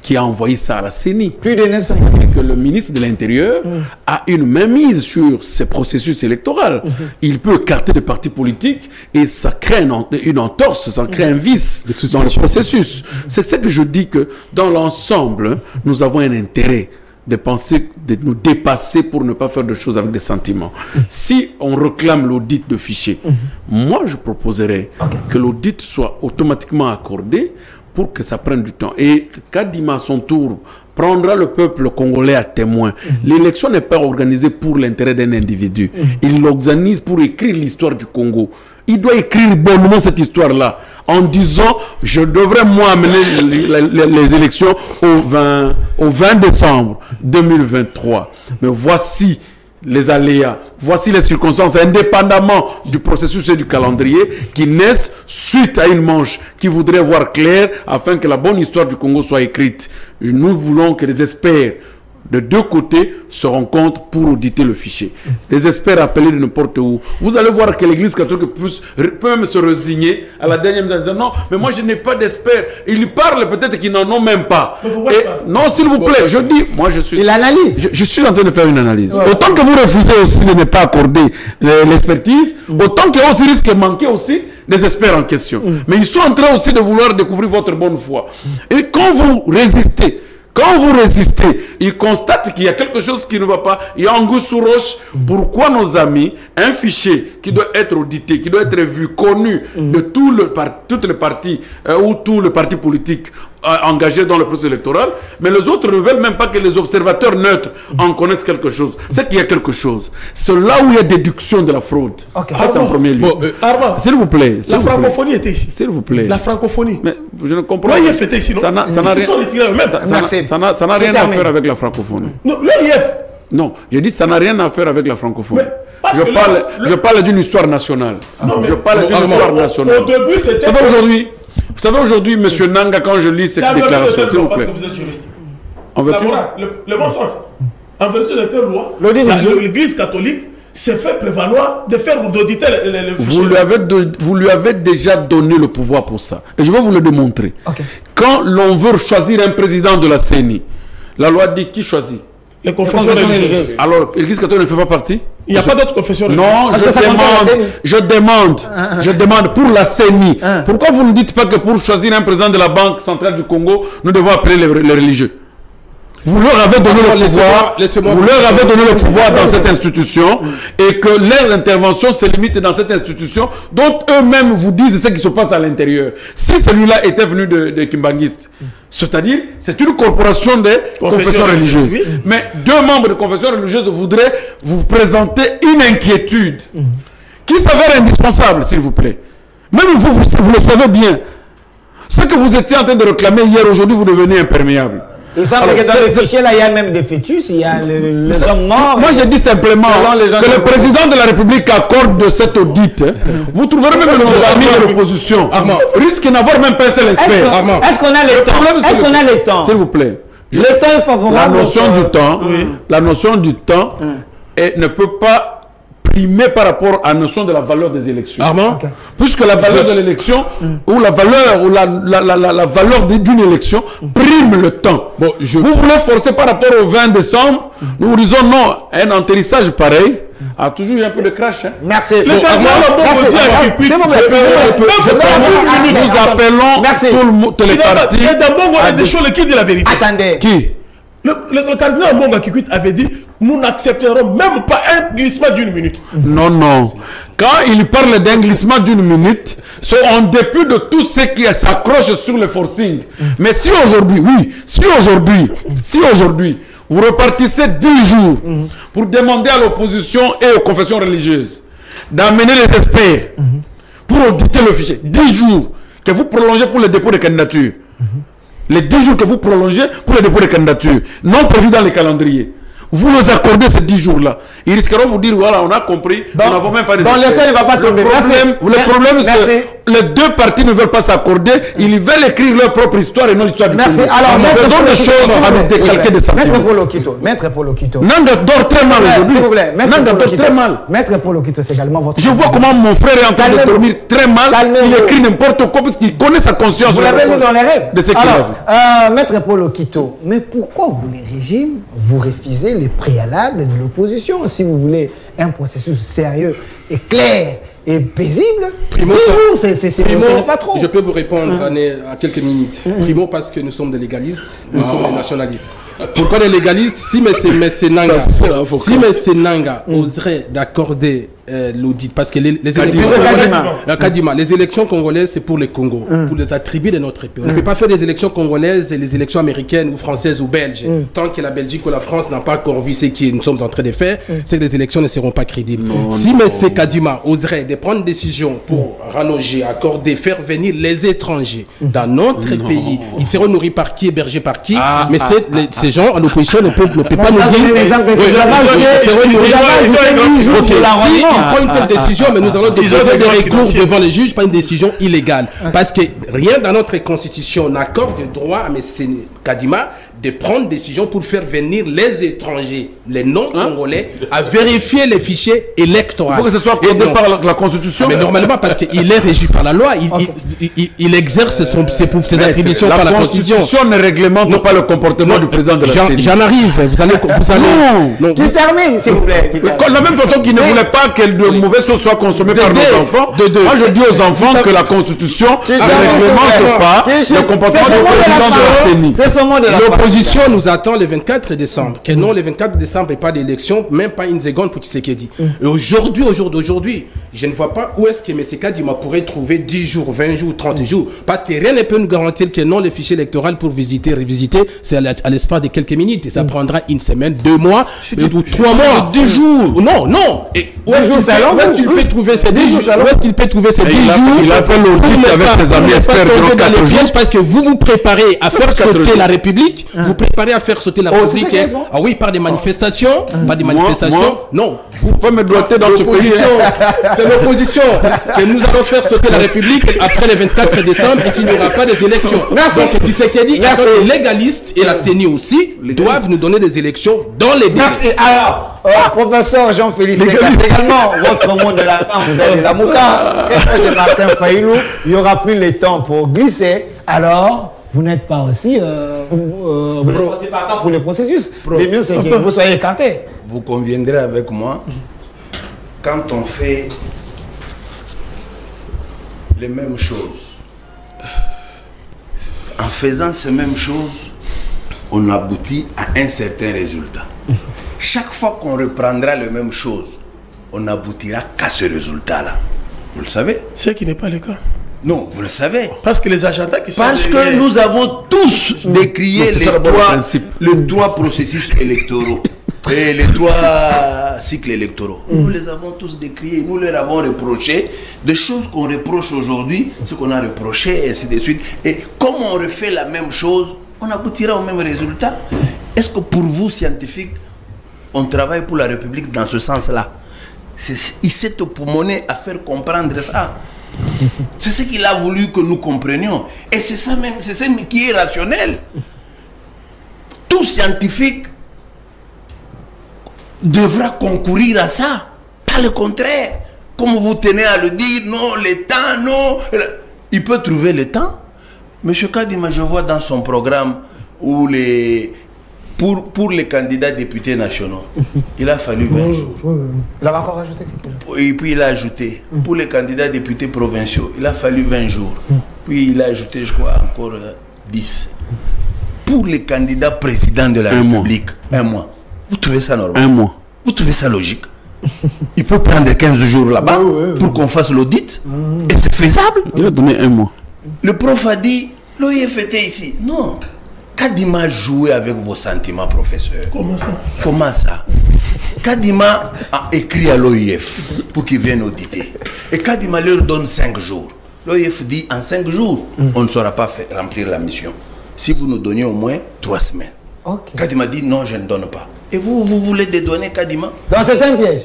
qui a envoyé ça à la CENI. Plus de 900. Et que le ministre de l'Intérieur a une mainmise sur ces processus électoraux. Il peut écarter des partis politiques et ça crée une entorse, ça crée un vice dans le processus. C'est ce que je dis, que dans l'ensemble, nous avons un intérêt de penser, de nous dépasser pour ne pas faire de choses avec des sentiments. Si on réclame l'audit de fichiers, moi je proposerais que l'audit soit automatiquement accordé pour que ça prenne du temps. Et Kadima, à son tour, prendra le peuple congolais à témoin. L'élection n'est pas organisée pour l'intérêt d'un individu. Il l'organise pour écrire l'histoire du Congo. Il doit écrire bonnement cette histoire-là, en disant, je devrais moi amener les élections au 20 décembre 2023. Mais voici les aléas, voici les circonstances, indépendamment du processus et du calendrier, qui naissent suite à une manche qui voudrait voir clair afin que la bonne histoire du Congo soit écrite. Nous voulons que les experts de deux côtés se rencontrent pour auditer le fichier. Des experts appelés de n'importe où. Vous allez voir que l'Église catholique peut même se résigner à la dernière minute en disant non, mais moi je n'ai pas d'experts. Ils parlent peut-être qu'ils n'en ont même pas. Non, s'il vous plaît, je dis, moi je suis... Il analyse. Je suis en train de faire une analyse. Ouais. Autant que vous refusez aussi de ne pas accorder l'expertise, autant qu'il y a aussi risque de manquer aussi des experts en question. Mais ils sont en train aussi de vouloir découvrir votre bonne foi. Et quand vous résistez, ils constatent qu'il y a quelque chose qui ne va pas. Il y a anguille sous roche. Pourquoi nos amis, un fichier qui doit être audité, qui doit être vu, connu de toutes les partis ou tous les partis politiques engagés dans le processus électoral, mais les autres ne veulent même pas que les observateurs neutres en connaissent quelque chose. C'est qu'il y a quelque chose. C'est là où il y a déduction de la fraude. Okay. Ça, c'est en premier lieu. S'il vous plaît. La francophonie était ici. S'il vous plaît. La francophonie. Mais je ne comprends pas. L'OIF était ici, non? Ça n'a rien à faire avec la francophonie. Non, l'OIF. Non, j'ai dit ça n'a rien à faire avec la francophonie. Je parle d'une histoire nationale. Je parle d'une histoire nationale. Au début, c'était... Vous savez aujourd'hui, M. Nanga, quand je lis cette déclaration, s'il vous plaît. Parce que vous êtes juriste. C'est la morale, le bon sens. En vertu de telle loi, l'Église catholique s'est fait prévaloir de faire d'auditer les fichiers. Vous lui avez déjà donné le pouvoir pour ça. Et je vais vous le démontrer. Okay. Quand l'on veut choisir un président de la CENI, la loi dit qui choisit? Les confessions religieuses. Alors, l'Église catholique ne fait pas partie? Il n'y a pas d'autres confessions religieuses. Non, je demande pour la CENI. Pourquoi vous ne dites pas que pour choisir un président de la Banque centrale du Congo, nous devons appeler les religieux? Vous leur avez donné le pouvoir dans cette institution et que leur intervention se limite dans cette institution dont eux-mêmes vous disent ce qui se passe à l'intérieur. Si celui-là était venu de Kimbanguiste, c'est-à-dire c'est une corporation de confessions religieuses. Oui. Mais deux membres de confessions religieuses voudraient vous présenter une inquiétude qui s'avère indispensable, s'il vous plaît. Même vous le savez bien. Ce que vous étiez en train de réclamer hier, aujourd'hui, vous devenez imperméable. Il semble que dans le fichier, là, il y a même des fœtus, il y a les hommes morts. Moi, je dis simplement que le président de la République accorde de cet audit. Vous trouverez même nos amis de l'opposition risque d'avoir même pas un seul expert. Est-ce qu'on a le temps? Est-ce qu'on a le temps? S'il vous plaît. Le temps est favorable. La notion du temps ne peut pas primer par rapport à la notion de la valeur des élections. Puisque la valeur de l'élection ou la valeur d'une élection prime le temps. Vous voulez forcer par rapport au 20 décembre, nous vous disons non, un atterrissage pareil a toujours eu un peu de crash. Merci. Nous appelons tous les partis. Il y a d'abord des choses qui disent la vérité. Attendez. Qui? Le cardinal Mbonga Kikwit avait dit nous n'accepterons même pas un glissement d'une minute. Non, non. Quand il parle d'un glissement d'une minute, c'est en dépit de tout ce qui s'accroche sur le forcing. Mais si aujourd'hui, si aujourd'hui, vous repartissez 10 jours pour demander à l'opposition et aux confessions religieuses d'amener les experts pour auditer le fichier, 10 jours que vous prolongez pour le dépôt de candidature. Les 10 jours que vous prolongez pour le dépôt de candidature, non prévus dans les calendriers. Vous nous accordez ces 10 jours-là. Ils risqueront de vous dire, voilà, on a compris, nous n'avons même pas de... Donc l'essai ne va pas tomber. Le problème, c'est que les deux parties ne veulent pas s'accorder. Ils veulent écrire leur propre histoire et non l'histoire du Congo. Merci. Alors, nous faisons des choses à nous décalquer des sentiments. Maître Paul Okito. Nanga dort très mal aujourd'hui. S'il vous plaît. Nanga dort très mal. Maître Paul Okito, c'est également votre... Je vois comment mon frère est en train de dormir très mal. Il écrit n'importe quoi parce qu'il connaît sa conscience. Vous l'avez vu dans les rêves. De ce qu'il a vu. Maître Paul Okito, mais pourquoi vous, les régimes, vous refusez les préalables de l'opposition si vous voulez un processus sérieux et clair et paisible? Primo, c'est pas trop. Je peux vous répondre à quelques minutes. Primo, parce que nous sommes des légalistes, nous sommes des nationalistes. Pourquoi des légalistes? Si M. Nanga oserait d'accorder l'audit, parce que les élections congolaises, c'est pour les Congo, pour les attributs de notre pays. On ne peut pas faire des élections congolaises et les élections américaines ou françaises ou belges. Tant que la Belgique ou la France n'a pas encore vu ce que nous sommes en train de faire, c'est que les élections ne seront pas crédibles. Si M. Kadima oserait de prendre une décision pour rallonger, accorder, faire venir les étrangers dans notre pays, ils seront nourris par qui, hébergés par qui, mais ces gens à l'opposition ne peuvent pas nous dire. Il prend une telle décision, mais nous allons déposer des recours devant les juges, pas une décision illégale. Parce que rien dans notre constitution n'accorde le droit à M. Kadima de prendre décision pour faire venir les étrangers, les non-congolais, à vérifier les fichiers électoraux. Il faut que ce soit codé par la Constitution. Mais normalement, parce qu'il est régi par la loi, il exerce ses attributions par la Constitution. La Constitution ne réglemente pas le comportement du président de la CENI. J'en arrive, vous allez... Non. Qui termine, s'il vous plaît. De la même façon qu'il ne voulait pas que de mauvaises choses soient consommées par nos enfants, moi je dis aux enfants que la Constitution ne réglemente pas le comportement du président de la CENI. C'est ce mot de la L'opposition nous attend le 24 décembre. Que non, le 24 décembre, il n'y a pas d'élection, même pas une seconde pour Tshisekedi. Et aujourd'hui, je ne vois pas où est-ce que M. Kadima pourrait trouver 10 jours, 20 jours, 30 jours. Parce que rien ne peut nous garantir que non, le fichier électoral pour visiter, revisiter, c'est à l'espace de quelques minutes. Et ça prendra une semaine, 2 mois, ou 3 mois. 10 jours. Non. Et où est-ce qu'il peut trouver ces 10 jours? Où est-ce qu'il peut trouver ces 10 jours? Il a fait l'audit avec ses amis experts dans les pièges parce que vous vous préparez à faire sauter la République. Vous préparez à faire sauter la République. Ah oui, par des manifestations. Par des manifestations. Non. Vous pouvez me doiter dans ce pays. C'est l'opposition que nous allons faire sauter la République après le 24 décembre et s'il n'y aura pas des élections. Donc Tshisekedi, les légalistes et la CENI aussi doivent nous donner des élections dans les délais. Merci. Alors, professeur Jean-Félix, c'est également votre mot de la fin. Vous avez la mouka. Et de Martin Faïlou, il n'y aura plus le temps pour glisser. Alors, vous n'êtes pas aussi... vous n'êtes aussi pas pour le processus. Le mieux, c'est que vous soyez écarté. Vous conviendrez avec moi, quand on fait les mêmes choses, en faisant ces mêmes choses, on aboutit à un certain résultat. Chaque fois qu'on reprendra les mêmes choses, on n'aboutira qu'à ce résultat-là. Vous le savez? Ce qui n'est pas le cas. Non, vous le savez. Parce que les agendas qui sont... Parce que nous avons tous décrié les trois processus électoraux et les 3 cycles électoraux. Nous les avons tous décriés, nous leur avons reproché des choses qu'on reproche aujourd'hui, ce qu'on a reproché, et ainsi de suite. Et comme on refait la même chose, on aboutira au même résultat. Est-ce que pour vous, scientifiques, on travaille pour la République dans ce sens-là? Il s'est époumoné à faire comprendre ça. C'est ce qu'il a voulu que nous comprenions. Et c'est ça même, c'est ça qui est rationnel. Tout scientifique devra concourir à ça, pas le contraire. Comme vous tenez à le dire, non, le temps, non. Il peut trouver le temps. Monsieur Kadima, je vois dans son programme où pour les candidats députés nationaux, il a fallu 20 jours. Il a encore ajouté quelque chose. Et puis il a ajouté, pour les candidats députés provinciaux, il a fallu 20 jours. Puis il a ajouté, je crois, encore 10. Pour les candidats présidents de la République, 1 mois. Vous trouvez ça normal? 1 mois. Vous trouvez ça logique? Il peut prendre 15 jours là-bas pour qu'on fasse l'audit. Et c'est faisable. Il a donné 1 mois. Le prof a dit, l'OIF était ici. Non. Kadima jouait avec vos sentiments, professeur. Comment ça? Comment ça? Kadima a écrit à l'OIF pour qu'ils viennent auditer. Et Kadima leur donne 5 jours. L'OIF dit, en 5 jours, on ne saura pas remplir la mission. Si vous nous donniez au moins 3 semaines. Kadima dit, non, je ne donne pas. Et vous voulez dédouaner Kadima? Donc c'est un piège.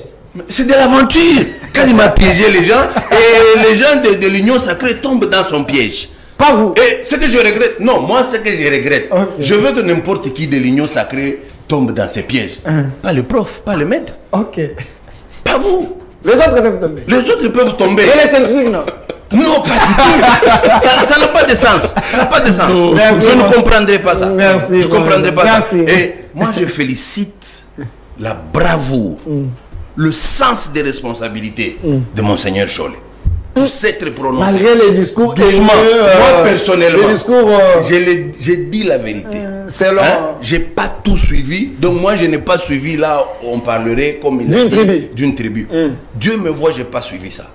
C'est de l'aventure. Kadima a piégé les gens et les gens de l'Union sacrée tombent dans son piège. Pas vous. Et ce que je regrette, non, moi ce que je regrette, je veux que n'importe qui de l'Union sacrée tombe dans ces pièges. Pas le prof, pas le maître. Pas vous. Les autres peuvent tomber. Les autres peuvent tomber. Et les scientifiques, non? Non, pas du tout. Ça n'a pas de sens. Ça n'a pas de sens. Je ne comprendrai pas ça. Merci. Je ne comprendrai pas ça. Et moi, je félicite la bravoure, le sens des responsabilités de Monseigneur Cholet. Pour s'être prononcé. Malgré les discours doucement. Moi, personnellement, les discours, j'ai dit la vérité. C'est long. J'ai pas tout suivi. Donc moi, je n'ai pas suivi là où on parlerait comme il a dit d'une tribu. Dieu me voit, je n'ai pas suivi ça.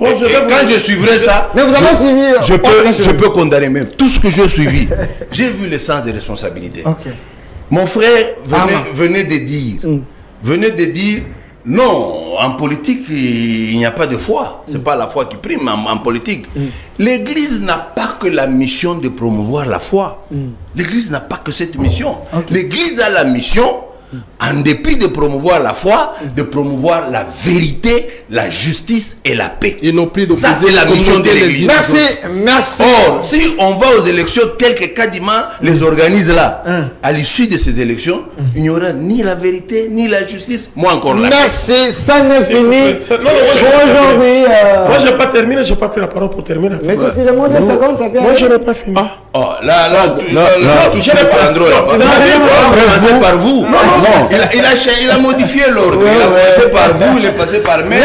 Et quand je suivrai ça, mais vous avez suivi, je peux condamner même tout ce que j'ai suivi. J'ai vu le sens des responsabilités. Mon frère venait de dire, non, en politique, il n'y a pas de foi. Ce n'est pas la foi qui prime en politique. L'Église n'a pas que la mission de promouvoir la foi. L'Église n'a pas que cette mission. L'Église a la mission En dépit de promouvoir la foi, de promouvoir la vérité, la justice et la paix. Ils n'ont plus de Ça, c'est la mission de l'Église. Merci. Or, si on va aux élections, quelques cadimans les organisent là, à l'issue de ces élections, il n'y aura ni la vérité, ni la justice, moi encore la paix. Merci, ça n'est fini. Aujourd'hui. Moi, je n'ai pas terminé, je n'ai pas pris la parole pour terminer. Monsieur Philemon, 2 secondes, ça peut aller. Moi, je n'ai pas fini. Oh, là, tout je vais prendre là. On va commencer par vous. Il a modifié l'ordre. Il a commencé par vous, il est passé par moi.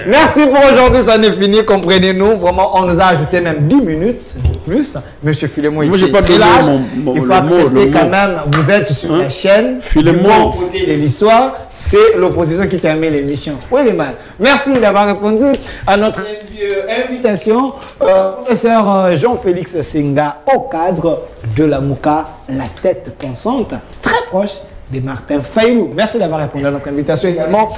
Merci pour aujourd'hui, ça n'est fini, comprenez-nous. Vraiment, on nous a ajouté même 10 minutes de plus. Monsieur Philemon, il faut accepter quand même, vous êtes sur la chaîne. Philemon. Du côté de l'histoire, c'est l'opposition qui termine l'émission. Oui, les mal. Merci d'avoir répondu à notre invitation. Professeur Jean-Félix Singa, au cadre de la MOUCA, la tête pensante, très proche de Martin Fayou. Merci d'avoir répondu à notre invitation également.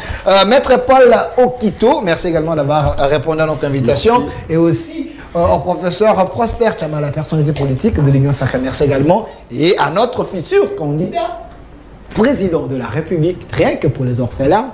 Maître Paul Okito, merci également d'avoir répondu à notre invitation. Merci. Et aussi au professeur Prosper Tchama, la personnalité politique de l'Union Sacrée. Merci également. Et à notre futur candidat, président de la République, rien que pour les orphelins,